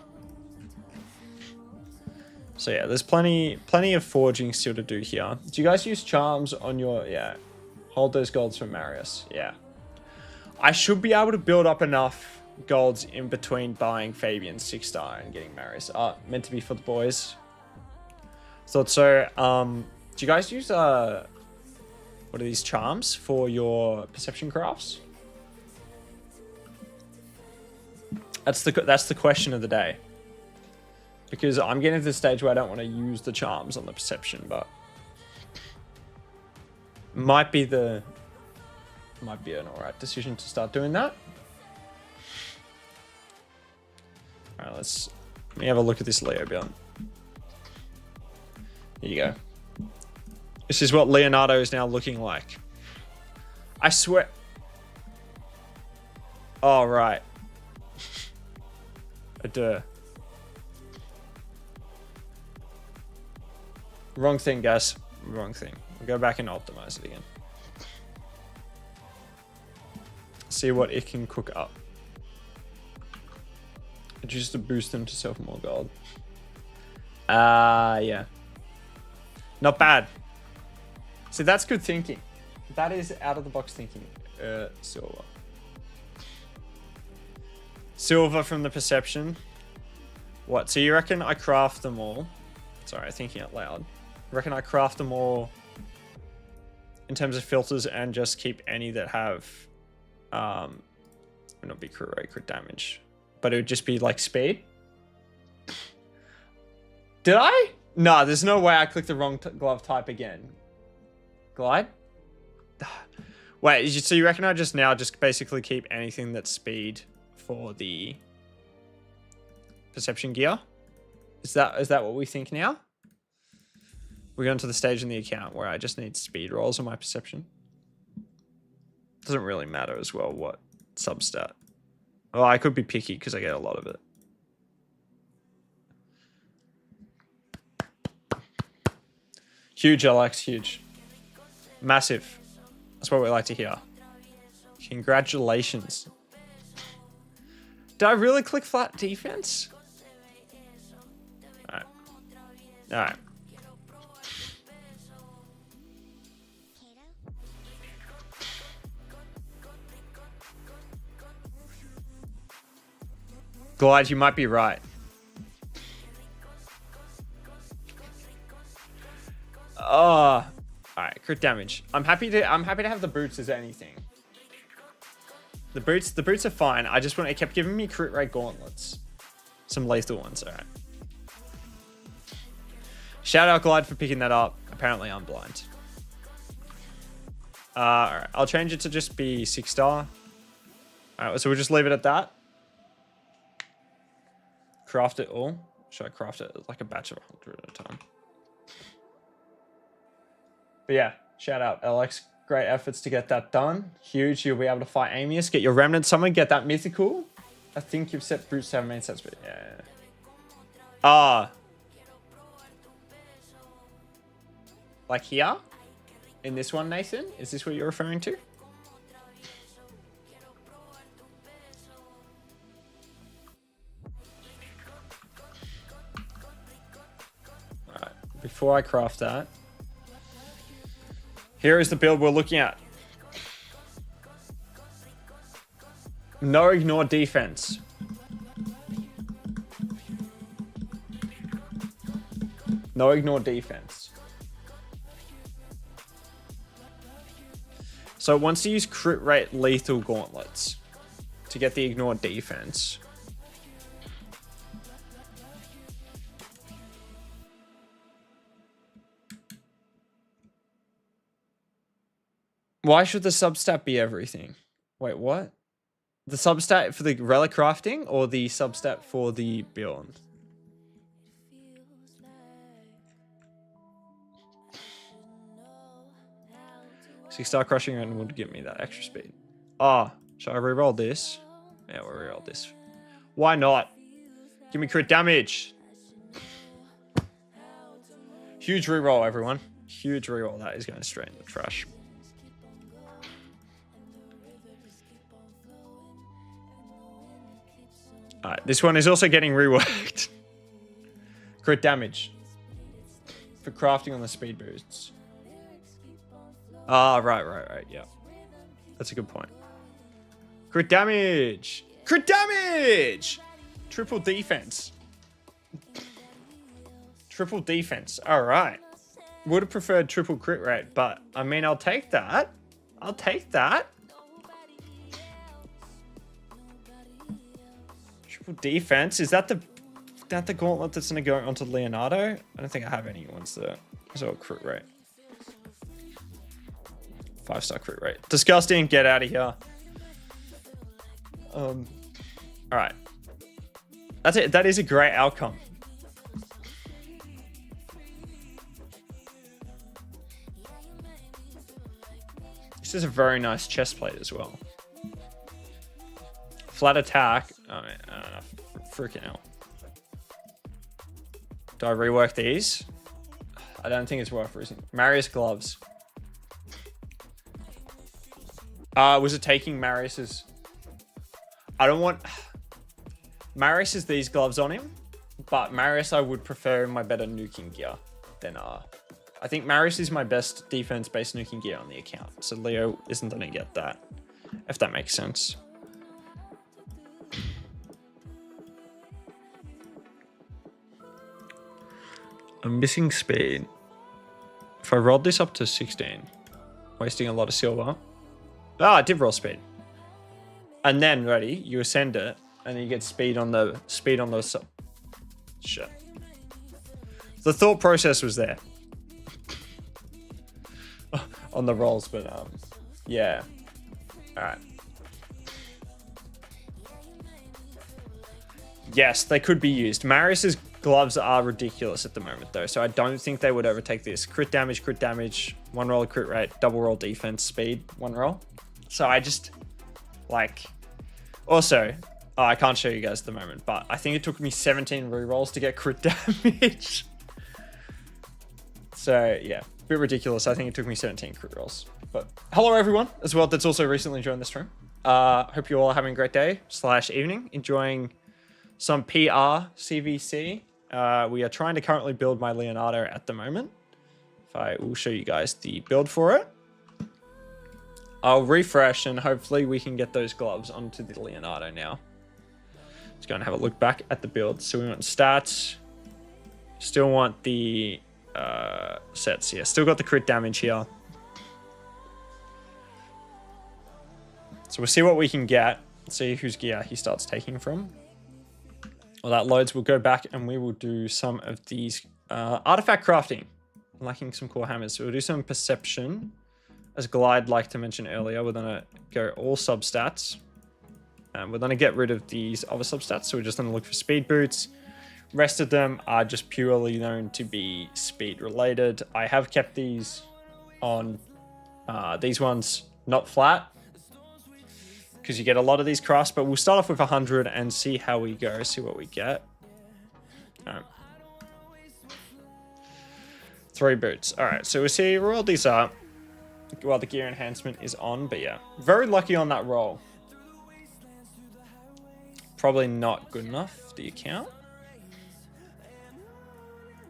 So yeah, there's plenty of forging still to do here. Do you guys use charms on your... Yeah. Hold those golds for Marius. Yeah. I should be able to build up enough golds in between buying Fabian's 6 star and getting Marius. Meant to be for the boys. Thought so. Do you guys use... what are these charms for your perception crafts? That's the question of the day. Because I'm getting to the stage where I don't want to use the charms on the perception, but might be an alright decision to start doing that. Alright, let me have a look at this Leo build. Here you go. This is what Leonardo is now looking like. I swear. Oh, right. Duh. Wrong thing, guys. Wrong thing. We'll go back and optimize it again. See what it can cook up. Just to boost them to self more gold. Yeah. Not bad. See, that's good thinking. That is out of the box thinking. Silver. Silver from the perception. What? So you reckon I craft them all? Sorry, thinking out loud. I reckon I craft them all in terms of filters and just keep any that have would not be crit rate, crit damage, but it would just be like speed. Did I? No, there's no way I clicked the wrong glove type again. Glide? Wait, so you reckon I just basically keep anything that's speed for the perception gear? Is that what we think now? We're going to the stage in the account where I just need speed rolls on my perception. Doesn't really matter as well what substat. Oh, I could be picky because I get a lot of it. Huge, Alex, huge. Massive. That's what we like to hear. Congratulations. Did I really click flat defense? Alright. Alright. Glide, you might be right. Oh, all right, crit damage. I'm happy to have the boots as anything. The boots are fine. It kept giving me crit rate gauntlets. Some lethal ones, all right. Shout out Glide for picking that up. Apparently I'm blind. All right, I'll change it to just be 6 star. All right, so we'll just leave it at that. Craft it all. Should I craft it like a batch of 100 at a time? But yeah, shout out Alex. Great efforts to get that done. Huge. You'll be able to fight Amius. Get your remnant summon. Get that mythical. I think you've set boots to have main sets, but yeah. Like here? In this one, Nathan? Is this what you're referring to? Alright, before I craft that, here is the build we're looking at. No ignore defense. No ignore defense. So it wants to use crit rate lethal gauntlets to get the ignore defense. Why should the substat be everything? Wait, what? The substat for the relic crafting or the substat for the build? 6-star crushing and would give me that extra speed. Ah, shall I reroll this? Yeah, we'll reroll this. Why not? Give me crit damage. Huge reroll, everyone. Huge reroll. That is going straight in the trash. Alright, this one is also getting reworked. Crit damage. For crafting on the speed boosts. Ah, right. Yeah. That's a good point. Crit damage. Crit damage! Triple defense. Triple defense. Alright. Would have preferred triple crit rate, but I mean, I'll take that. I'll take that. Triple defense. Is that the gauntlet that's going to go onto Leonardo? I don't think I have any ones that are crit rate. 5-star crit rate. Disgusting. Get out of here. All right. That's it. That is a great outcome. This is a very nice chest plate as well. Flat attack. Oh, freaking hell. Do I rework these? I don't think it's worth using. Marius gloves. Was it taking Marius's? I don't want... Marius is these gloves on him, but Marius I would prefer in my better nuking gear than... I think Marius is my best defense-based nuking gear on the account, so Leo isn't going to get that, if that makes sense. I'm missing speed. If I rolled this up to 16, wasting a lot of silver. Ah, I did roll speed. And then, ready, you ascend it, and then you get speed on the shit. The thought process was there. On the rolls, but yeah. Alright. Yes, they could be used. Marius's gloves are ridiculous at the moment, though, so I don't think they would overtake this. Crit damage, one roll crit rate, double roll defense, speed, one roll. So I just, like... Also, I can't show you guys at the moment, but I think it took me 17 rerolls to get crit damage. So, yeah, a bit ridiculous. I think it took me 17 crit rolls. But hello, everyone, as well, that's also recently joined the stream. Hope you all are having a great day / evening, enjoying some PR CvC. We are trying to currently build my Leonardo at the moment. If I will show you guys the build for it. I'll refresh and hopefully we can get those gloves onto the Leonardo now. Let's go and have a look back at the build. So we want stats. Still want the sets here. Still got the crit damage here. So we'll see what we can get. See whose gear he starts taking from. Well, that loads. We'll go back and we will do some of these artifact crafting. I'm lacking some core hammers. So we'll do some perception. As Glide liked to mention earlier, we're going to go all substats. We're going to get rid of these other substats. So we're just going to look for speed boots. Rest of them are just purely known to be speed related. I have kept these on these ones not flat, because you get a lot of these crafts, but we'll start off with 100 and see how we go, see what we get. 3 boots. All right, so we'll see, roll these up while the gear enhancement is on, but yeah, very lucky on that roll. Probably not good enough for the account.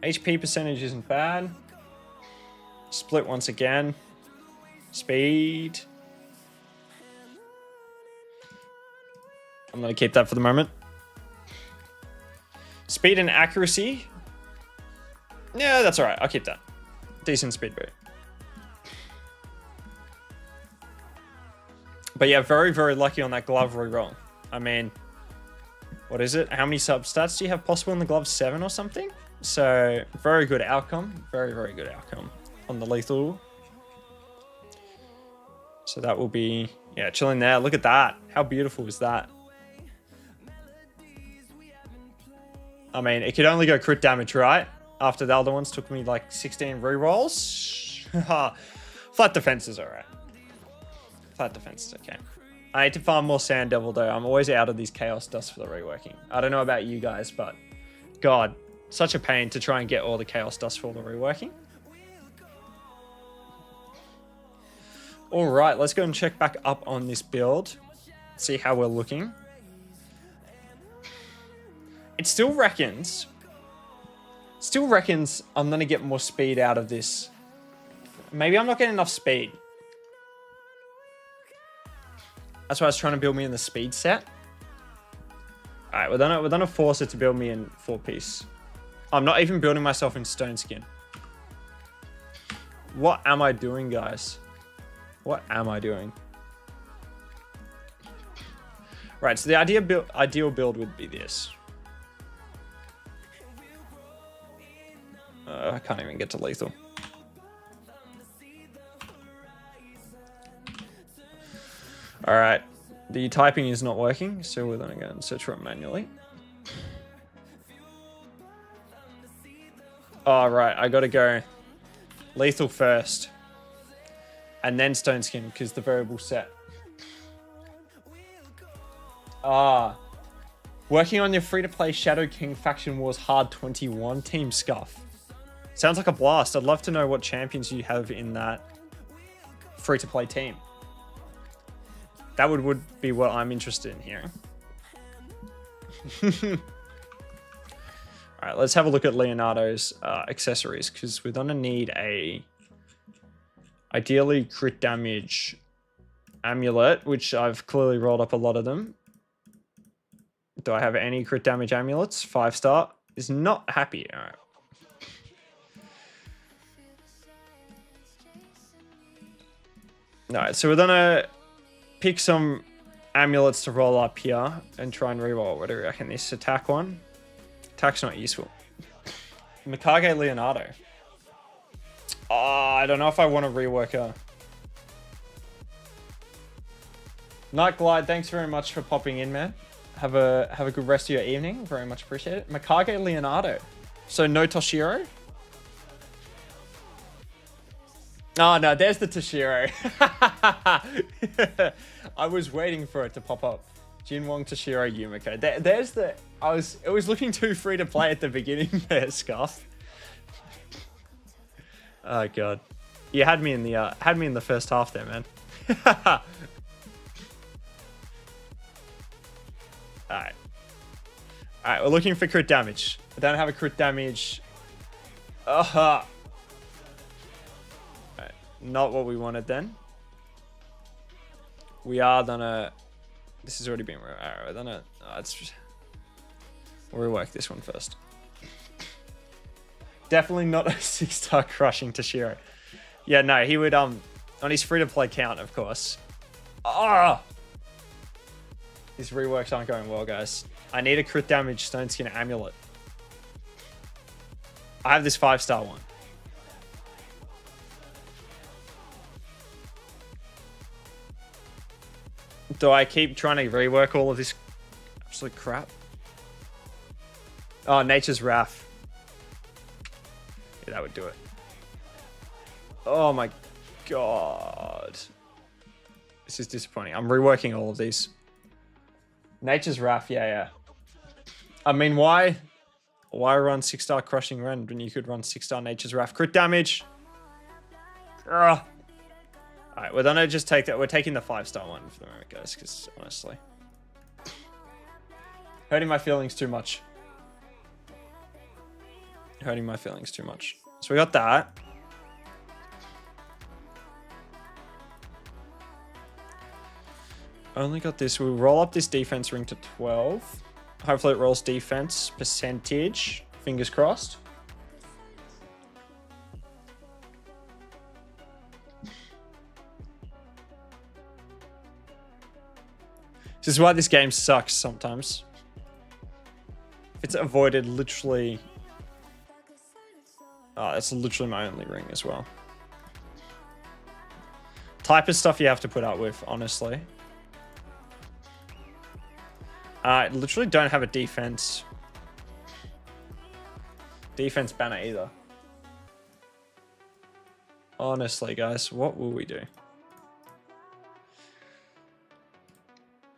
HP percentage isn't bad. Split once again. Speed. I'm going to keep that for the moment. Speed and accuracy. Yeah, that's all right. I'll keep that. Decent speed boot. But yeah, very, very lucky on that glove reroll. I mean, what is it? How many substats do you have possible in the glove? 7 or something? So, very good outcome. Very, very good outcome on the lethal. So that will be, yeah, chilling there. Look at that. How beautiful is that? I mean, it could only go crit damage, right? After the other ones took me like 16 rerolls. Flat defense is alright. Flat defense is okay. I need to farm more Sand Devil though. I'm always out of these Chaos Dust for the reworking. I don't know about you guys, but God, such a pain to try and get all the Chaos Dust for the reworking. Alright, let's go and check back up on this build. See how we're looking. It still reckons I'm going to get more speed out of this. Maybe I'm not getting enough speed. That's why I was trying to build me in the speed set. Alright, we're gonna force it to build me in 4-piece. I'm not even building myself in stone skin. What am I doing, guys? What am I doing? Right, so the ideal build would be this. I can't even get to lethal. Alright, the typing is not working, so we're gonna go and search for it manually. Oh, right, I gotta go lethal first. And then stone skin, because the variable set. Working on your free-to-play Shadow King Faction Wars Hard 21 Team Scuff. Sounds like a blast. I'd love to know what champions you have in that free-to-play team. That would be what I'm interested in hearing. Alright, let's have a look at Leonardo's accessories, because we're going to need a ideally crit damage amulet, which I've clearly rolled up a lot of them. Do I have any crit damage amulets? 5-star is not happy. Alright. Alright, so we're going to pick some amulets to roll up here and try and reroll. What do you reckon? This attack one? Attack's not useful. Mikage Leonardo. Oh, I don't know if I want to rework her. Night Glide, thanks very much for popping in, man. Have a good rest of your evening. Very much appreciate it. Mikage Leonardo. So no Toshiro? Oh, no, there's the Toshiro. I was waiting for it to pop up. Jinwon, Toshiro, Yumiko. There's the... It was looking too free to play at the beginning there, Scuff. Oh, God. You had me in the first half there, man. Alright. Alright, we're looking for crit damage. I don't have a crit damage. Alright, not what we wanted then. We are gonna... This has already been... Alright, we're gonna... We'll rework this one first. Definitely not a 6-star crushing Toshiro. Yeah, no, he would... On his free-to-play count, of course. Ah! These reworks aren't going well, guys. I need a crit damage Stone Skin amulet. I have this 5-star one. Do I keep trying to rework all of this absolute crap? Oh, Nature's Wrath. Yeah, that would do it. Oh my God. This is disappointing. I'm reworking all of these. Nature's Wrath, yeah. I mean, why run 6-star Crushing Rend when you could run 6-star Nature's Wrath? Crit damage. Ugh. Alright, we're gonna just take that. We're taking the 5-star one for the moment, guys, because honestly, hurting my feelings too much. Hurting my feelings too much. So we got that. Only got this. We'll roll up this defense ring to 12. Hopefully it rolls defense percentage. Fingers crossed. This is why this game sucks sometimes. It's avoided literally... Oh, that's literally my only ring as well. Type of stuff you have to put up with, honestly. I literally don't have a defense banner either. Honestly, guys, what will we do?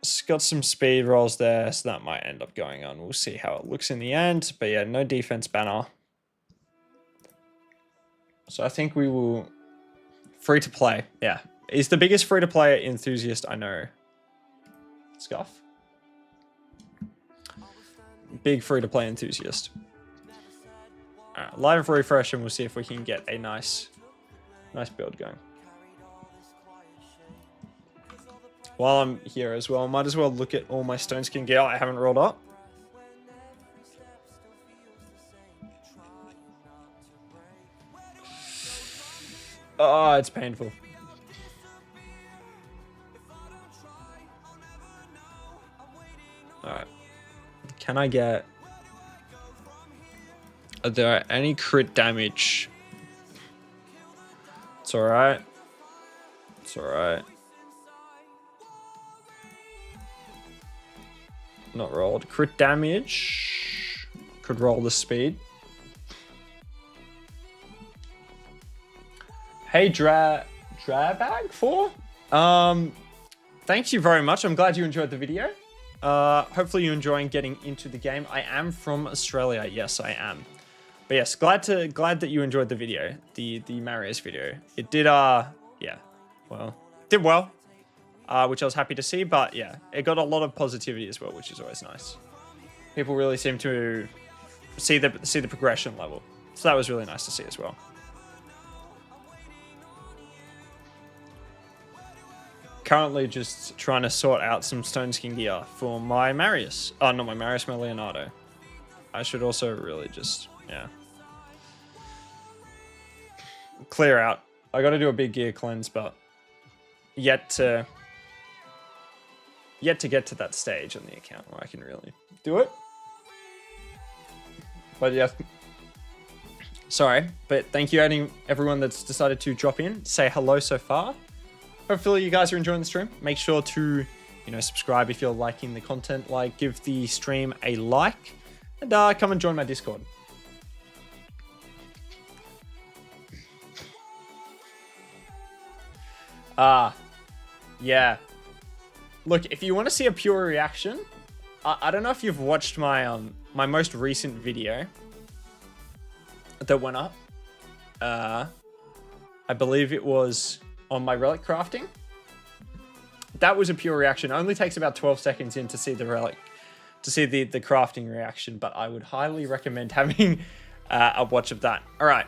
It's got some speed rolls there, so that might end up going on. We'll see how it looks in the end. But yeah, no defense banner. So I think we will... Free to play, yeah. He's the biggest free to play enthusiast I know. Scuff. Big free to play enthusiast. Alright, live refresh and we'll see if we can get a nice build going. While I'm here as well, might as well look at all my stone skin gear I haven't rolled up. Oh, it's painful. Alright. Can I get... Are there any crit damage? It's alright. It's alright. Not rolled. Crit damage. Could roll the speed. Hey, Drabag 4? Thank you very much. I'm glad you enjoyed the video. Hopefully you're enjoying getting into the game. I am from Australia. Yes, I am. But yes, glad that you enjoyed the video, the Marius video. It did yeah, well, did well, which I was happy to see. But yeah, it got a lot of positivity as well, which is always nice. People really seem to see the progression level, so that was really nice to see as well. Currently just trying to sort out some stone skin gear for my Marius. Oh, not my Marius, my Leonardo. I should also really just, yeah, clear out. I got to do a big gear cleanse, but yet to get to that stage on the account where I can really do it. But yeah, sorry, but thank you everyone that's decided to drop in, say hello so far. Hopefully you guys are enjoying the stream. Make sure to, subscribe if you're liking the content. Give the stream a like, and come and join my Discord. Yeah. Look, if you want to see a pure reaction, I don't know if you've watched my my most recent video that went up. I believe it was on my relic crafting. That was a pure reaction. It only takes about 12 seconds in to see the relic, to see the crafting reaction, but I would highly recommend having a watch of that. All right.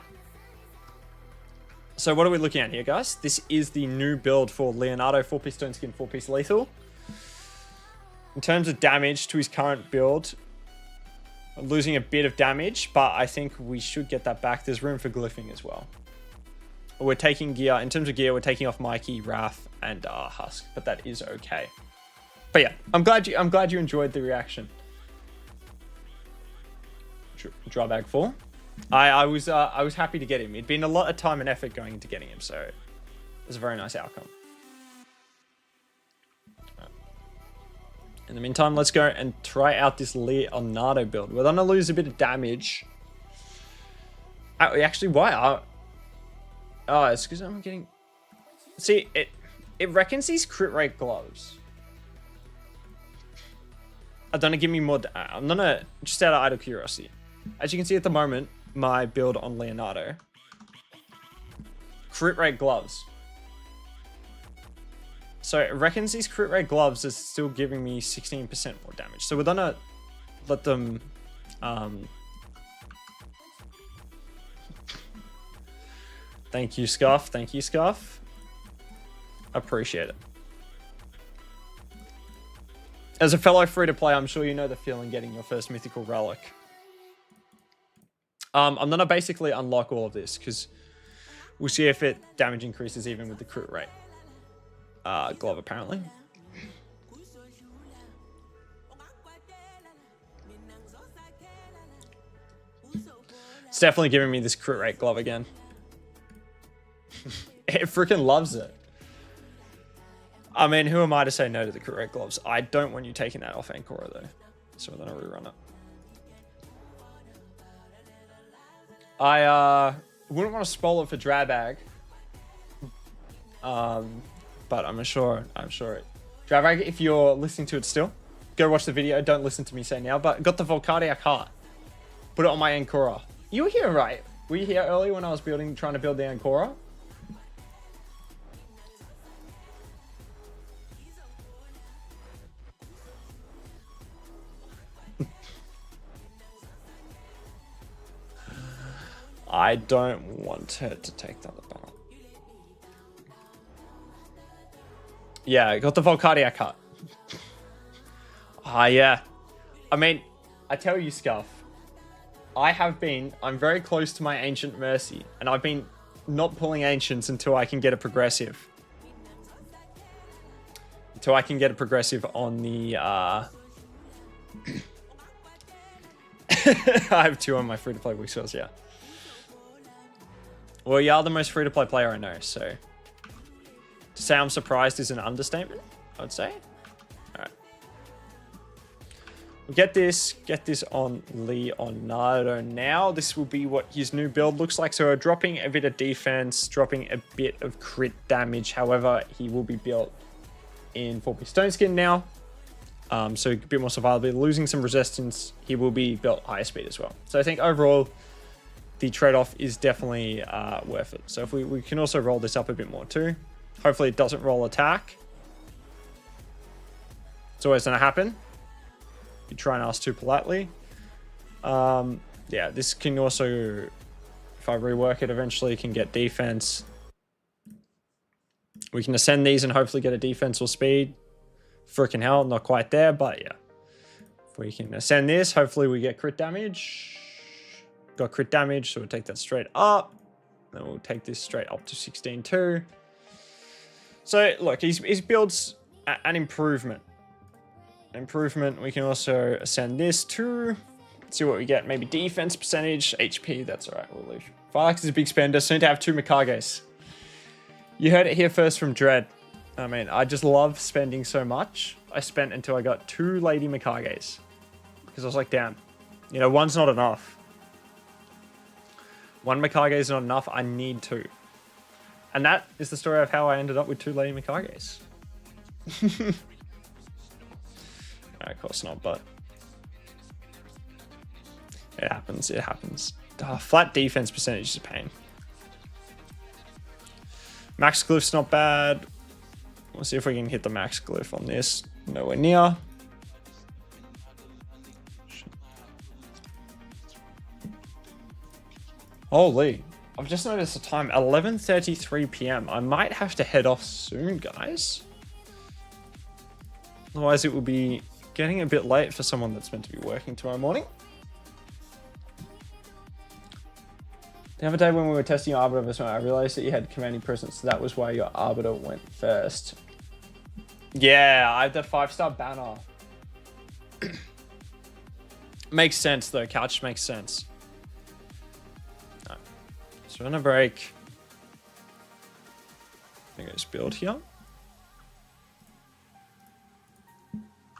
So what are we looking at here, guys? This is the new build for Leonardo, 4-piece stone skin, 4-piece lethal. In terms of damage to his current build, I'm losing a bit of damage, but I think we should get that back. There's room for glyphing as well. We're taking gear, in terms of gear, we're taking off Mikey, Wrath, and Husk, but that is okay. But yeah, I'm glad you enjoyed the reaction. Drawback 4. I was happy to get him. It'd been a lot of time and effort going into getting him, so it was a very nice outcome. In the meantime, let's go and try out this Leonardo build. We're gonna lose a bit of damage. Actually, why? Oh, it's because I'm getting... See, it reckons these crit rate gloves. I don't know, give me more... I'm gonna... Just out of idle curiosity. As you can see at the moment, my build on Leonardo. Crit rate gloves. So it reckons these crit rate gloves are still giving me 16% more damage. So we're gonna let them... Thank you, Scuff. Thank you, Scuff. Appreciate it. As a fellow free-to-play, I'm sure you know the feeling getting your first mythical relic. I'm going to basically unlock all of this, because we'll see if damage increases even with the crit rate. Glove, apparently. It's definitely giving me this crit rate glove again. It freaking loves it. I mean, who am I to say no to the crit rate gloves? I don't want you taking that off Ancora, though. So we're going to rerun it. I wouldn't want to spoil it for Drabag. But I'm sure Dravag, if you're listening to it still, go watch the video. Don't listen to me say now, but got the Volcardiac heart. Put it on my Ancora. You were here, right? Were you here earlier when I was trying to build the Ancora? I don't want her to take the other battle. Yeah, I got the Volcardiac heart. Yeah. I mean, I tell you, Scuff, I'm very close to my Ancient Mercy, and I've been not pulling Ancients until I can get a progressive. Until I can get a progressive on the, I have 2 on my free-to-play week source, yeah. Well, you are the most free-to-play player I know, so... To say I'm surprised is an understatement, I would say. Alright. We'll get this on Leonardo now. This will be what his new build looks like. So dropping a bit of defense, dropping a bit of crit damage. However, he will be built in 4P Stone Skin now. So a bit more survivability. Losing some resistance, he will be built higher speed as well. So I think overall, the trade-off is definitely worth it. So if we can also roll this up a bit more too. Hopefully it doesn't roll attack. It's always going to happen. You try and ask too politely. Yeah, this can also, if I rework it, eventually can get defense. We can ascend these and hopefully get a defense or speed. Freaking hell, not quite there, but yeah. If we can ascend this, hopefully we get crit damage. Got crit damage, so we'll take that straight up. Then we'll take this straight up to 16 too. So look, his builds an improvement. We can also ascend this to see what we get. Maybe defense percentage, HP. That's all right. We'll leave. Phsylax is a big spender. Soon to have 2 Mikages. You heard it here first from Dread. I mean, I just love spending so much. I spent until I got 2 Lady Mikages because I was like, damn, you know, one's not enough. 1 Mikage is not enough. I need 2. And that is the story of how I ended up with 2 Lady Mikages. No, of course not, but it happens. It happens. Flat defense percentage is a pain. Max glyph's not bad. We'll see if we can hit the max glyph on this. Nowhere near. Holy. I've just noticed the time, 11:33 p.m. I might have to head off soon, guys. Otherwise, it will be getting a bit late for someone that's meant to be working tomorrow morning. The other day when we were testing your Arbiter this one, I realized that you had commanding presence. So that was why your Arbiter went first. Yeah, I have the 5-star banner. Makes sense, though. Couch makes sense. So on a break, I think I just build here.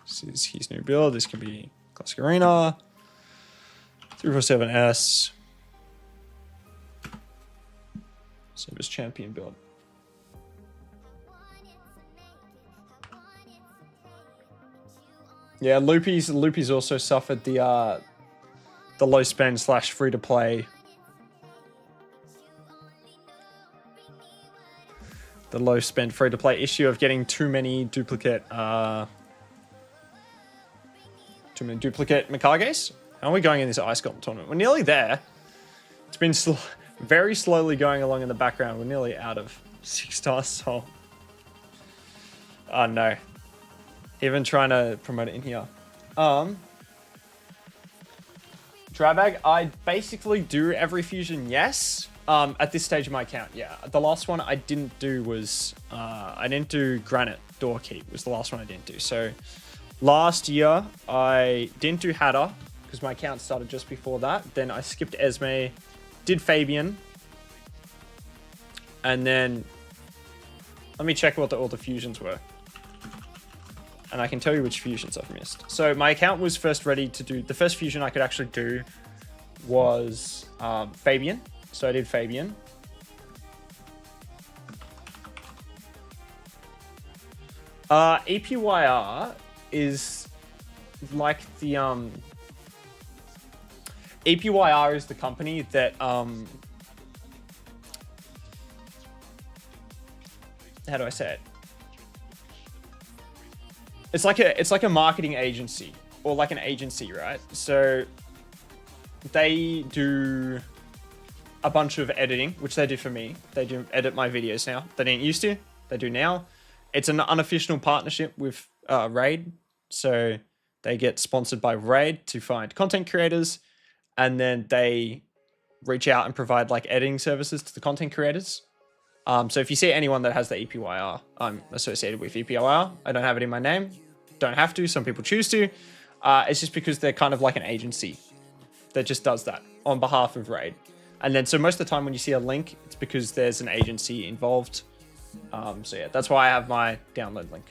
This is his new build. This can be Classic Arena, 347S, Service Champion build. Yeah, Loopy's also suffered the low spend / free to play. The low spend free to play issue of getting too many duplicate Mikages. How are we going in this Ice Golem tournament? We're nearly there. It's been very slowly going along in the background. We're nearly out of 6-star soul. Oh no. Even trying to promote it in here. Drabag, I basically do every fusion, yes. At this stage of my account, yeah. The last one I didn't do was, I didn't do Granite Doorkeep, was the last one I didn't do. So last year, I didn't do Hatter, because my account started just before that. Then I skipped Esme, did Fabian. And then, let me check what all the fusions were. And I can tell you which fusions I've missed. So my account was first ready to do, the first fusion I could actually do was Fabian. So I did Fabian. EPYR is like the EPYR is the company that how do I say it? It's like a marketing agency or like an agency, right? So they do a bunch of editing, which they do for me. They do edit my videos now. They didn't used to. They do now. It's an unofficial partnership with Raid. So they get sponsored by Raid to find content creators, and then they reach out and provide like editing services to the content creators. So if you see anyone that has the EPYR, I'm associated with EPYR. I don't have it in my name. Don't have to. Some people choose to. It's just because they're kind of like an agency that just does that on behalf of Raid. And then so most of the time when you see a link, it's because there's an agency involved. So yeah, that's why I have my download link.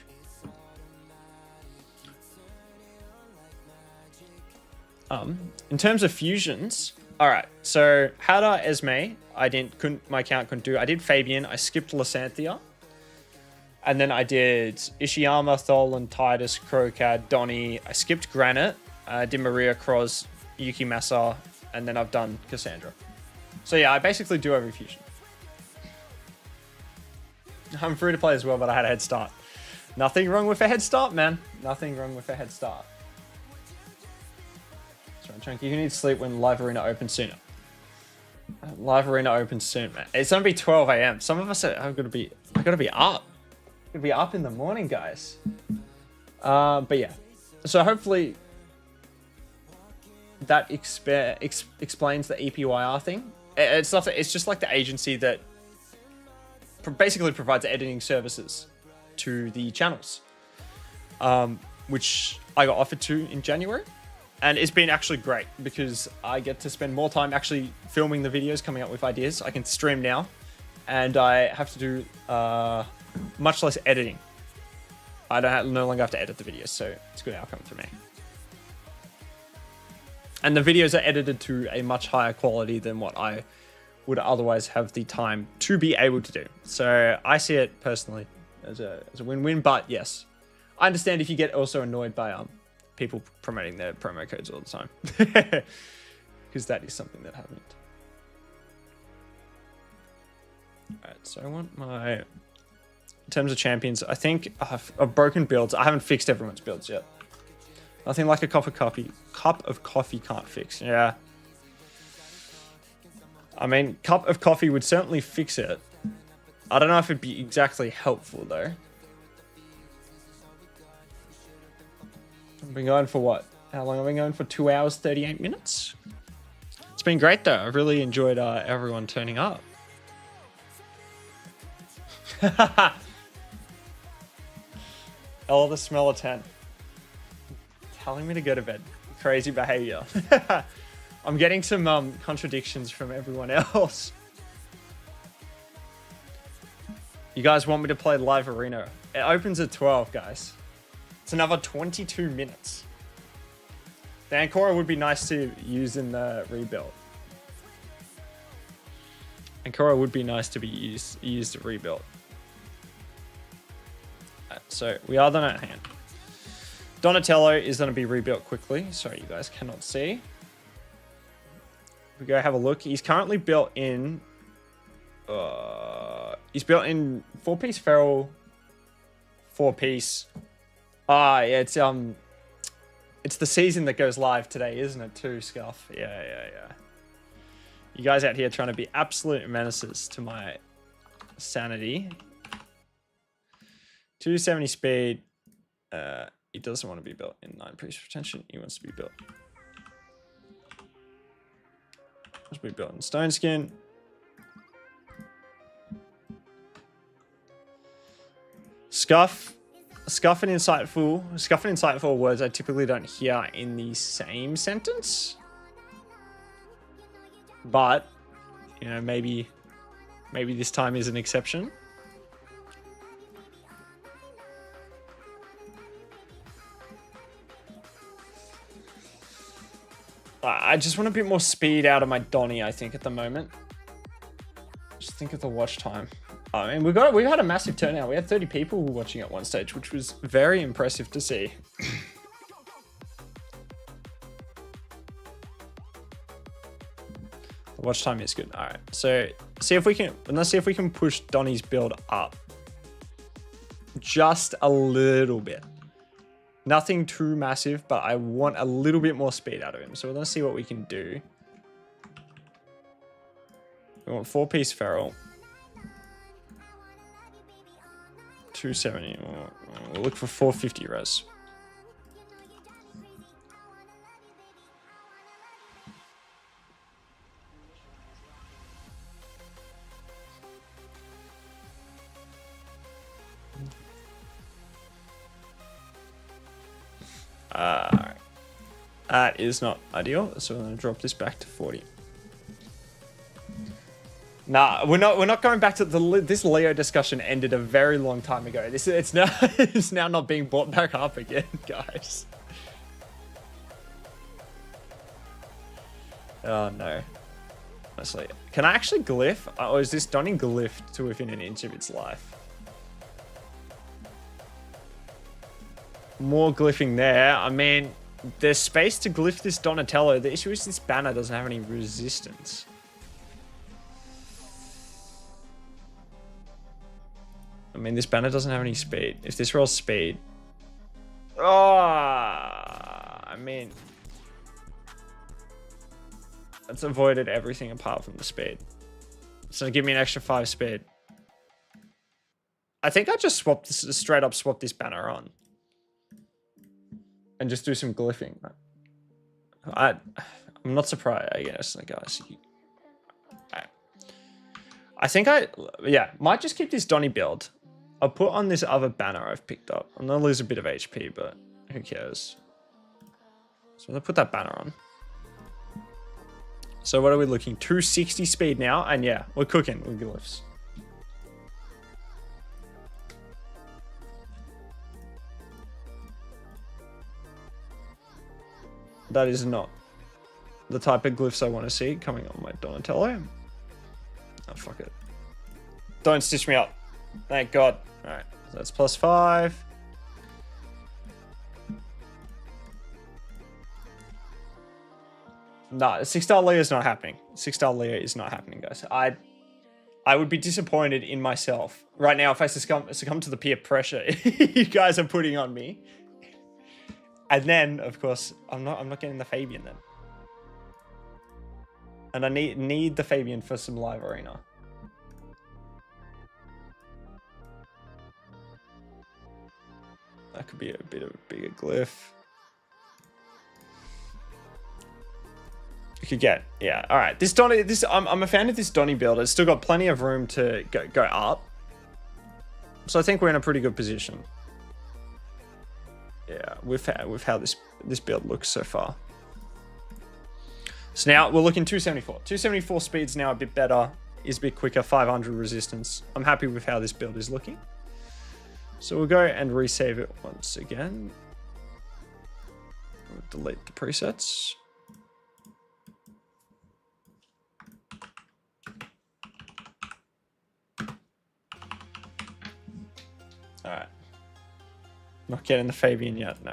In terms of fusions, all right. So Hada, Esme, my account couldn't do. I did Fabian. I skipped Lysantha. And then I did Ishiyama, Tholan, Titus, Crowcad, Donnie. I skipped Granite. I did Maria, Croz, Yuki Masa, and then I've done Cassandra. So yeah, I basically do every fusion. I'm free to play as well, but I had a head start. Nothing wrong with a head start, man. Nothing wrong with a head start. Sorry, Chunky, who needs sleep when Live Arena opens sooner? Live Arena opens soon, man. It's gonna be 12 a.m. Some of us are I gotta be up. Gonna be up in the morning, guys. But yeah. So hopefully that explains the EPYR thing. It's just like the agency that basically provides editing services to the channels, which I got offered to in January, and it's been actually great because I get to spend more time actually filming the videos, coming up with ideas. I can stream now, and I have to do much less editing. I no longer have to edit the videos, so it's a good outcome for me. And the videos are edited to a much higher quality than what I would otherwise have the time to be able to do. So I see it personally as a win-win, but yes, I understand if you get also annoyed by people promoting their promo codes all the time, because that is something that happened. All right, so I want my, in terms of champions, I think I've broken builds. I haven't fixed everyone's builds yet. Nothing like a cup of coffee can't fix. Yeah. I mean, cup of coffee would certainly fix it. I don't know if it'd be exactly helpful though. I've been going for what? How long have I been going for? 2 hours, 38 minutes? It's been great though. I've really enjoyed everyone turning up. Oh, the smell of 10. Telling me to go to bed. Crazy behavior. I'm getting some contradictions from everyone else. You guys want me to play Live Arena? It opens at 12, guys. It's another 22 minutes. The Ancora would be nice to use in the rebuild. Ancora would be nice to be used to rebuild. So we are done at hand. Donatello is going to be rebuilt quickly. Sorry, you guys cannot see. We go have a look. He's currently built in. He's built in 4-piece feral, 4-piece. Yeah, it's the season that goes live today, isn't it? Too, Scuff. Yeah. You guys out here trying to be absolute menaces to my sanity. 270 speed. He doesn't want to be built in 9-piece retention. He wants to be built. Must be built in stone skin. Scuff and insightful are words I typically don't hear in the same sentence. But, you know, maybe this time is an exception. I just want a bit more speed out of my Donnie, I think, at the moment. Just think of the watch time. I mean, we've had a massive turnout. We had 30 people watching at one stage, which was very impressive to see. The watch time is good. All right, so let's see if we can push Donnie's build up just a little bit. Nothing too massive, but I want a little bit more speed out of him. So we're gonna see what we can do. We want 4-piece feral. 270. We'll look for 450 res. Alright. That is not ideal, so we're going to drop this back to 40. Nah, we're not going back to this Leo discussion ended a very long time ago. It's now not being brought back up again, guys. Oh no. Honestly, can I actually glyph? Or is this Donnie glyphed to within an inch of its life? More glyphing there. I mean, there's space to glyph this Donatello. The issue is this banner doesn't have any resistance. I mean, this banner doesn't have any speed. If this rolls speed... Oh, I mean... It's avoided everything apart from the speed. So give me an extra 5 speed. I think I just straight up swap this banner on. And just do some glyphing. I'm not surprised, I guess, guys. I think might just keep this Donnie build. I'll put on this other banner I've picked up. I'm gonna lose a bit of HP, but who cares? So I'm gonna put that banner on. So what are we looking? 260 speed now, and yeah, we're cooking with glyphs. That is not the type of glyphs I want to see coming on my Donatello. Oh, fuck it. Don't stitch me up. Thank God. All right, so that's +5. No, 6-star Leo is not happening. 6-star Leo is not happening, guys. I would be disappointed in myself right now if I succumb to the peer pressure you guys are putting on me. And then, of course, I'm not getting the Fabian then. And I need the Fabian for some live arena. That could be a bit of a bigger glyph. You could get, yeah, all right. This Donnie, I'm a fan of this Donnie build. It's still got plenty of room to go up. So I think we're in a pretty good position. Yeah, with how this build looks so far. So now we're looking 274. 274 speed's now a bit better, is a bit quicker, 500 resistance. I'm happy with how this build is looking. So we'll go and resave it once again. We'll delete the presets. All right. Not getting the Fabian yet, no.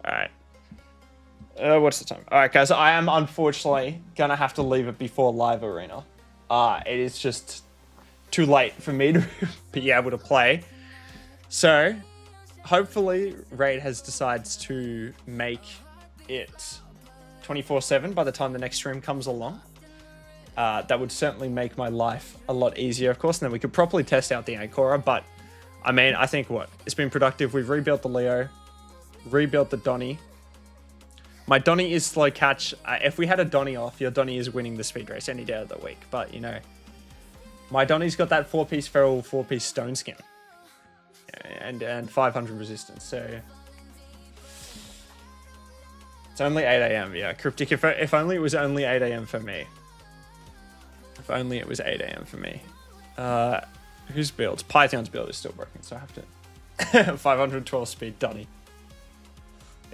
All right. What's the time? All right, guys, I am unfortunately gonna have to leave it before live arena. It is just too late for me to be able to play. So, hopefully, Raid has decided to make it 24/7 by the time the next stream comes along. That would certainly make my life a lot easier, of course, and then we could properly test out the Ancora, but I mean, I think it's been productive. We've rebuilt the Leo, rebuilt the Donnie. My Donnie is slow catch. If we had a Donnie off, your Donnie is winning the speed race any day of the week. But, you know, my Donnie's got that 4-piece feral, 4-piece stone skin. And 500 resistance, so... It's only 8 AM, yeah. Cryptic, if only it was only 8 AM for me. If only it was 8 AM for me. Whose build? Python's build is still broken, so I have to 512 speed Donnie.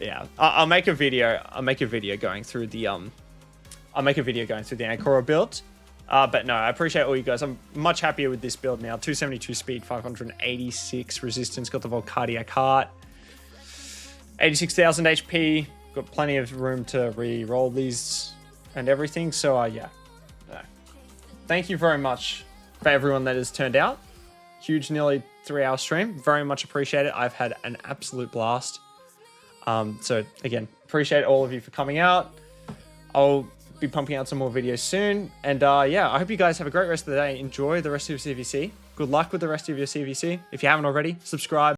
Yeah, I'll make a video. I'll make a video going through the Ancora build. But no, I appreciate all you guys. I'm much happier with this build now. 272 speed, 586 resistance. Got the Volcardiac Heart. 86,000 HP. Got plenty of room to re-roll these and everything. So yeah. Thank you very much for everyone that has turned out. Huge, nearly 3-hour stream. Very much appreciate it. I've had an absolute blast. So again, appreciate all of you for coming out. I'll be pumping out some more videos soon. And yeah, I hope you guys have a great rest of the day. Enjoy the rest of your CvC. Good luck with the rest of your CvC. If you haven't already, subscribe.